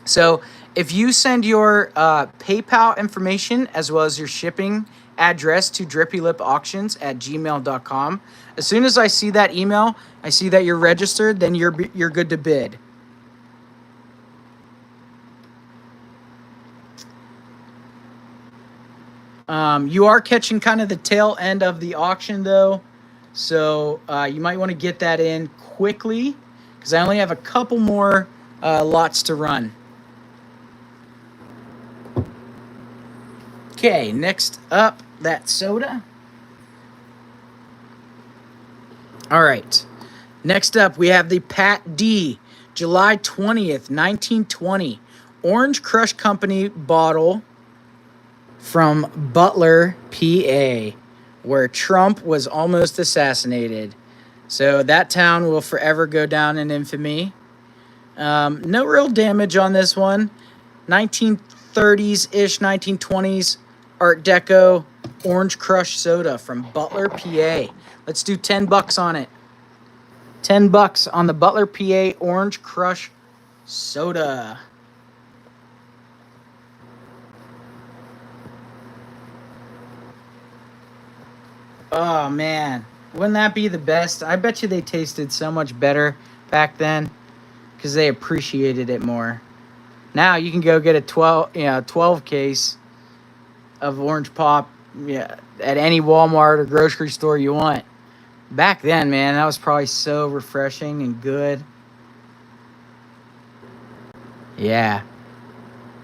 So if you send your PayPal information as well as your shipping address to drippylipauctions@gmail.com, as soon as I see that email, I see that you're registered, then you're good to bid. You are catching kind of the tail end of the auction though, so you might want to get that in quickly because I only have a couple more lots to run. Okay, next up, that soda. All right. Next up, we have the Pat D, July 20th, 1920. Orange Crush Company bottle from Butler, PA, where Trump was almost assassinated. So that town will forever go down in infamy. No real damage on this one. 1930s-ish, 1920s Art Deco Orange Crush soda from Butler, PA. Let's do $10 on it. $10 on the Butler, PA Orange Crush soda. Oh man, wouldn't that be the best? I bet you they tasted so much better back then because they appreciated it more. Now you can go get a 12 case of orange pop, at any Walmart or grocery store you want. Back then, man, that was probably so refreshing and good. Yeah.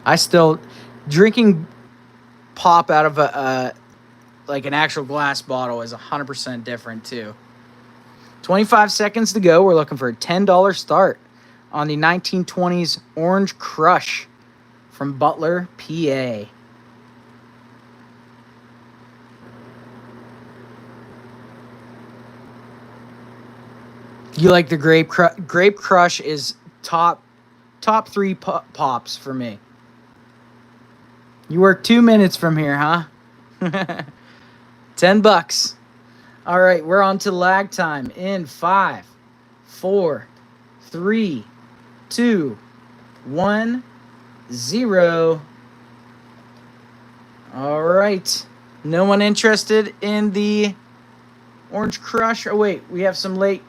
I still drinking pop out of like an actual glass bottle is 100% different too. 25 seconds to go. We're looking for a $10 start on the 1920s Orange Crush from Butler, PA. You like the Grape Crush is top 3 pops for me. You work 2 minutes from here, huh? $10. All right, we're on to lag time in 5, 4, 3, 2, 1, 0. All right. No one interested in the Orange Crush? Oh wait, we have some lates.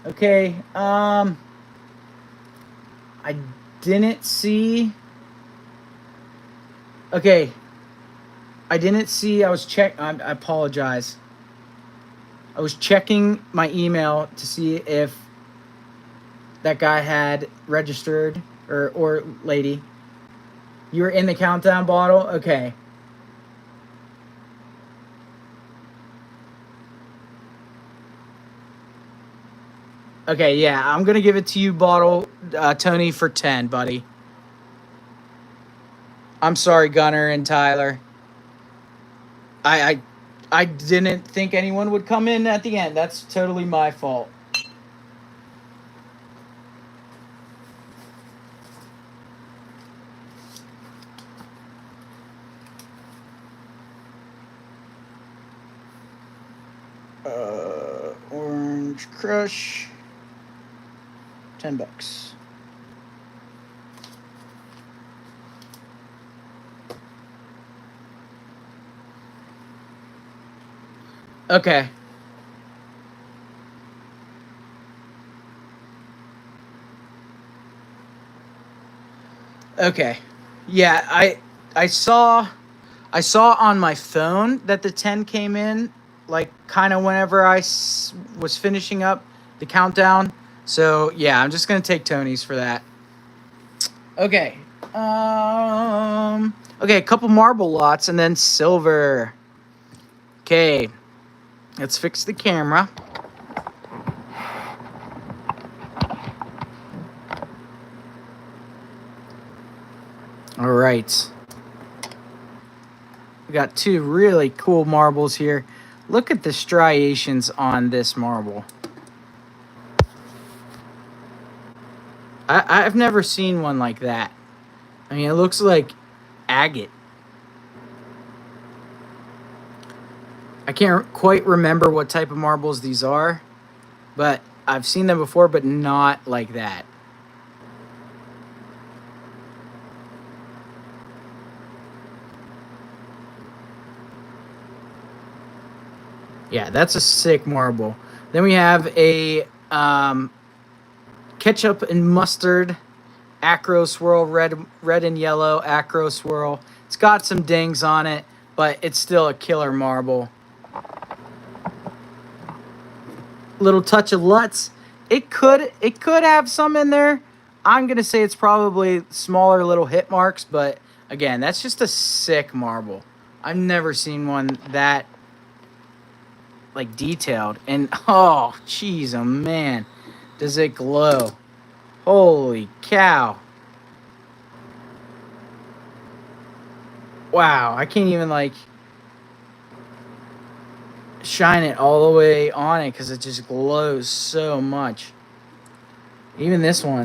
Okay. I didn't see. Okay. I didn't see. I apologize. I was checking my email to see if that guy had registered or lady. You were in the countdown bottle? Okay. Okay, yeah, I'm going to give it to you, bottle, Tony, for 10, buddy. I'm sorry, Gunner and Tyler. I didn't think anyone would come in at the end. That's totally my fault. Orange Crush. $10. Okay. Okay. Yeah, I saw on my phone that the 10 came in, like kind of whenever I was finishing up the countdown. So yeah, I'm just gonna take Tony's for that. Okay. Okay, a couple marble lots and then silver. Okay. Let's fix the camera. All right. We got 2 really cool marbles here. Look at the striations on this marble. I've never seen one like that. I mean, it looks like agate. I can't quite remember what type of marbles these are, but I've seen them before, but not like that. Yeah, that's a sick marble. Then we have a ketchup and mustard acro swirl, red and yellow acro swirl. It's got some dings on it, but it's still a killer marble. Little touch of Lutz. It could have some in there. I'm gonna say it's probably smaller little hit marks, but again, that's just a sick marble. I've never seen one that like detailed. And oh jeez, oh man, does it glow. Holy cow. Wow, I can't even like shine it all the way on it because it just glows so much. Even this one.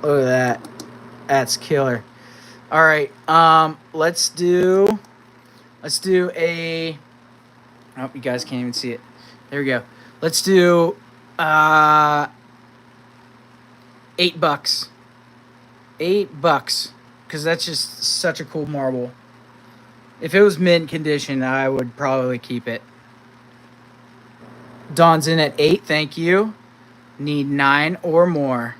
Look at that. That's killer. All right, let's do a, oh, you guys can't even see it. There we go. Let's do $8. $8, because that's just such a cool marble. If it was mint condition, I would probably keep it. Dawn's in at 8, thank you. Need 9 or more.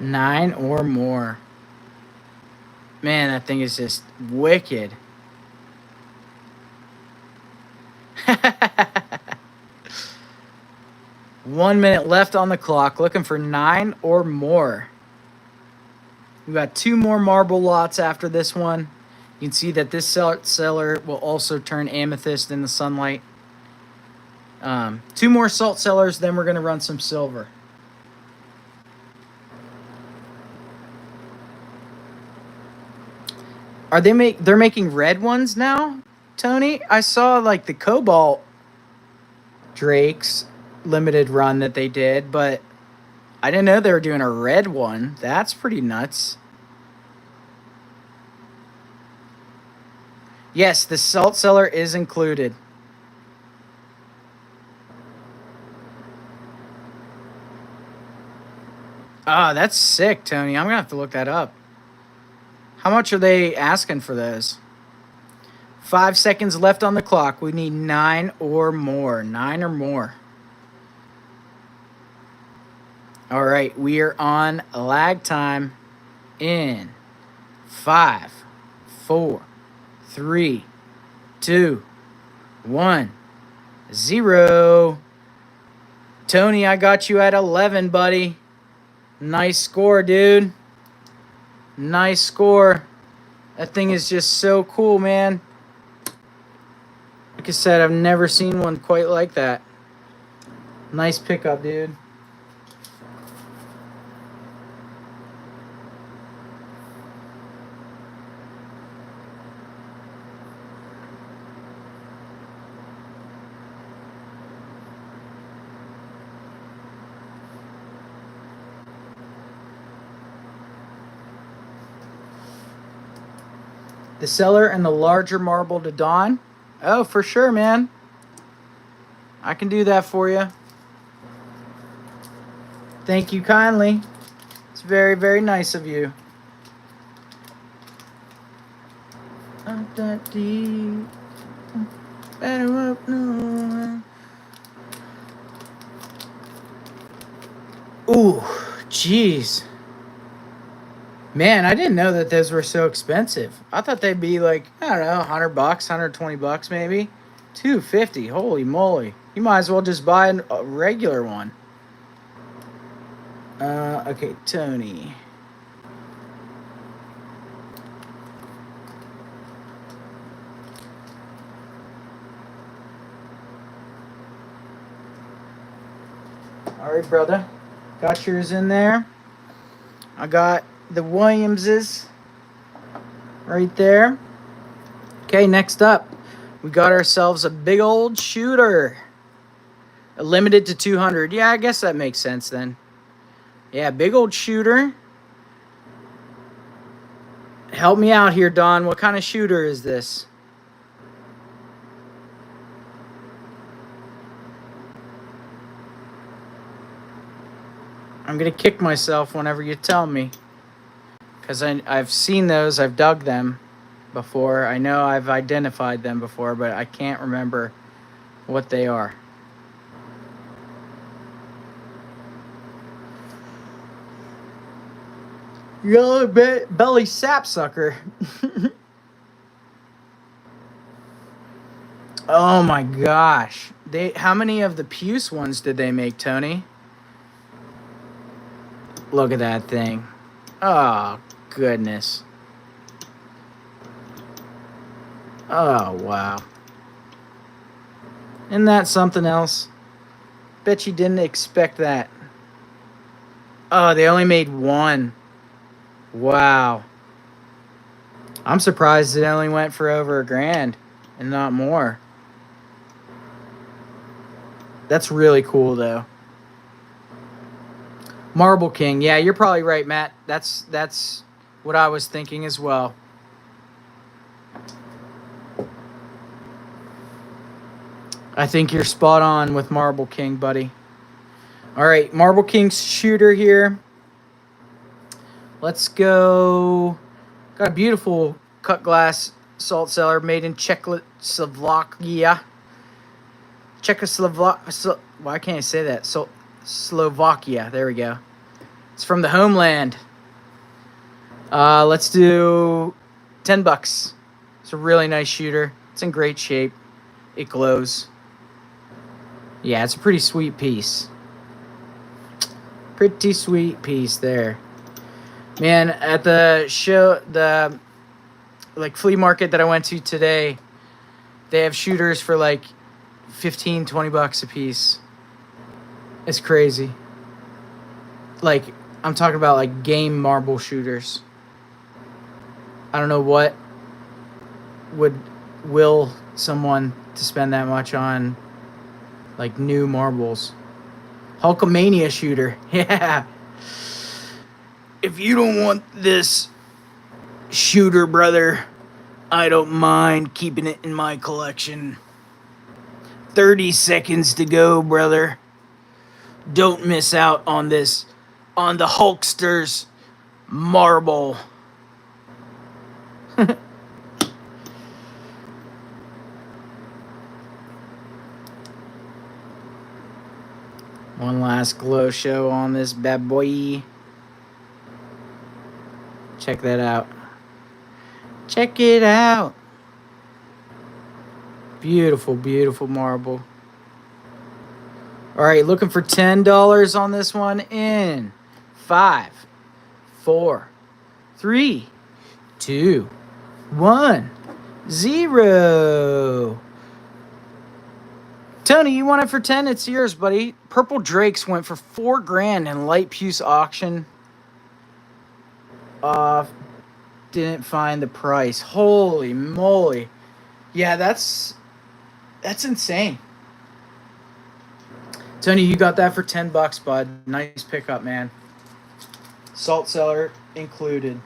Nine or more. Man, that thing is just wicked. 1 minute left on the clock. Looking for 9 or more. We got 2 more marble lots after this one. You can see that this cellar will also turn amethyst in the sunlight. 2 more salt cellars, then we're going to run some silver. Are they're making red ones now, Tony? I saw like the Cobalt Drakes limited run that they did, but I didn't know they were doing a red one. That's pretty nuts. Yes, the salt cellar is included. Ah, that's sick, Tony. I'm gonna have to look that up. How much are they asking for those? 5 seconds left on the clock. We need 9 or more. 9 or more. All right, we are on lag time in 5, 4, 3, 2, 1, 0. Tony, I got you at 11, buddy. Nice score, dude. Nice score. That thing is just so cool, man. Like I said, I've never seen one quite like that. Nice pickup, dude. The cellar and the larger marble to Dawn. Oh, for sure, man. I can do that for you. Thank you kindly. It's very, very nice of you. Ooh, jeez. Man, I didn't know that those were so expensive. I thought they'd be like, I don't know, $100, $120 maybe. $250. Holy moly. You might as well just buy a regular one. Okay, Tony. All right, brother. Got yours in there. I got the Williamses right there. Okay, next up, We got ourselves a big old shooter. Limited to 200. Yeah, I guess that makes sense then. Yeah, big old shooter. Help me out here, Don. What kind of shooter is this? I'm going to kick myself whenever you tell me. Because I've seen those. I've dug them before. I know I've identified them before, but I can't remember what they are. Yellow belly sapsucker. Oh my gosh. How many of the puce ones did they make, Tony? Look at that thing. Oh, goodness. Oh, wow. Isn't that something else? Bet you didn't expect that. Oh, they only made one. Wow. I'm surprised it only went for over $1,000 and not more. That's really cool, though. Marble King. Yeah, you're probably right, Matt. That's what I was thinking as well. I think you're spot on with Marble King, buddy. All right, Marble King's shooter here. Let's go. Got a beautiful cut glass salt cellar made in Czechoslovakia. Why can't I say that? Slovakia. There we go. It's from the homeland. Let's do $10. It's a really nice shooter. It's in great shape. It glows. Yeah, it's a pretty sweet piece. Pretty sweet piece there. Man, at the show, the flea market that I went to today, they have shooters for like $15-20 a piece. It's crazy. Like, I'm talking about like game marble shooters. I don't know what would will someone to spend that much on like new marbles. Hulkamania shooter. Yeah. If you don't want this shooter, brother, I don't mind keeping it in my collection. 30 seconds to go, brother. Don't miss out on this, on the Hulkster's marble. One last glow show on this bad boy. Check that out. Check it out. Beautiful, beautiful marble. All right, looking for $10 on this one in 5, 4, 3, 2, 1, 0. Tony, you want it for 10? It's yours, buddy. Purple Drakes went for $4,000 in light puce auction. Didn't find the price. Holy moly. Yeah, that's insane. Tony, you got that for $10, bud. Nice pickup, man. Salt cellar included.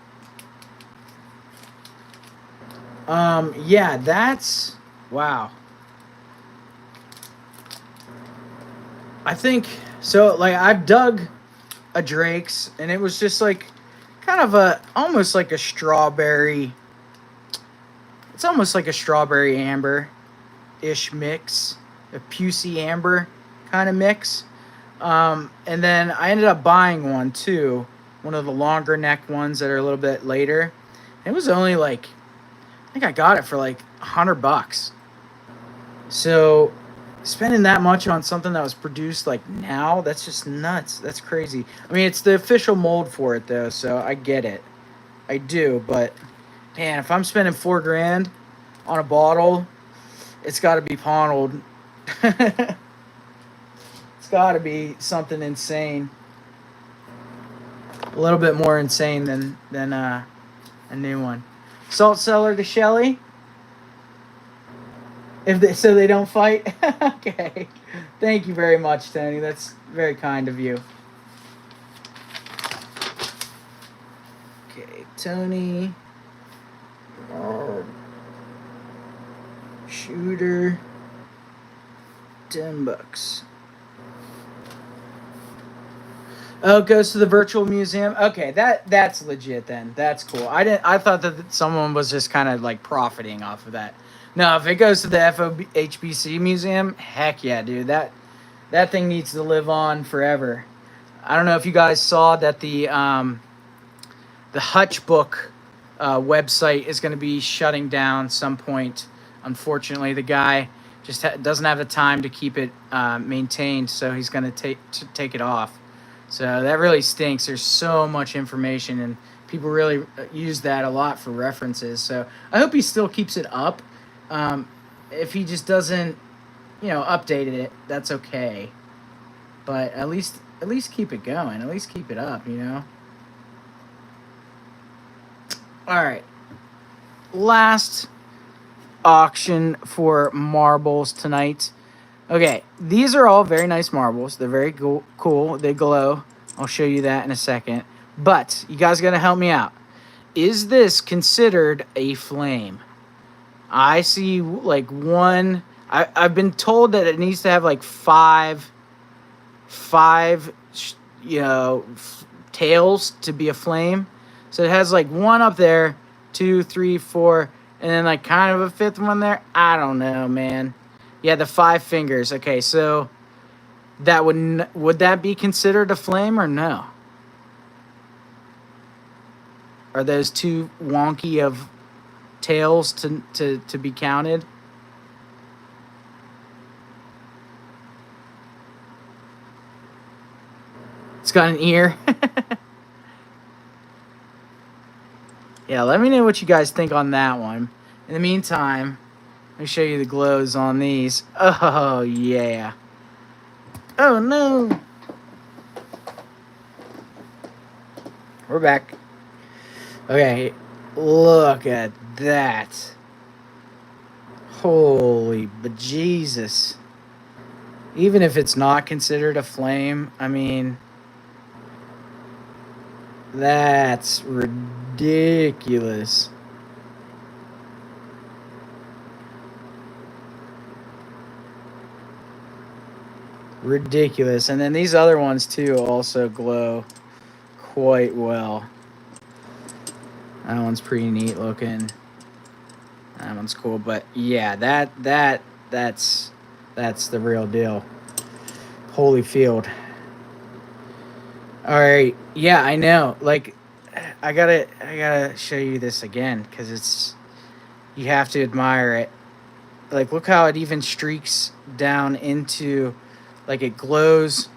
Yeah, that's wow. I think so. Like, I've dug a Drake's, and it was just like kind of almost like a strawberry. It's almost like a strawberry amber-ish mix, a pucey amber kind of mix. And then I ended up buying one too, one of the longer neck ones that are a little bit later. It was only like, I think I got it for like $100. So spending that much on something that was produced like now, that's just nuts. That's crazy. I mean, it's the official mold for it though, so I get it. I do, but man, if I'm spending $4,000 on a bottle, it's got to be pawned. It's got to be something insane. A little bit more insane than a new one. Salt cellar to Shelly. So they don't fight? Okay. Thank you very much, Tony. That's very kind of you. Okay, Tony. Shooter. $10. Oh, it goes to the virtual museum. Okay, that's legit then. That's cool. I thought that someone was just kind of like profiting off of that. No, if it goes to the FOHBC museum, heck yeah, dude. That thing needs to live on forever. I don't know if you guys saw that the Hutch book website is going to be shutting down some point. Unfortunately, the guy just doesn't have the time to keep it maintained, so he's going to take it off. So that really stinks. There's so much information, and people really use that a lot for references. So I hope he still keeps it up. If he just doesn't, update it, that's okay. But at least keep it going. At least keep it up, All right. Last auction for marbles tonight. Okay, these are all very nice marbles. They're very cool. They glow. I'll show you that in a second. But you guys got to help me out. Is this considered a flame? I see like one. I've been told that it needs to have like five, tails to be a flame. So it has like one up there, 2, 3, 4, and then like kind of a fifth one there. I don't know, man. Yeah, the 5 fingers. Okay, so that would that be considered a flame or no? Are those too wonky of tails to be counted? It's got an ear. Yeah, let me know what you guys think on that one. In the meantime, let me show you the glows on these. Oh, yeah. Oh, no. We're back. Okay, look at that. Holy bejesus. Even if it's not considered a flame, I mean, that's ridiculous. Ridiculous. And then these other ones too also glow quite well. That one's pretty neat looking. That one's cool, but yeah, that's the real deal. Holyfield. All right. Yeah, I know. Like I gotta show you this again because you have to admire it. Like, look how it even streaks down into, like, it glows,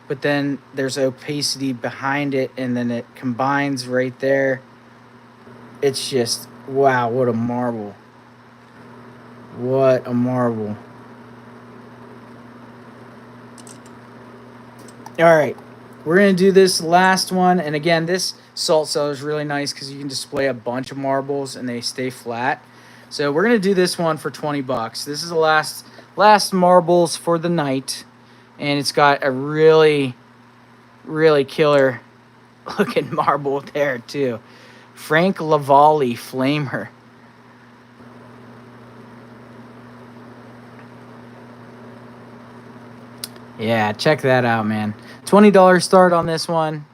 but then there's opacity behind it, and then it combines right there. It's just, wow, what a marble. What a marble. All right, we're going to do this last one. And again, this salt cellar is really nice because you can display a bunch of marbles and they stay flat. So we're going to do this one for $20. This is the last marbles for the night. And it's got a really, really killer looking marble there too. Frank Lavallee Flamer. Yeah, check that out, man. $20 start on this one.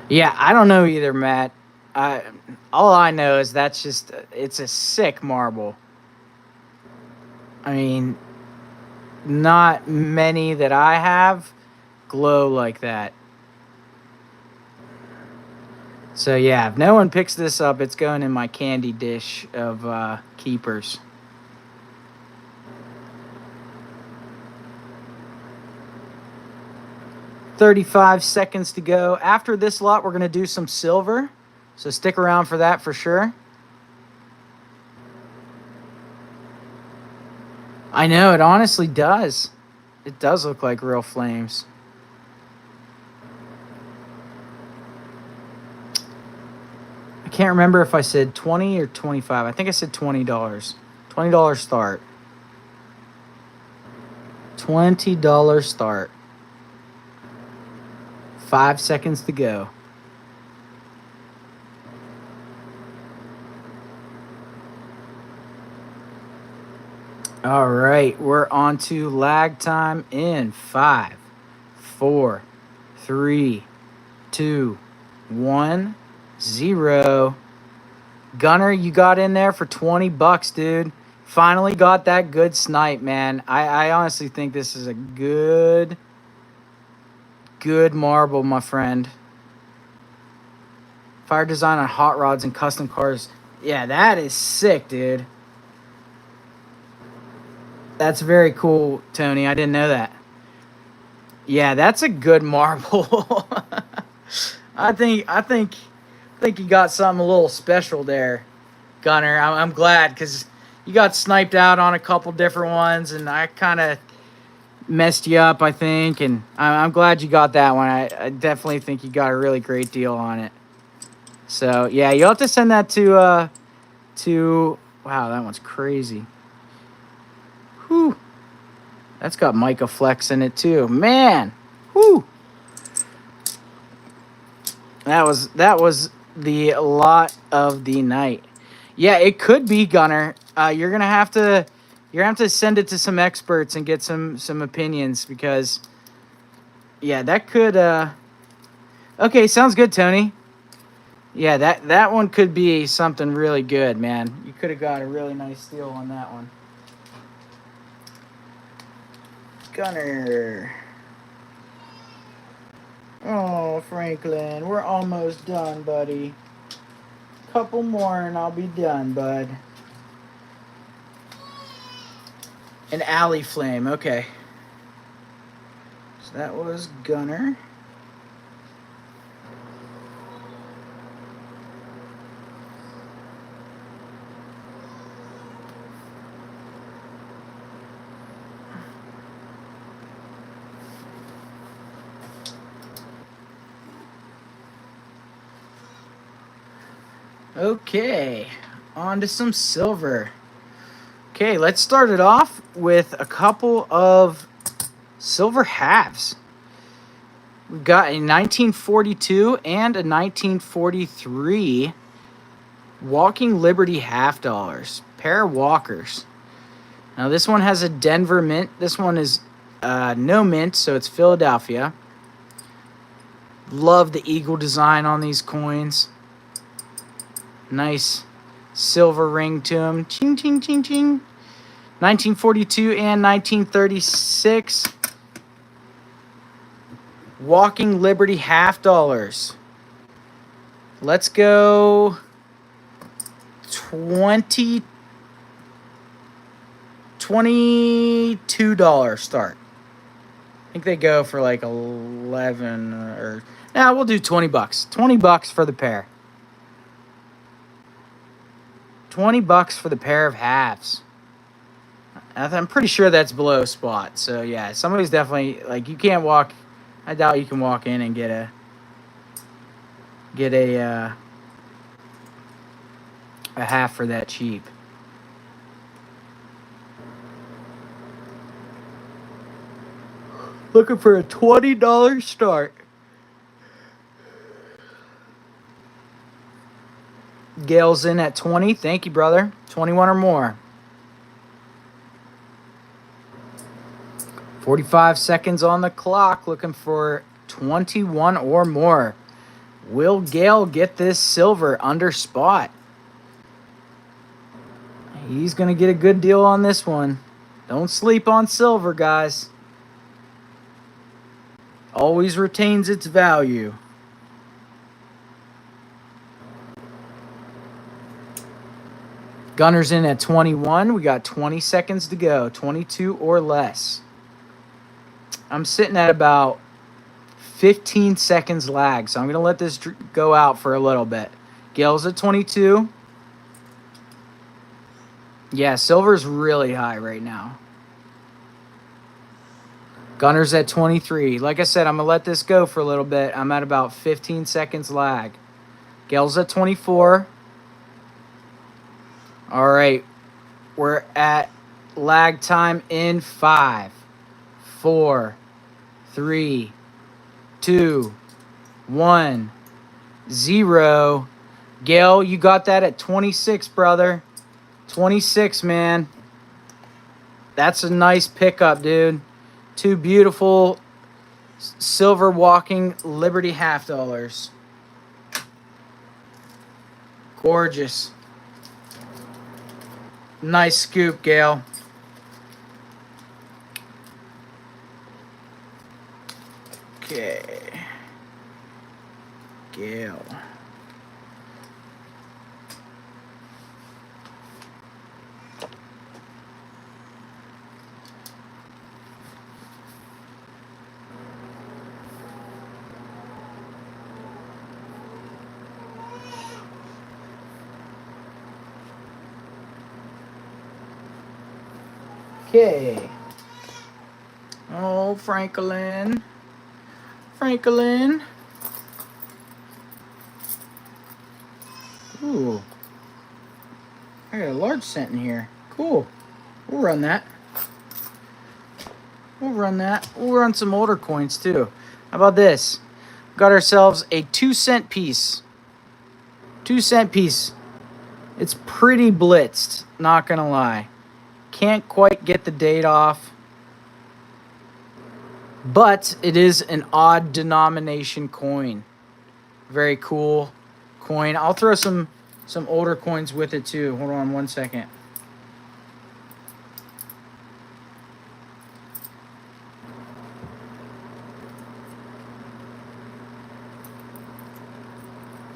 Yeah, I don't know either, Matt. All I know is it's a sick marble. I mean, not many that I have glow like that. So yeah, if no one picks this up, it's going in my candy dish of keepers. $35 seconds to go. After this lot, we're going to do some silver. So stick around for that for sure. I know, it honestly does. It does look like real flames. can't remember if I said 20 or 25. I think I said $20. $20 start. $20 start. 5 seconds to go. All right, we're on to lag time in 5, 4, 3, 2, 1, 0. Gunner, you got in there for $20, dude. Finally got that good snipe, man. I honestly think this is a good marble, my friend. Fire design on hot rods and custom cars. Yeah, that is sick, dude. That's very cool, Tony. I didn't know that. Yeah, that's a good marble. I think you got something a little special there, Gunner. I'm glad because you got sniped out on a couple different ones, and I kind of messed you up, I think, and I'm glad you got that one. I definitely think you got a really great deal on it. So yeah, you'll have to send that to wow, that one's crazy. Whew. That's got Micah Flex in it too. Man. Whew. That was the lot of the night. Yeah, it could be, Gunner. You're gonna have to send it to some experts and get some opinions because yeah, that could okay, sounds good, Tony. Yeah, that one could be something really good, man. You could have got a really nice deal on that one. Gunner. Oh, Franklin, we're almost done, buddy. Couple more and I'll be done, bud. An alley flame, okay. So that was Gunner. Okay, on to some silver. Okay, let's start it off with a couple of silver halves. We've got a 1942 and a 1943 Walking Liberty half dollars. Pair of walkers. Now this one has a Denver mint. This one is no mint, so it's Philadelphia. Love the eagle design on these coins. Nice silver ring to them. Ching, ching, ching, ching. 1942 and 1936. Walking Liberty half dollars. Let's go $22 start. I think they go for like 11 or nah, we'll do $20. $20 for the pair. $20 for the pair of halves. I'm pretty sure that's below spot. So yeah, somebody's definitely like you can't walk. I doubt you can walk in and get a half for that cheap. Looking for a $20 start. Gail's in at 20. Thank you, brother. 21 or more. 45 seconds on the clock. Looking for 21 or more. Will Gale get this silver under spot? He's going to get a good deal on this one. Don't sleep on silver, guys. Always retains its value. Gunner's in at 21. We got 20 seconds to go. 22 or less. I'm sitting at about 15 seconds lag, so I'm going to let this go out for a little bit. Gale's at 22. Yeah, silver's really high right now. Gunner's at 23. Like I said, I'm going to let this go for a little bit. I'm at about 15 seconds lag. Gale's at 24. All right. We're at lag time in 5, 4, 3, 2, 1, 0. Gail, you got that at 26, brother. 26, man. That's a nice pickup, dude. 2 beautiful silver walking Liberty half dollars. Gorgeous. Nice scoop, Gail. Okay. Gail. Okay. Oh, Franklin. Franklin. Ooh. I got a large cent in here. Cool. We'll run that. We'll run that. We'll run some older coins too. How about this? Got ourselves a 2-cent piece. 2-cent piece. It's pretty blitzed, not gonna lie. Can't quite get the date off. But it is an odd denomination coin. Very cool coin. I'll throw some older coins with it too. Hold on 1 second.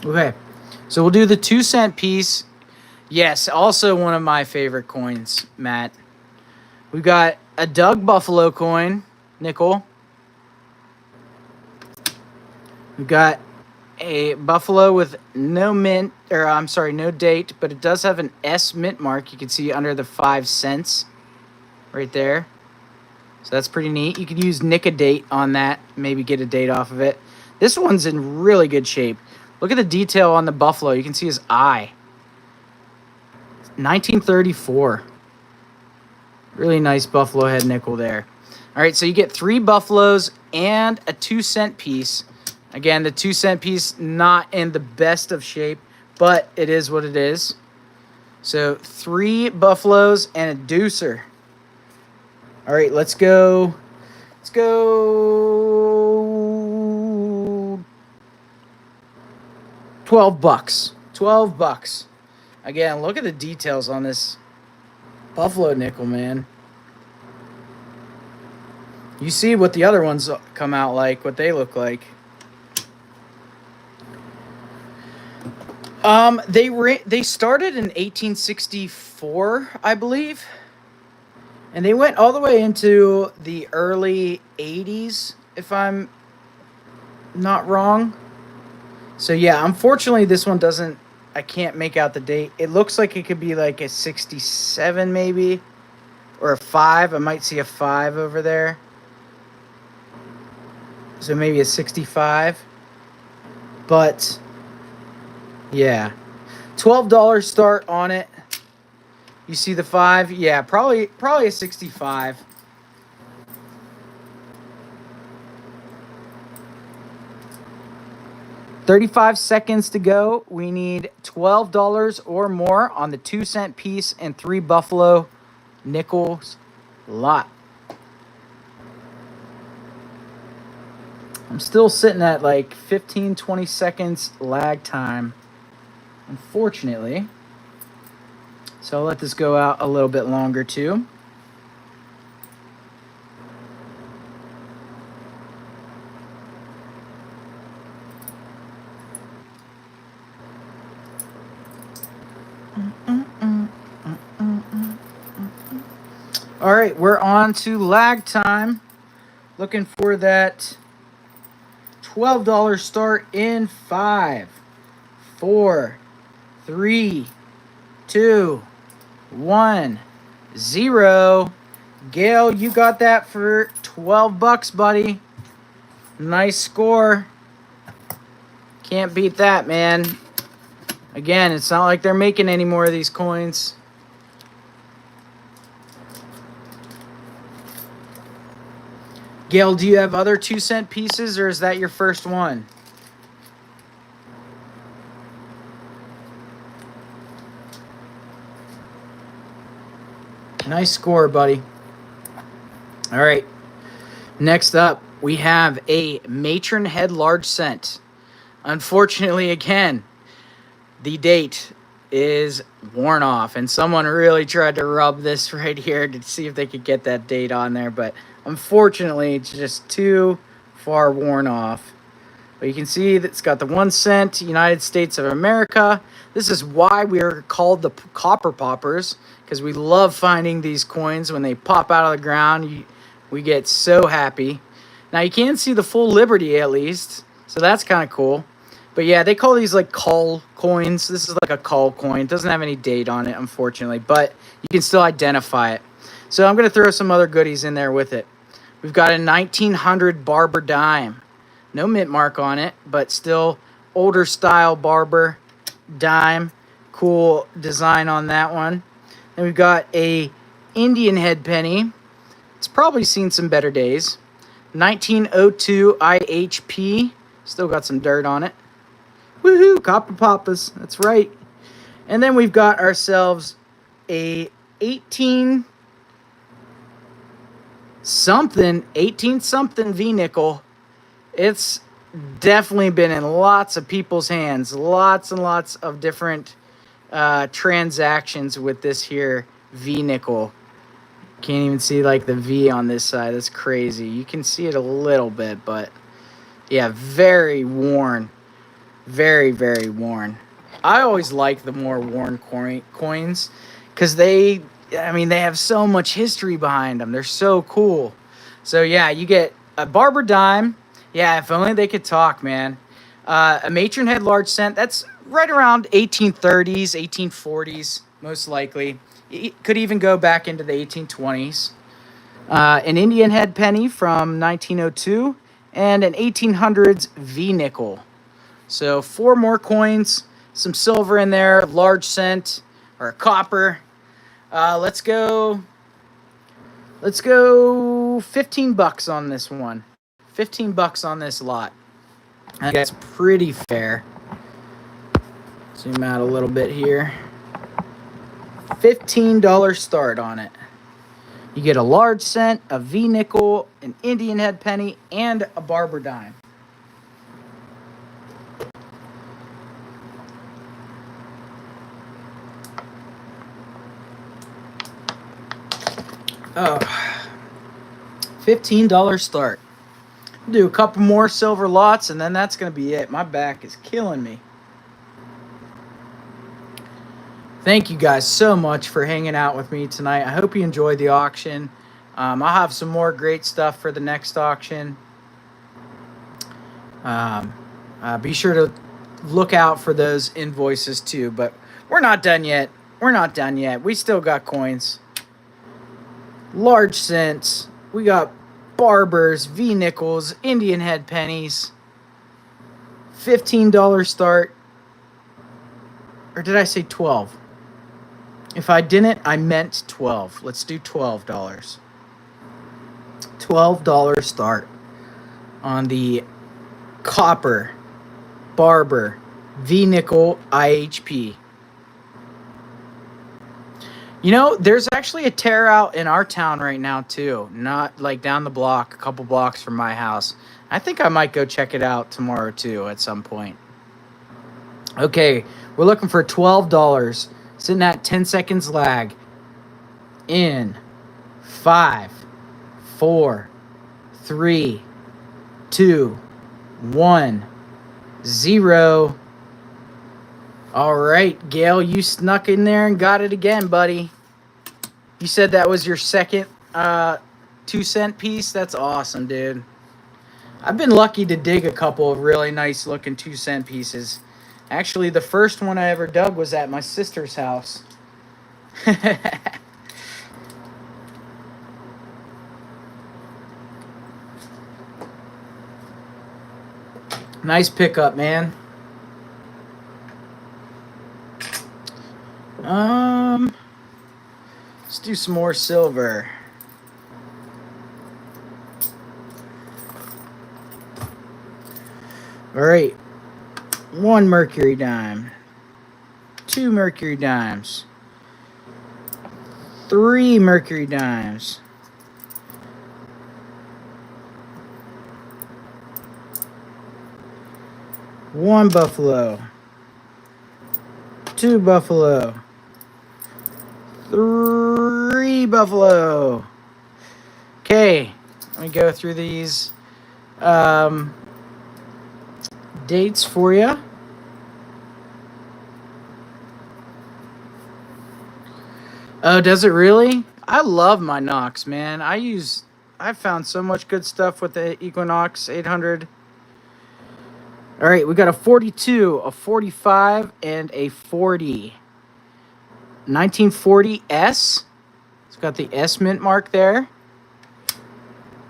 Okay. So we'll do the 2-cent piece. Yes, also one of my favorite coins, Matt. We've got a Doug Buffalo coin, nickel. We've got a Buffalo with no mint, or I'm sorry, no date, but it does have an S mint mark. You can see under the 5 cents right there. So that's pretty neat. You could use nick a date on that, maybe get a date off of it. This one's in really good shape. Look at the detail on the Buffalo. You can see his eye. 1934. Really nice Buffalo head nickel there. All right, so you get 3 Buffaloes and a 2-cent piece. Again, the 2-cent piece not in the best of shape, but it is what it is. So 3 Buffaloes and a deucer. All right, let's go. Let's go. $12. $12. Again, look at the details on this Buffalo nickel, man. You see what the other ones come out like, what they look like. They started in 1864, I believe. And they went all the way into the early 80s, if I'm not wrong. So yeah, unfortunately this one doesn't, I can't make out the date. It looks like it could be like a 67 maybe, or a 5. I might see a 5 over there. So maybe a 65. But yeah, $12 start on it. You see the 5? Yeah, probably a 65. $35 seconds to go. We need $12 or more on the 2-cent piece and 3 Buffalo nickels lot. I'm still sitting at like 15, 20 seconds lag time, unfortunately. So I'll let this go out a little bit longer too. All right, we're on to lag time. Looking for that $12 start in 5, 4, 3, 2, 1, 0. Gail, you got that for $12, buddy. Nice score. Can't beat that, man. Again, it's not like they're making any more of these coins. Gail, do you have other 2-cent pieces, or is that your first one? Nice score, buddy. All right. Next up, we have a matron head large cent. Unfortunately, again, the date is worn off, and someone really tried to rub this right here to see if they could get that date on there, but unfortunately, it's just too far worn off. But you can see that it's got the 1 cent, United States of America. This is why we are called the copper poppers, because we love finding these coins when they pop out of the ground. We get so happy. Now, you can see the full Liberty at least, so that's kind of cool. But yeah, they call these like call coins. This is like a call coin. It doesn't have any date on it, unfortunately, but you can still identify it. So I'm going to throw some other goodies in there with it. We've got a 1900 Barber dime. No mint mark on it, but still older style Barber dime. Cool design on that one. Then we've got a Indian head penny. It's probably seen some better days. 1902 IHP. Still got some dirt on it. Woohoo, Copper Papas. That's right. And then we've got ourselves a 18 something V-nickel. It's definitely been in lots of people's hands. Lots and lots of different transactions with this here V-nickel. Can't even see like the V on this side. That's crazy. You can see it a little bit, but yeah, very worn. Very, very worn. I always like the more worn coins because they have so much history behind them. They're so cool. So yeah, you get a Barber dime. Yeah, if only they could talk, man. A matron head large cent. That's right around 1830s, 1840s, most likely. It could even go back into the 1820s. An Indian head penny from 1902 and an 1800s V-nickel. So 4 more coins, some silver in there, large cent or copper. Let's go 15 bucks on this one. 15 bucks on this lot. I think that's pretty fair. Zoom out a little bit here. $15 start on it. You get a large cent, a V-nickel, an Indian head penny, and a Barber dime. Oh, $15 start. Do a couple more silver lots, and then that's going to be it. My back is killing me. Thank you guys so much for hanging out with me tonight. I hope you enjoyed the auction. I'll have some more great stuff for the next auction. Be sure to look out for those invoices too, but we're not done yet. We still got coins. Large cents. We got Barbers, V-nickels, Indian head pennies. $15 start. Or did I say 12? If I didn't, I meant 12. Let's do $12. $12 start on the copper Barber V-nickel IHP. You know, there's actually a tear out in our town right now, too. Not like down the block, a couple blocks from my house. I think I might go check it out tomorrow, too, at some point. Okay, we're looking for $12. Sitting at 10 seconds lag. In 5, 4, 3, 2, 1, 0. All right, Gail, you snuck in there and got it again, buddy. You said that was your second 2-cent piece? That's awesome, dude. I've been lucky to dig a couple of really nice looking 2-cent pieces. Actually, the first one I ever dug was at my sister's house. Nice pickup, man. Let's do some more silver. All right. 1 mercury dime. 2 mercury dimes. 3 mercury dimes. 1 buffalo. 2 buffalo. 3 buffalo. Okay, let me go through these dates for you. Oh, does it really? I love my Nox, man. I found so much good stuff with the Equinox 800. All right, we got a 42, a 45, and a 40. 1940S. It's got the S mint mark there.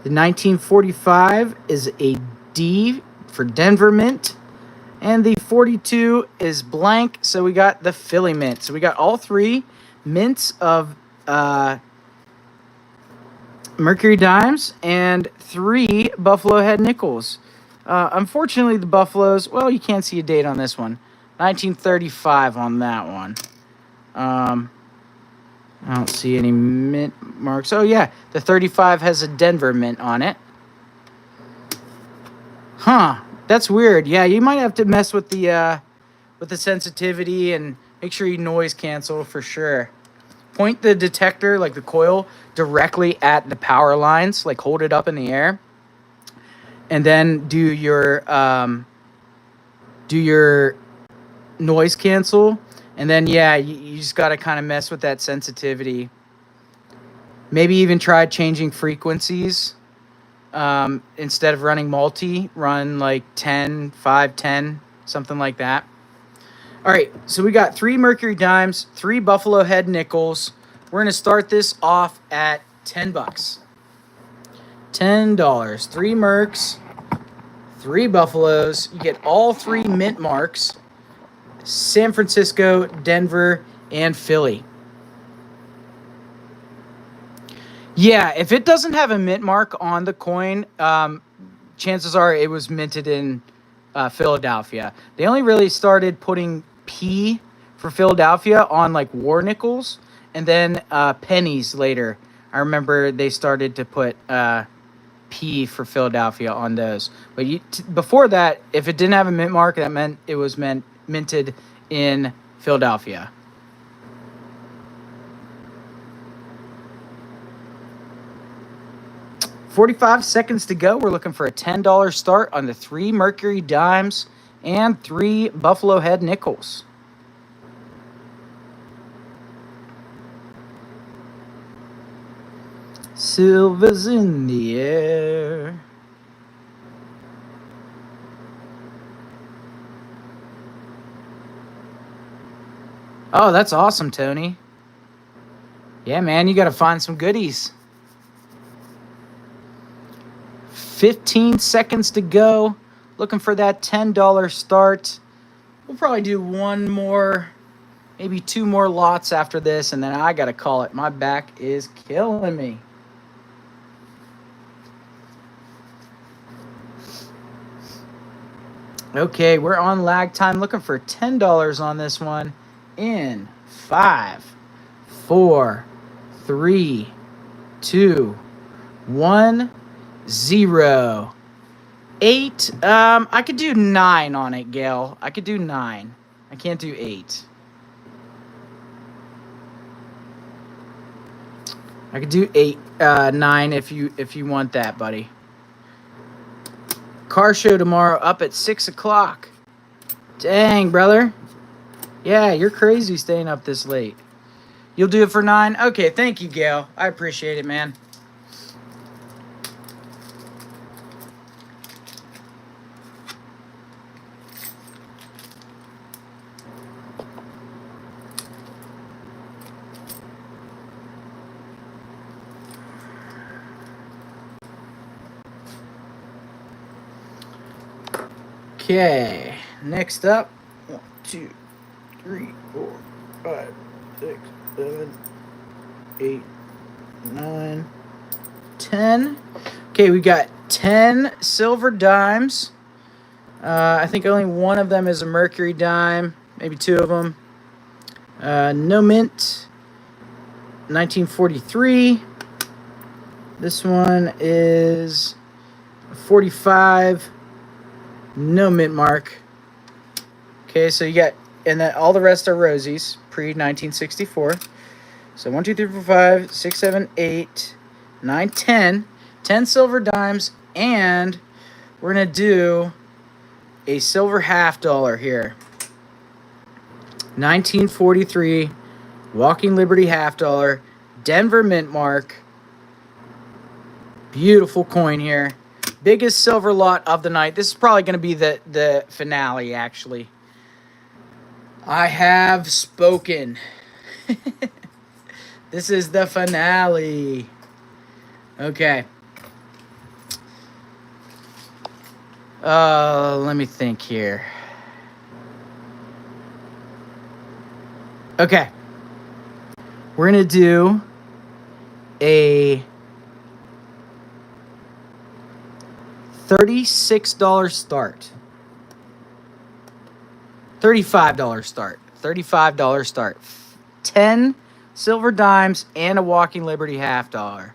The 1945 is a D for Denver mint. And the 42 is blank, so we got the Philly mint. So we got all 3 mints of mercury dimes and 3 buffalo head nickels. Unfortunately, the buffaloes, well, you can't see a date on this one. 1935 on that one. I don't see any mint marks. Oh, yeah, the 35 has a Denver mint on it. Huh, that's weird. Yeah, you might have to mess with the sensitivity and make sure you noise cancel for sure. Point the detector, like the coil, directly at the power lines, like hold it up in the air. And then do your noise cancel. And then, yeah, you just got to kind of mess with that sensitivity. Maybe even try changing frequencies. Instead of running multi, run like 10, 5, 10, something like that. All right, so we got 3 mercury dimes, 3 buffalo head nickels. We're going to start this off at $10. $10. 3 mercs, 3 buffaloes. You get all 3 mint marks. San Francisco, Denver, and Philly. Yeah, if it doesn't have a mint mark on the coin, chances are it was minted in Philadelphia. They only really started putting P for Philadelphia on like war nickels, and then pennies later. I remember they started to put P for Philadelphia on those. But before that, if it didn't have a mint mark, that meant it was minted in Philadelphia. $45 seconds to go. We're looking for a $10 start on the 3 mercury dimes and 3 buffalo head nickels. Silver's in the air. Oh, that's awesome, Tony. Yeah, man, you got to find some goodies. 15 seconds to go. Looking for that $10 start. We'll probably do 1 more, maybe 2 more lots after this, and then I got to call it. My back is killing me. Okay, we're on lag time. Looking for $10 on this one. In 5, 4, 3, 2, 1, 0. 8. I could do 9 on it, Gail. I could do 9. I can't do 8. I could do 9 if you want that, buddy. Car show tomorrow up at 6 o'clock. Dang, brother. Yeah, you're crazy staying up this late. You'll do it for 9? Okay, thank you, Gail. I appreciate it, man. Okay, next up, 1, 2, 3, 4, 5, 6, 7, 8, 9, 10. Okay, we got 10 silver dimes. I think only one of them is a Mercury dime, maybe two of them. No mint, 1943. This one is 45, no mint mark. Okay, so you got, and then all the rest are Rosies, pre-1964. So 1, 2, 3, 4, 5, 6, 7, 8, 9, 10. 10 silver dimes, and we're going to do a silver half dollar here. 1943 Walking Liberty half dollar, Denver mint mark. Beautiful coin here. Biggest silver lot of the night. This is probably going to be the finale, actually. I have spoken. This is the finale. Okay. Let me think here. Okay. We're going to do a $36 start. $35 start. $35 start. 10 silver dimes and a Walking Liberty half dollar.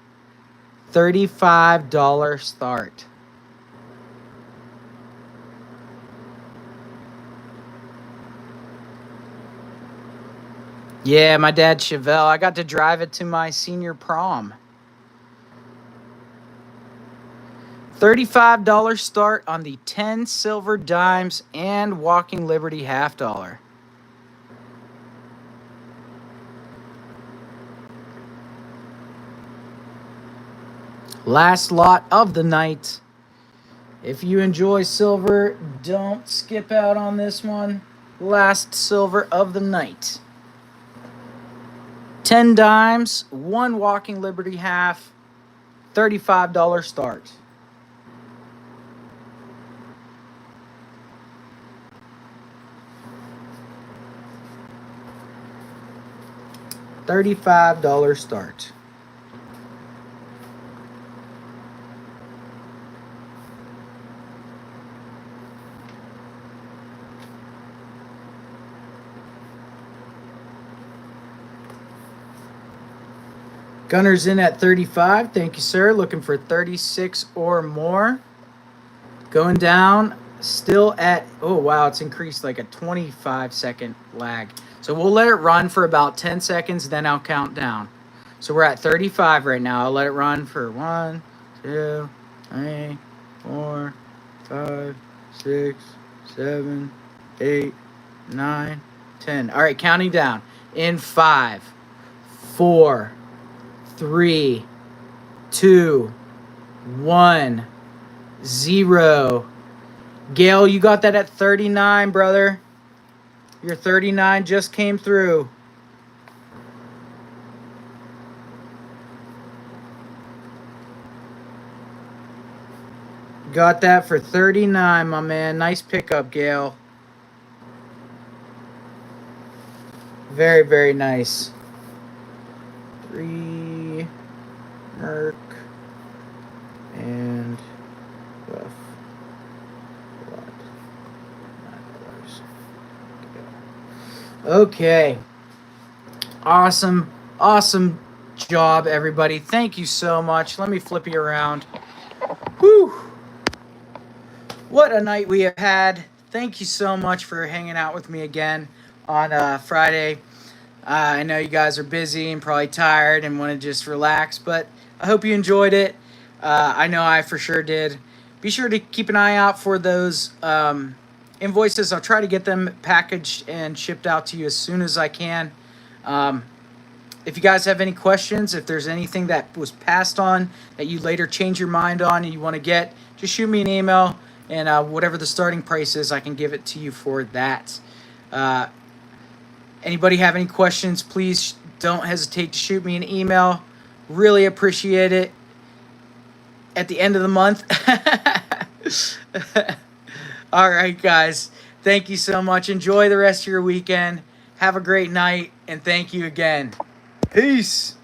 $35 start. Yeah, my dad Chevelle. I got to drive it to my senior prom. $35 start on the 10 silver dimes and Walking Liberty half dollar. Last lot of the night. If you enjoy silver, don't skip out on this one. Last silver of the night. 10 dimes, 1 Walking Liberty half, $35 start. $35 start. Gunner's in at 35. Thank you, sir. Looking for 36 or more. Going down, still at, oh, wow, it's increased like a 25-second lag. So we'll let it run for about 10 seconds, then I'll count down. So we're at 35 right now. I'll let it run for 1, 2, 3, 4, 5, 6, 7, 8, 9, 10. All right, counting down. In 5, 4, 3, 2, 1, 0. Gail, you got that at 39, brother. Your 39 just came through. Got that for 39, my man. Nice pickup, Gail. Very, very nice. 3 Merc and rough lot. $9. Okay. Awesome. Awesome job, everybody. Thank you so much. Let me flip you around. Whew. What a night we have had. Thank you so much for hanging out with me again on Friday. I know you guys are busy and probably tired and want to just relax, but I hope you enjoyed it. I know I for sure did. Be sure to keep an eye out for those invoices. I'll try to get them packaged and shipped out to you as soon as I can. If you guys have any questions, if there's anything that was passed on that you later change your mind on and you want to get, just shoot me an email, and whatever the starting price is, I can give it to you for that. Anybody have any questions, please don't hesitate to shoot me an email. Really appreciate it. At the end of the month. All right, guys. Thank you so much. Enjoy the rest of your weekend. Have a great night, and thank you again. Peace.